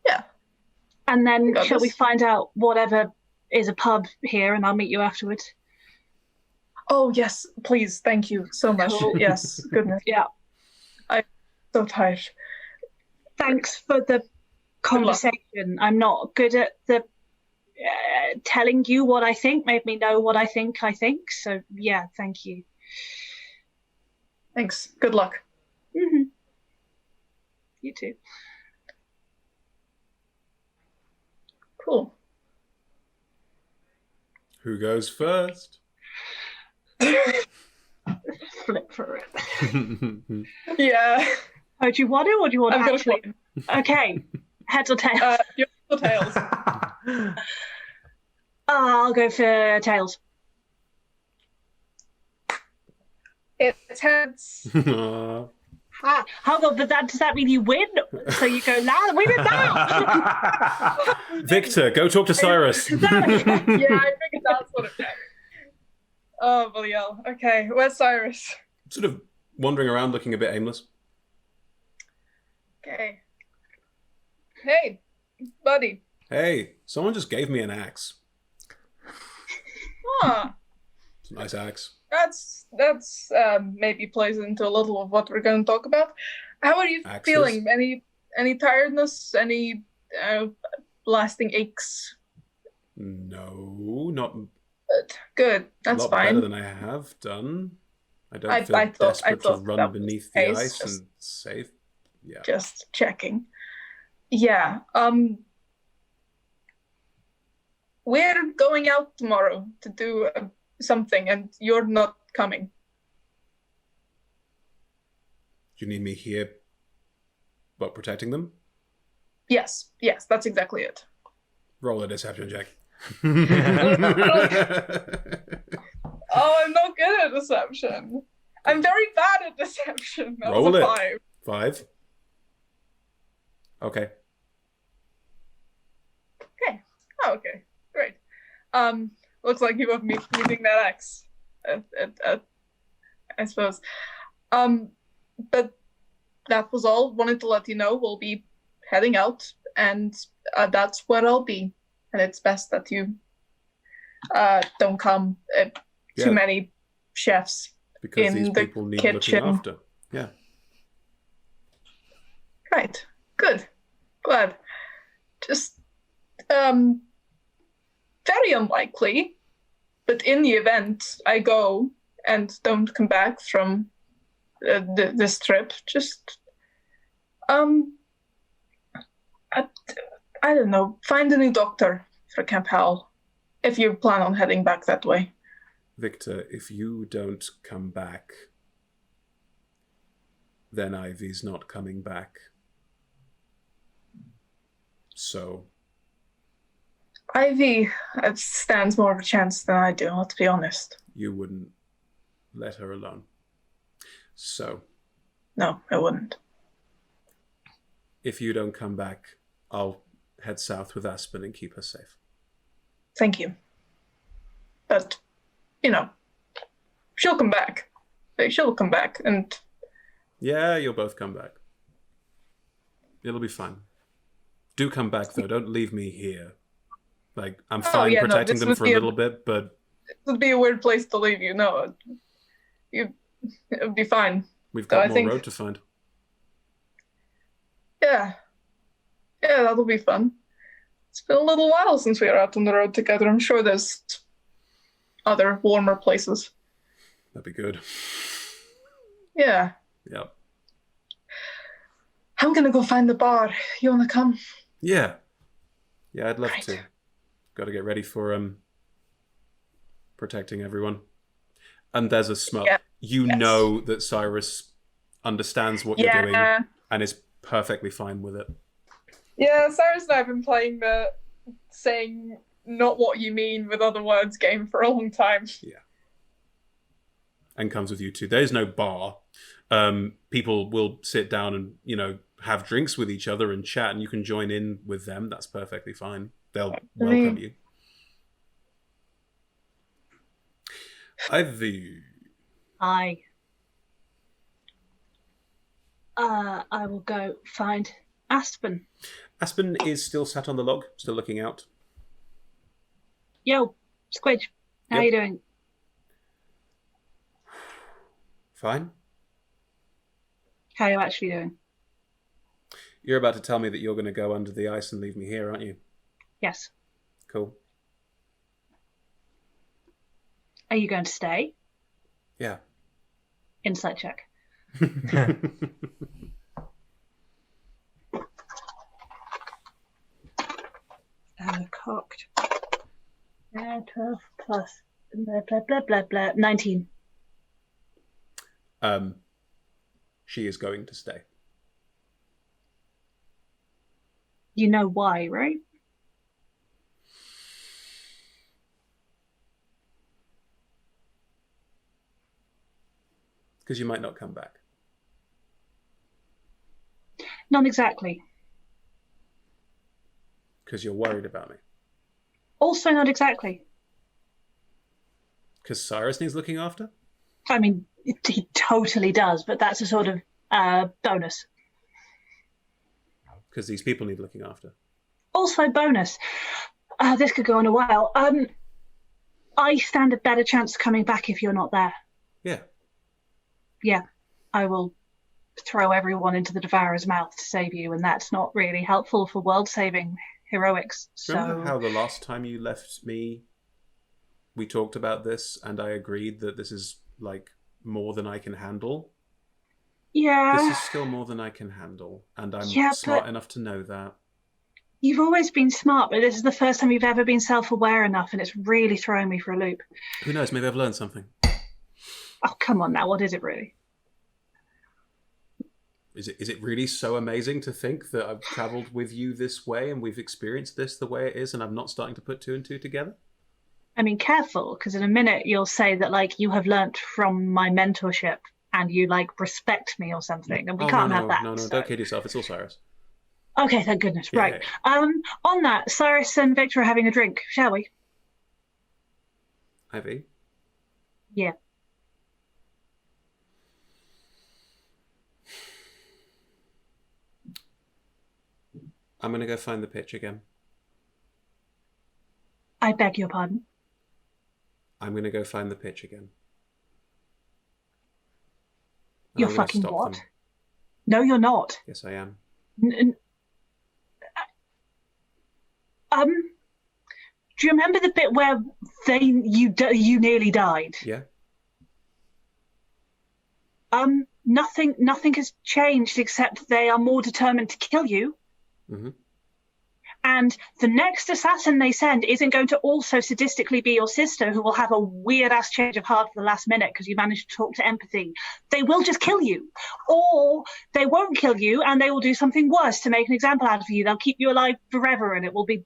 Yeah. And then shall we find out whatever is a pub here, and I'll meet you afterwards? Oh, yes, please. Thank you so much. Cool. Yes, goodness. Yeah. I'm so tired. Thanks for the conversation. I'm not good at the telling you what I think. Made me know what I think. So, yeah, thank you. Thanks. Good luck. Mm-hmm. You too. Cool. Who goes first? Flip for it. Yeah. Oh, do you want it, or do you want to actually? Okay. Heads or tails? Your tails. I'll go for tails. It's heads. Hold on, but does that mean you win? So you go, we win now! Victor, go talk to Cyrus. Yeah, I figured that's what it meant. Oh, bloody hell. Okay, where's Cyrus? Sort of wandering around looking a bit aimless. Okay. Hey, buddy. Hey, someone just gave me an axe. Huh. It's a nice axe. That's maybe plays into a little of what we're going to talk about. How are you feeling? Any tiredness? Any lasting aches? No, not. Good. That's fine. Better than I have done. I don't feel desperate to run beneath the ice and save. Yeah. Just checking. Yeah. We're going out tomorrow to do something, and you're not coming. You need me here What, protecting them? Yes, that's exactly it. Roll a deception check. Oh, I'm not good at deception. I'm very bad at deception. That Roll was a it. 5. 5. Okay. Okay. Oh, okay. Great. Looks like you have me using that X. I suppose. But that was all. Wanted to let you know we'll be heading out, and that's where I'll be. And it's best that you don't come. Too many chefs Because in these the people need kitchen. looking after. Yeah. Right. Good. Glad. Just very unlikely, but in the event I go and don't come back from this trip, just I don't know, find a new doctor for Camp Howell if you plan on heading back that way. Viktor, if you don't come back, then Ivy's not coming back. So... Ivy stands more of a chance than I do, let's be honest. You wouldn't let her alone. So... No, I wouldn't. If you don't come back, I'll head south with Aspen and keep her safe. Thank you. But, she'll come back. She'll come back, and... Yeah, you'll both come back. It'll be fine. Do come back, though. Don't leave me here. I'm fine protecting them for a little bit, but... It would be a weird place to leave you. No, it would be fine. We've got more road to find. Yeah, that'll be fun. It's been a little while since we were out on the road together. I'm sure there's other warmer places. That'd be good. Yeah. Yep. I'm gonna go find the bar. You wanna come? Yeah, I'd love to. Got to get ready for protecting everyone. And there's a smell. Yeah. You know that Cyrus understands what you're doing and is perfectly fine with it. Yeah, Cyrus and I have been playing the saying not what you mean with other words game for a long time. Yeah. And comes with you too. There's no bar. People will sit down and, have drinks with each other and chat, and you can join in with them. That's perfectly fine. They'll welcome you. Ivy. I will go find Aspen. Aspen is still sat on the log, still looking out. Yo, Squidge, how you doing? Fine. How are you actually doing? You're about to tell me that you're going to go under the ice and leave me here, aren't you? Yes. Cool. Are you going to stay? Yeah. Insight check. Cocked. 12 plus blah, blah, blah, blah, blah. 19. She is going to stay. You know why, right? Because you might not come back. Not exactly. Because you're worried about me. Also not exactly. Because Cyrus needs looking after? I mean, he totally does, but that's a sort of bonus. Because these people need looking after. Also bonus. This could go on a while. I stand a better chance of coming back if you're not there. Yeah. Yeah, I will throw everyone into the Devourer's mouth to save you, and that's not really helpful for world-saving heroics. Remember how the last time you left me, we talked about this, and I agreed that this is, more than I can handle? Yeah. This is still more than I can handle, and I'm smart enough to know that. You've always been smart, but this is the first time you've ever been self-aware enough, and it's really throwing me for a loop. Who knows? Maybe I've learned something. Oh, come on now. What is it really? Is it really so amazing to think that I've travelled with you this way and we've experienced this the way it is, and I'm not starting to put two and two together? I mean, careful, because in a minute you'll say that like you have learnt from my mentorship and you like respect me or something, and we can't have that. No, So. don't kid yourself. It's all Cyrus. Okay, thank goodness. Yeah, Right. On that, Cyrus and Victor are having a drink, shall we? Ivy? Yeah. I'm going to go find the pitch again. I beg your pardon. I'm going to go find the pitch again. And You're I'm gonna fucking stop what? them. No, you're not. Yes, I am. Do you remember the bit where you nearly died? Yeah? Nothing has changed except they are more determined to kill you. Mm-hmm. And the next assassin they send isn't going to also sadistically be your sister, who will have a weird-ass change of heart at the last minute because you managed to talk to empathy. They will just kill you. Or they won't kill you and they will do something worse to make an example out of you. They'll keep you alive forever and it will be...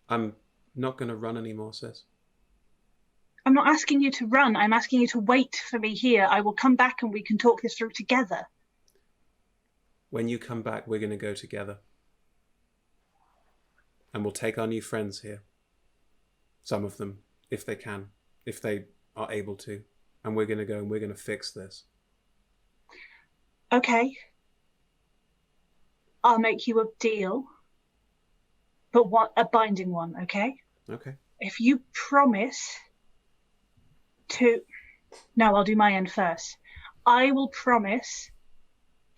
I'm not going to run anymore, sis. I'm not asking you to run. I'm asking you to wait for me here. I will come back and we can talk this through together. When you come back, we're going to go together. And we'll take our new friends here. Some of them, if they can, if they are able to. And we're going to go and we're going to fix this. Okay. I'll make you a deal. But a binding one, okay? Okay. If you promise to... No, I'll do my end first. I will promise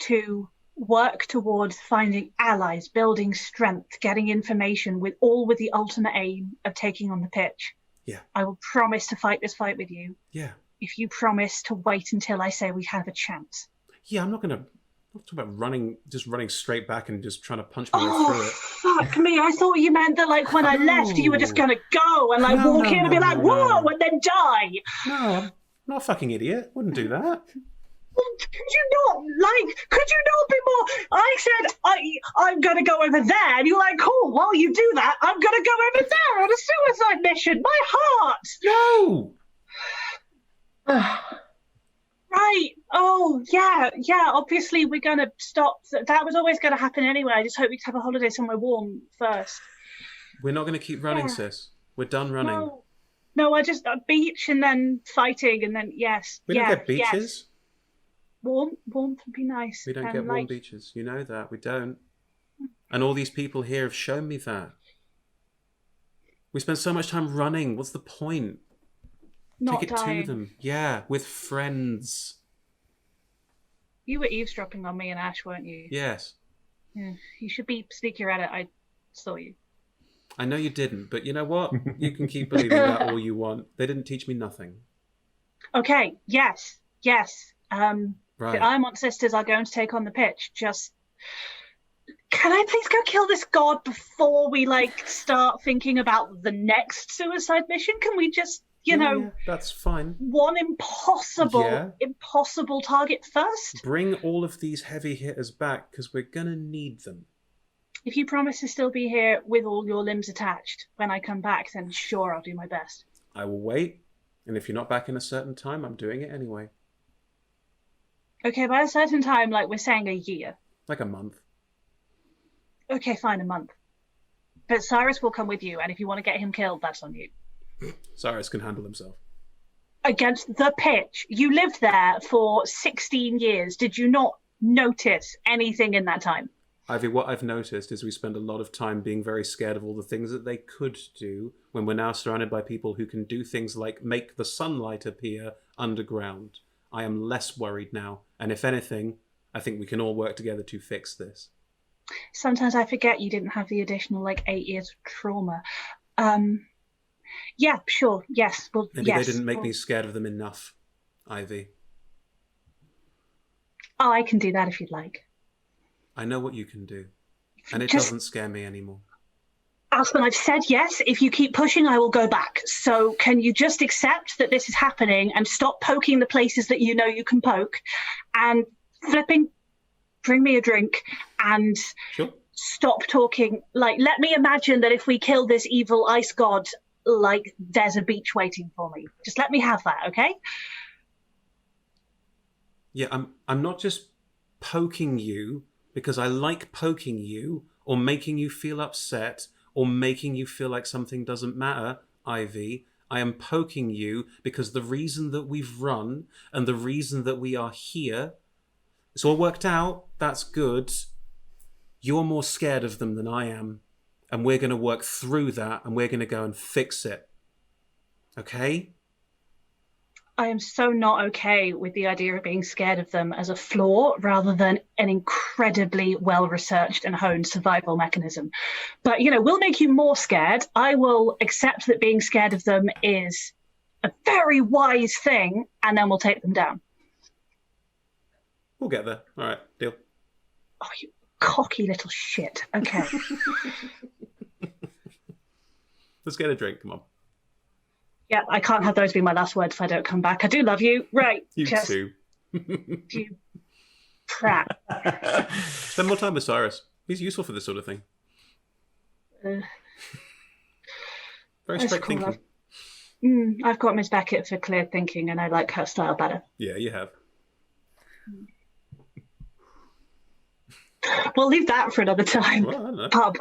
to work towards finding allies, building strength, getting information, with the ultimate aim of taking on the pitch. Yeah. I will promise to fight this fight with you. Yeah. If you promise to wait until I say we have a chance. Yeah, I'm not going to... I'm talking about running straight back and just trying to punch my way through it. Fuck me. I thought you meant that, like, when I left, you were just going to go and, like, walk in and be like, whoa, and then die. No, I'm not a fucking idiot. Wouldn't do that. Well, could you not be more... I said, I'm going to go over there, and you're like, cool, while you do that, I'm going to go over there on a suicide mission. My heart! No! Right. Oh, yeah. Obviously, we're going to stop. That was always going to happen anyway. I just hope we could have a holiday somewhere warm first. We're not going to keep running, sis. We're done running. No, I just... beach and then fighting and then, yes. We don't get beaches. Yes. Warmth would be nice. We don't get warm beaches. You know that. We don't. And all these people here have shown me that. We spend so much time running. What's the point? Not Take it dying. to them. Yeah, with friends. You were eavesdropping on me and Ash, weren't you? Yes. Yeah. You should be sneakier at it. I saw you. I know you didn't, but you know what? You can keep believing that all you want. They didn't teach me nothing. Okay, yes. Right. The Ironmont sisters are going to take on the pitch. Just... Can I please go kill this god before we, like, start thinking about the next suicide mission? Can we just... Yeah, that's fine. One impossible target first. Bring all of these heavy hitters back because we're gonna need them. If you promise to still be here with all your limbs attached when I come back, then sure, I'll do my best. I will wait, and if you're not back in a certain time, I'm doing it anyway. Okay, by a certain time, like we're saying a year. Like a month. Okay, fine, a month. But Cyrus will come with you, and if you want to get him killed, that's on you. Cyrus can handle himself. Against the pitch. You lived there for 16 years. Did you not notice anything in that time? Ivy, what I've noticed is we spend a lot of time being very scared of all the things that they could do when we're now surrounded by people who can do things like make the sunlight appear underground. I am less worried now, and if anything, I think we can all work together to fix this. Sometimes I forget you didn't have the additional, 8 years of trauma. Yeah, sure, yes. Well, Maybe yes. they didn't make me scared of them enough, Ivy. Oh, I can do that if you'd like. I know what you can do, and it doesn't scare me anymore. Aspen, I've said yes. If you keep pushing, I will go back. So can you just accept that this is happening and stop poking the places that you know you can poke, and flipping, bring me a drink, and Sure. stop talking. Like, let me imagine that if we kill this evil ice god, like, there's a beach waiting for me. Just let me have that, okay? Yeah, I'm not just poking you because I like poking you or making you feel upset or making you feel like something doesn't matter, Ivy. I am poking you because the reason that we've run and the reason that we are here, it's all worked out. That's good. You're more scared of them than I am. And we're going to work through that and we're going to go and fix it. Okay? I am so not okay with the idea of being scared of them as a flaw rather than an incredibly well-researched and honed survival mechanism. But, we'll make you more scared. I will accept that being scared of them is a very wise thing, and then we'll take them down. We'll get there. All right, deal. Oh, you cocky little shit. Okay. Let's get a drink. Come on. Yeah, I can't have those be my last words if I don't come back. I do love you. Right. You too. You prat. Spend more time with Cyrus. He's useful for this sort of thing. Very straight cool. thinking. I've got Miss Beckett for clear thinking, and I like her style better. Yeah, you have. We'll leave that for another time. Well, I don't know. Pub.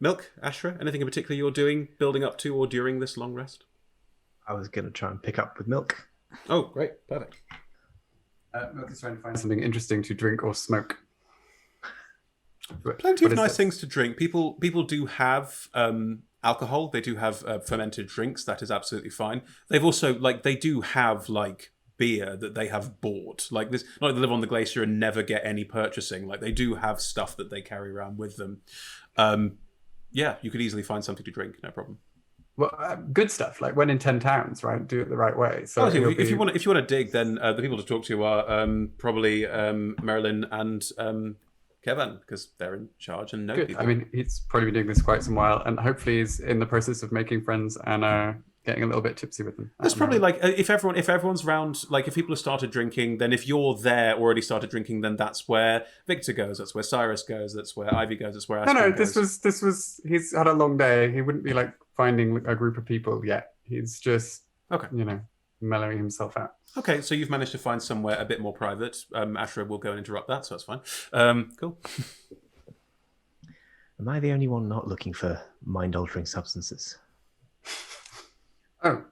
Milk, Ashra, anything in particular you're doing, building up to, or during this long rest? I was going to try and pick up with Milk. Oh, great. Perfect. Milk is trying to find something interesting to drink or smoke. Plenty of What is nice this? things to drink. People do have alcohol. They do have fermented drinks. That is absolutely fine. They've also, they do have, beer that they have bought. Like this, not like they live on the glacier and never get any purchasing. Like, they do have stuff that they carry around with them. Yeah, you could easily find something to drink, no problem. Well, good stuff. Like when in 10 towns, right? Do it the right way. So if you want to dig, then the people to talk to are probably Marilyn and Kevin, because they're in charge and know good. people. I mean, he's probably been doing this quite some while, and hopefully he's in the process of making friends and getting a little bit tipsy with them. That's probably if everyone's round, if people have started drinking, then if you're there already started drinking, then that's where Viktor goes, that's where Cyrus goes, that's where Ivy goes, that's where Ashra goes. This was he's had a long day. He wouldn't be finding a group of people yet. He's just mellowing himself out. Okay, so you've managed to find somewhere a bit more private. Ashra will go and interrupt that, so that's fine. Cool. Am I the only one not looking for mind-altering substances? Oh,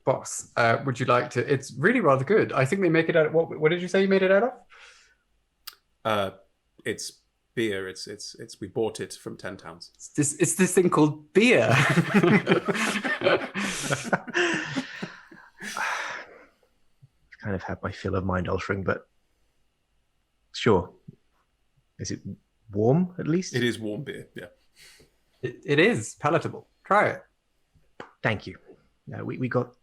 boss, would you like to? It's really rather good. I think they make it out of what did you say you made it out of? It's beer. It's we bought it from 10 towns. It's this thing called beer. I've kind of had my fill of mind-altering, but sure. Is it warm, at least? It is warm beer, yeah. It is palatable. Try it. Thank you. We got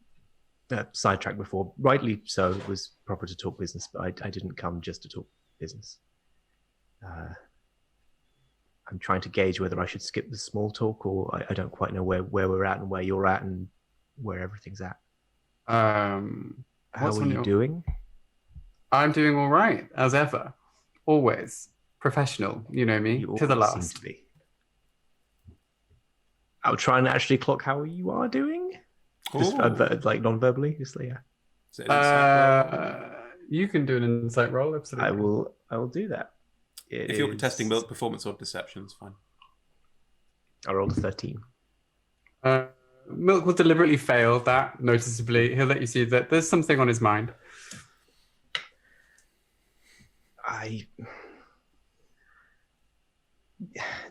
sidetracked before. Rightly so. It was proper to talk business, but I didn't come just to talk business. I'm trying to gauge whether I should skip the small talk, or I don't quite know where we're at and where you're at and where everything's at. How are you doing? I'm doing all right, as ever. Always. Professional, you know me, You to the always seem last. to be. I'll try and actually clock how you are doing. Just non-verbally, just yeah. Is it an insight roll? You can do an insight roll, absolutely. I will do that. If you're contesting Milk performance or deception, it's fine. I rolled a 13. Milk will deliberately fail that noticeably. He'll let you see that there's something on his mind.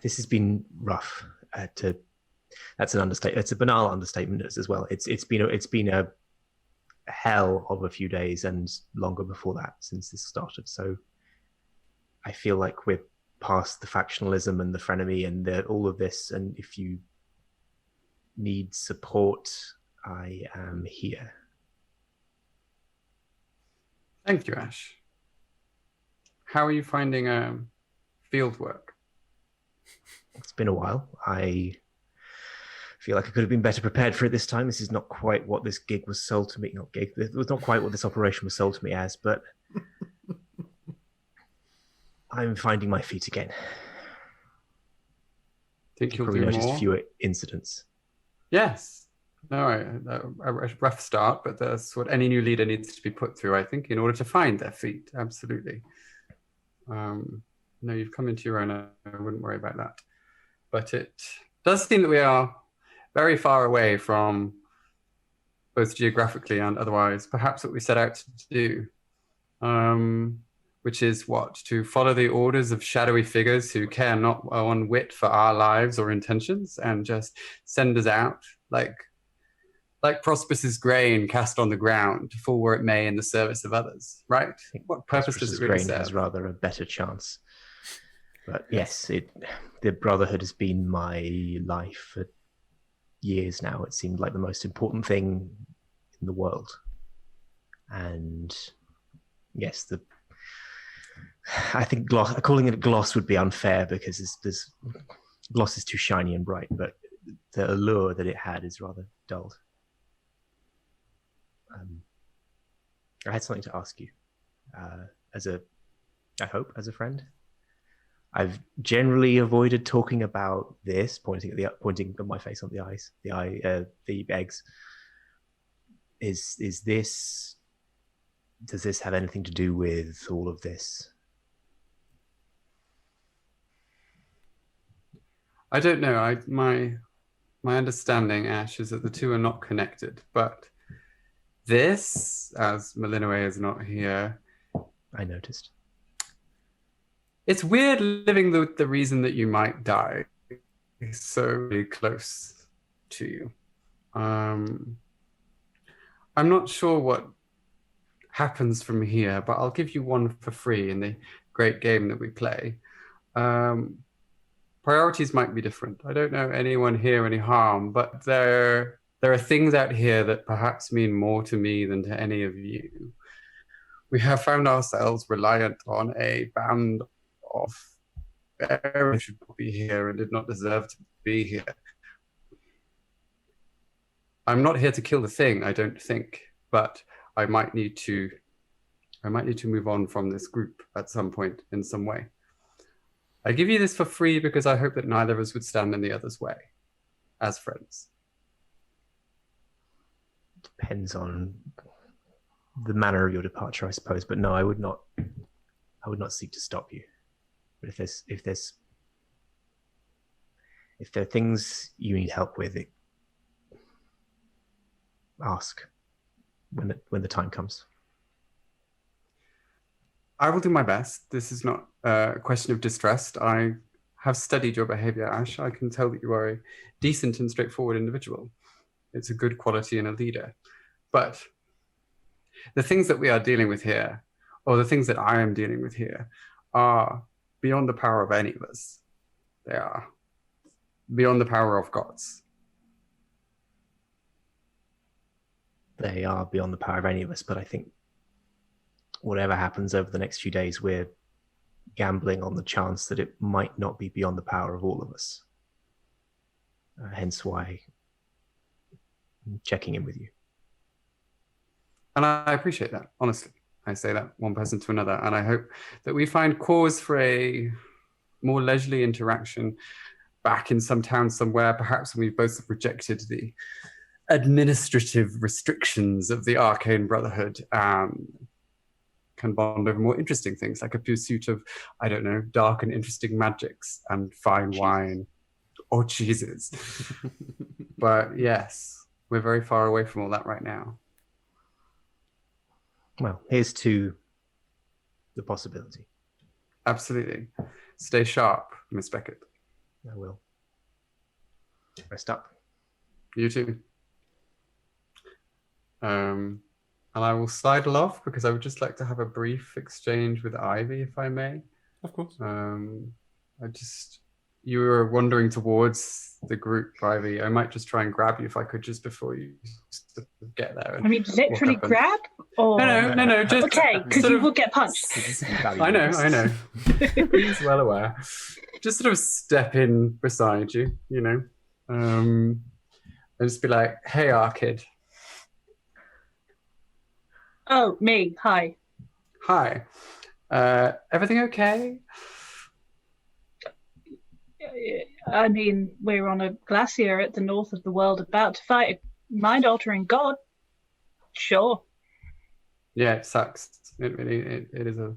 This has been rough. That's an understatement. It's a banal understatement as well. It's been a hell of a few days and longer before that since this started. So I feel like we're past the factionalism and the frenemy and all of this. And if you need support, I am here. Thank you, Ash. how are you finding field work? It's been a while. I feel like I could have been better prepared for it this time. This is not quite what this gig was sold to me. Not gig. It was not quite what this operation was sold to me as, but I'm finding my feet again. Think you'll probably do noticed more? fewer incidents. Yes. No, a rough start, but that's what any new leader needs to be put through, I think, in order to find their feet. Absolutely. No, you've come into your own. I wouldn't worry about that. But it does seem that we are very far away from, both geographically and otherwise, perhaps what we set out to do, which is what? To follow the orders of shadowy figures who care not one whit for our lives or intentions and just send us out like Prosp'rus's grain cast on the ground to fall where it may in the service of others, right? What purpose does it really grain serve? has rather a better chance. But yes, the Brotherhood has been my life for years now. It seemed like the most important thing in the world. And yes, I think calling it gloss would be unfair because gloss is too shiny and bright, but the allure that it had is rather dulled. I had something to ask you, I hope, as a friend. I've generally avoided talking about this, pointing at my face on the eyes, the eggs. Does this have anything to do with all of this? I don't know. My understanding, Ash, is that the two are not connected. But this, as Malinoe is not here, I noticed. It's weird living the reason that you might die so really close to you. I'm not sure what happens from here, but I'll give you one for free in the great game that we play. Priorities might be different. I don't know anyone here any harm, but there are things out here that perhaps mean more to me than to any of you. We have found ourselves reliant on a band of who should not be here and did not deserve to be here. I'm not here to kill the thing, I don't think, but I might need to move on from this group at some point in some way. I give you this for free because I hope that neither of us would stand in the other's way as friends. Depends on the manner of your departure, I suppose. But no, I would not seek to stop you. But if there are things you need help with, ask when the time comes. I will do my best. This is not a question of distrust. I have studied your behavior, Ash. I can tell that you are a decent and straightforward individual. It's a good quality in a leader. But the things that we are dealing with here, or the things that I am dealing with here, are beyond the power of any of us. They are beyond the power of gods. They are beyond the power of any of us, but I think whatever happens over the next few days, we're gambling on the chance that it might not be beyond the power of all of us. Hence why I'm checking in with you. And I appreciate that, honestly. I say that one person to another, and I hope that we find cause for a more leisurely interaction back in some town somewhere, perhaps when we've both rejected the administrative restrictions of the Arcane Brotherhood, can bond over more interesting things, like a pursuit of, I don't know, dark and interesting magics and fine wine or cheeses. But yes, we're very far away from all that right now. Well, here's to the possibility. Absolutely. Stay sharp, Miss Beckett. I will. Rest up. You too. And I will sidle off because I would just like to have a brief exchange with Ivy, if I may. Of course. you were wandering towards the group, Ivy, I might just try and grab you if I could just before you sort of get there. I mean, literally grab? Or... No, just... Okay, because you will get punched. I know. He's well aware. Just sort of step in beside you, and just be like, hey, our kid. Oh, me. Hi. Hi. Everything okay? I mean, we're on a glacier at the north of the world about to fight a mind-altering god. Sure. Yeah, it sucks. It really it is a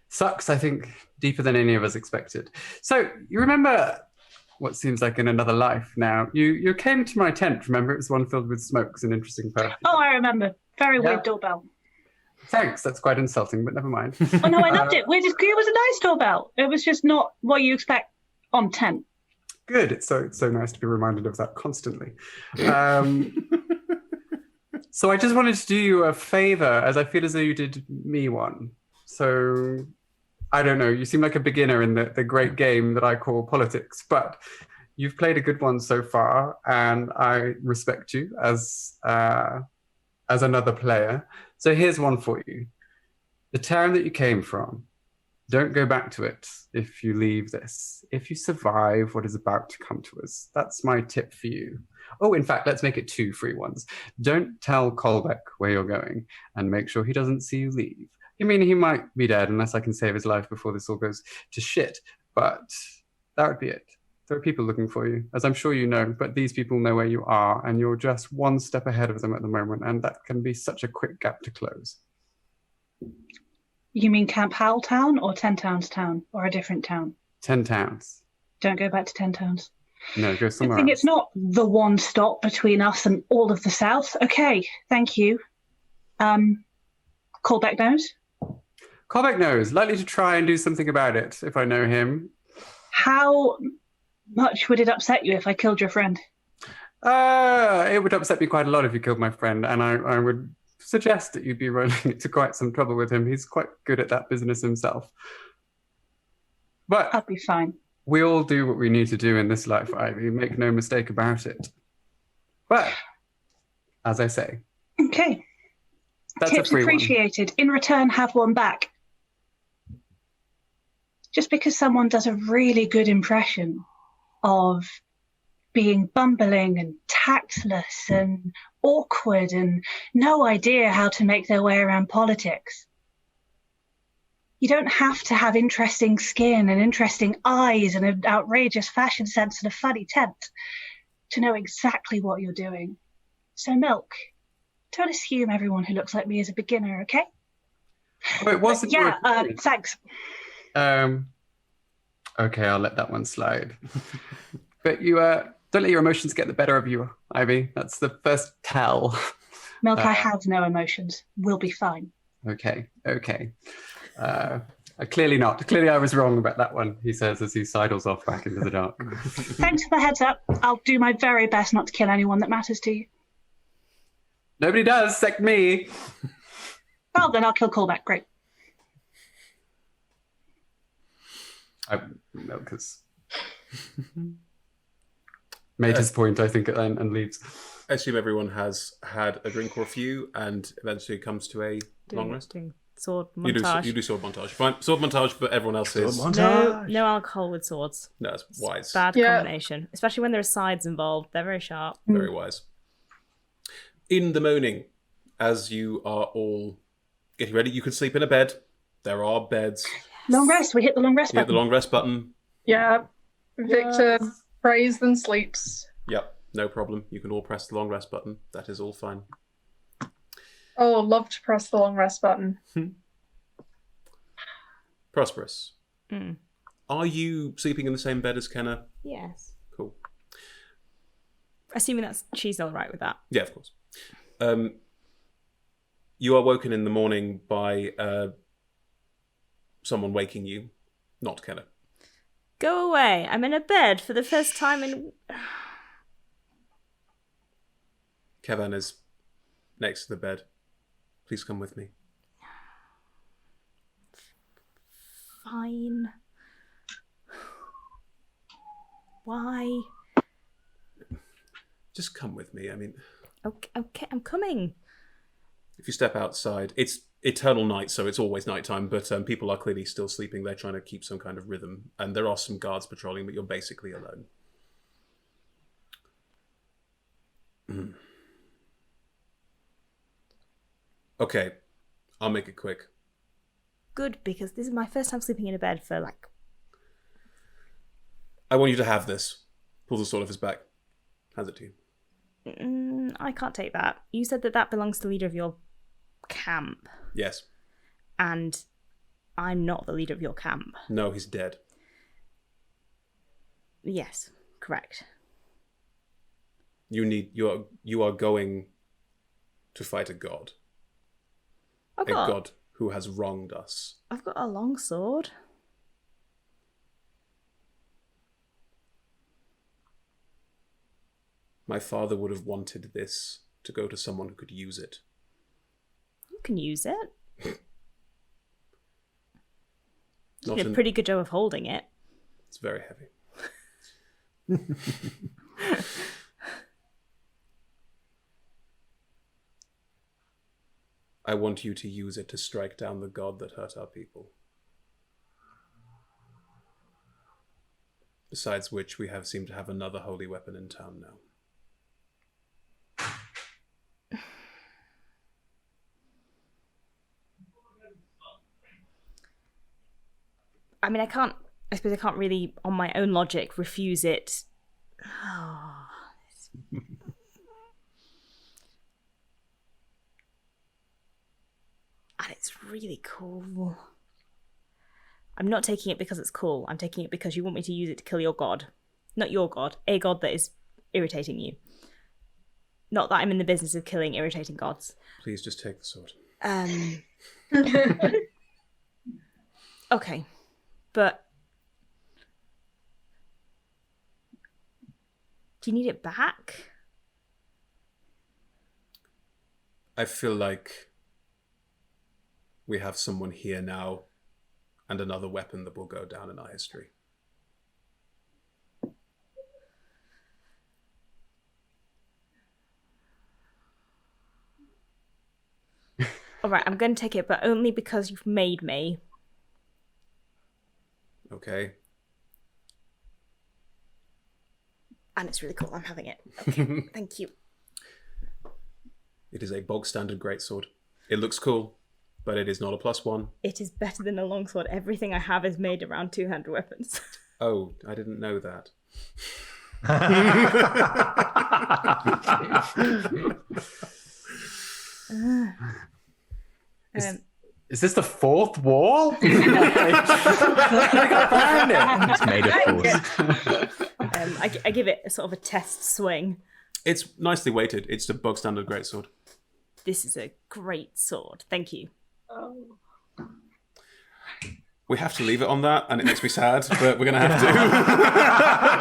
sucks, I think, deeper than any of us expected. So you remember what seems like in another life now. You came to my tent, remember? It was one filled with smokes and interesting perfume. Oh, I remember. Very weird doorbell. Thanks, that's quite insulting, but never mind. Oh no, I loved it. It was a nice doorbell. It was just not what you expect on tent. Good. It's so nice to be reminded of that constantly. So I just wanted to do you a favor, as I feel as though you did me one. So I don't know. You seem like a beginner in the great game that I call politics, but you've played a good one so far, and I respect you as another player. So here's one for you. The town that you came from, don't go back to it if you leave this. If you survive what is about to come to us, that's my tip for you. Oh, in fact, let's make it 2 free ones. Don't tell Kolbeck where you're going, and make sure he doesn't see you leave. I mean, he might be dead unless I can save his life before this all goes to shit, but that would be it. There are people looking for you, as I'm sure you know, but these people know where you are, and you're just one step ahead of them at the moment, and that can be such a quick gap to close. You mean Camp Howell Town or 10 Towns Town, or a different town? 10 Towns. Don't go back to 10 Towns. No, go somewhere I think else. it's not the one stop between us and all of the South. Okay, thank you. Callback knows? Kolbeck knows. Likely to try and do something about it, if I know him. How much would it upset you if I killed your friend? It would upset me quite a lot if you killed my friend, and I would suggest that you'd be rolling into quite some trouble with him. He's quite good at that business himself. But I'll be fine. we all do what we need to do in this life, Ivy. Make no mistake about it. But, as I say... Okay. That's Tips a free appreciated. In return, have one back. Just because someone does a really good impression of being bumbling and tactless and awkward and no idea how to make their way around politics. You don't have to have interesting skin and interesting eyes and an outrageous fashion sense and a funny tent to know exactly what you're doing. So, Milk, don't assume everyone who looks like me is a beginner, okay? Oh, it wasn't. Thanks. Okay, I'll let that one slide. But you don't let your emotions get the better of you, Ivy. That's the first tell. Milk, I have no emotions. We'll be fine. Okay. Clearly not. Clearly I was wrong about that one, he says as he sidles off back into the dark. Thanks for the heads up. I'll do my very best not to kill anyone that matters to you. Nobody does, except me. Well, then I'll kill Callback. Great. Milk has made his point, I think, and leaves. I assume everyone has had a drink or a few, and eventually comes to a long rest. Sword montage. You do sword montage. Fine, sword montage, but everyone else is... No alcohol with swords. No, that's wise. Bad combination. Especially when there are sides involved. They're very sharp. Very wise. In the morning, as you are all getting ready, you can sleep in a bed. There are beds. Long rest. We hit the long rest You hit button. the long rest button. Yeah. Victor prays then sleeps. Yep, no problem. You can all press the long rest button. That is all fine. Oh, love to press the long rest button. Prosp'rus. Are you sleeping in the same bed as Kenna? Yes. Cool. Assuming she's all right with that. Yeah, of course. You are woken in the morning by someone waking you, not Kenna. Go away. I'm in a bed for the first time in... Kevan is next to the bed. Please come with me. Fine. Why? Just come with me. I mean, Okay, I'm coming. if you step outside, it's eternal night, so it's always nighttime, but people are clearly still sleeping. They're trying to keep some kind of rhythm, and there are some guards patrolling, but you're basically alone. Okay, I'll make it quick. Good, because this is my first time sleeping in a bed for I want you to have this. Pulls the sword off his back. Hands it to you. I can't take that. You said that belongs to the leader of your camp. Yes. And I'm not the leader of your camp. No, he's dead. Yes, correct. You are going to fight a god. A god who has wronged us. I've got a long sword. My father would have wanted this to go to someone who could use it. You can use it. You Not did a pretty good job of holding it. It's very heavy. I want you to use it to strike down the god that hurt our people. Besides which, we seem to have another holy weapon in town now. I mean, I suppose I can't really, on my own logic, refuse it. Oh. And it's really cool. I'm not taking it because it's cool. I'm taking it because you want me to use it to kill your god. Not your god. A god that is irritating you. Not that I'm in the business of killing irritating gods. Please just take the sword. Okay. But do you need it back? I feel like we have someone here now and another weapon that will go down in our history. All right, I'm going to take it, but only because you've made me. Okay. And it's really cool. I'm having it. Okay, thank you. It is a bog standard greatsword. It looks cool, but it is not a +1. It is better than a longsword. Everything I have is made around two-handed weapons. Oh, I didn't know that. Is this the fourth wall? I found it. It's made of force. I give it a sort of a test swing. It's nicely weighted. It's a bog standard greatsword. This is a great sword. Thank you. Oh. We have to leave it on that, and it makes me sad, but we're going to have to.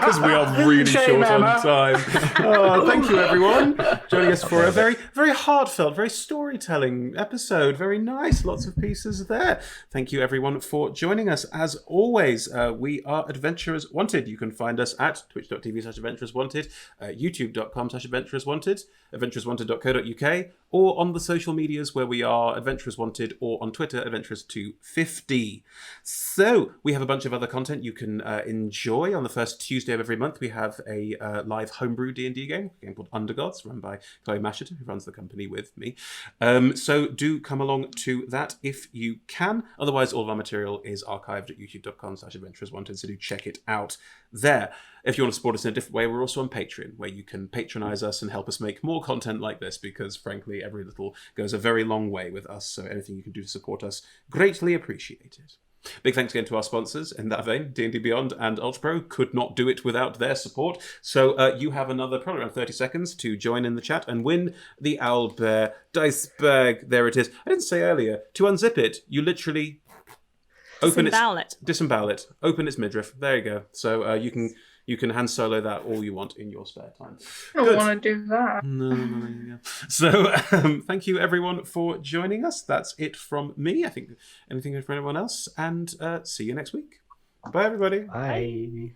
Because we are really short on time. Oh, thank you, everyone, joining us for a very, very heartfelt, very storytelling episode. Very nice. Lots of pieces there. Thank you, everyone, for joining us. As always, we are Adventurers Wanted. You can find us at twitch.tv/AdventurersWanted, youtube.com/AdventurersWanted, adventurerswanted.co.uk, or on the social medias where we are Adventurers Wanted, or on Twitter, Adventurers250. So we have a bunch of other content you can enjoy. On the first Tuesday of every month, we have a live homebrew D&D game called Undergods, run by Chloe Masheter, who runs the company with me. So do come along to that if you can. Otherwise, all of our material is archived at youtube.com/adventurerswanted, so do check it out there. If you want to support us in a different way, we're also on Patreon, where you can patronize us and help us make more content like this, because frankly, every little goes a very long way with us. So anything you can do to support us, greatly appreciated. Big thanks again to our sponsors in that vein. D&D Beyond and UltraPro could not do it without their support. So you have another probably around 30 seconds to join in the chat and win the Owlbear dice bag. There it is. I didn't say earlier, to unzip it, you literally disembowel it, open its midriff. There you go. So you can hand solo that all you want in your spare time. I don't want to do that. No. So thank you everyone for joining us. That's it from me. I think anything for anyone else, and see you next week. Bye everybody. Bye.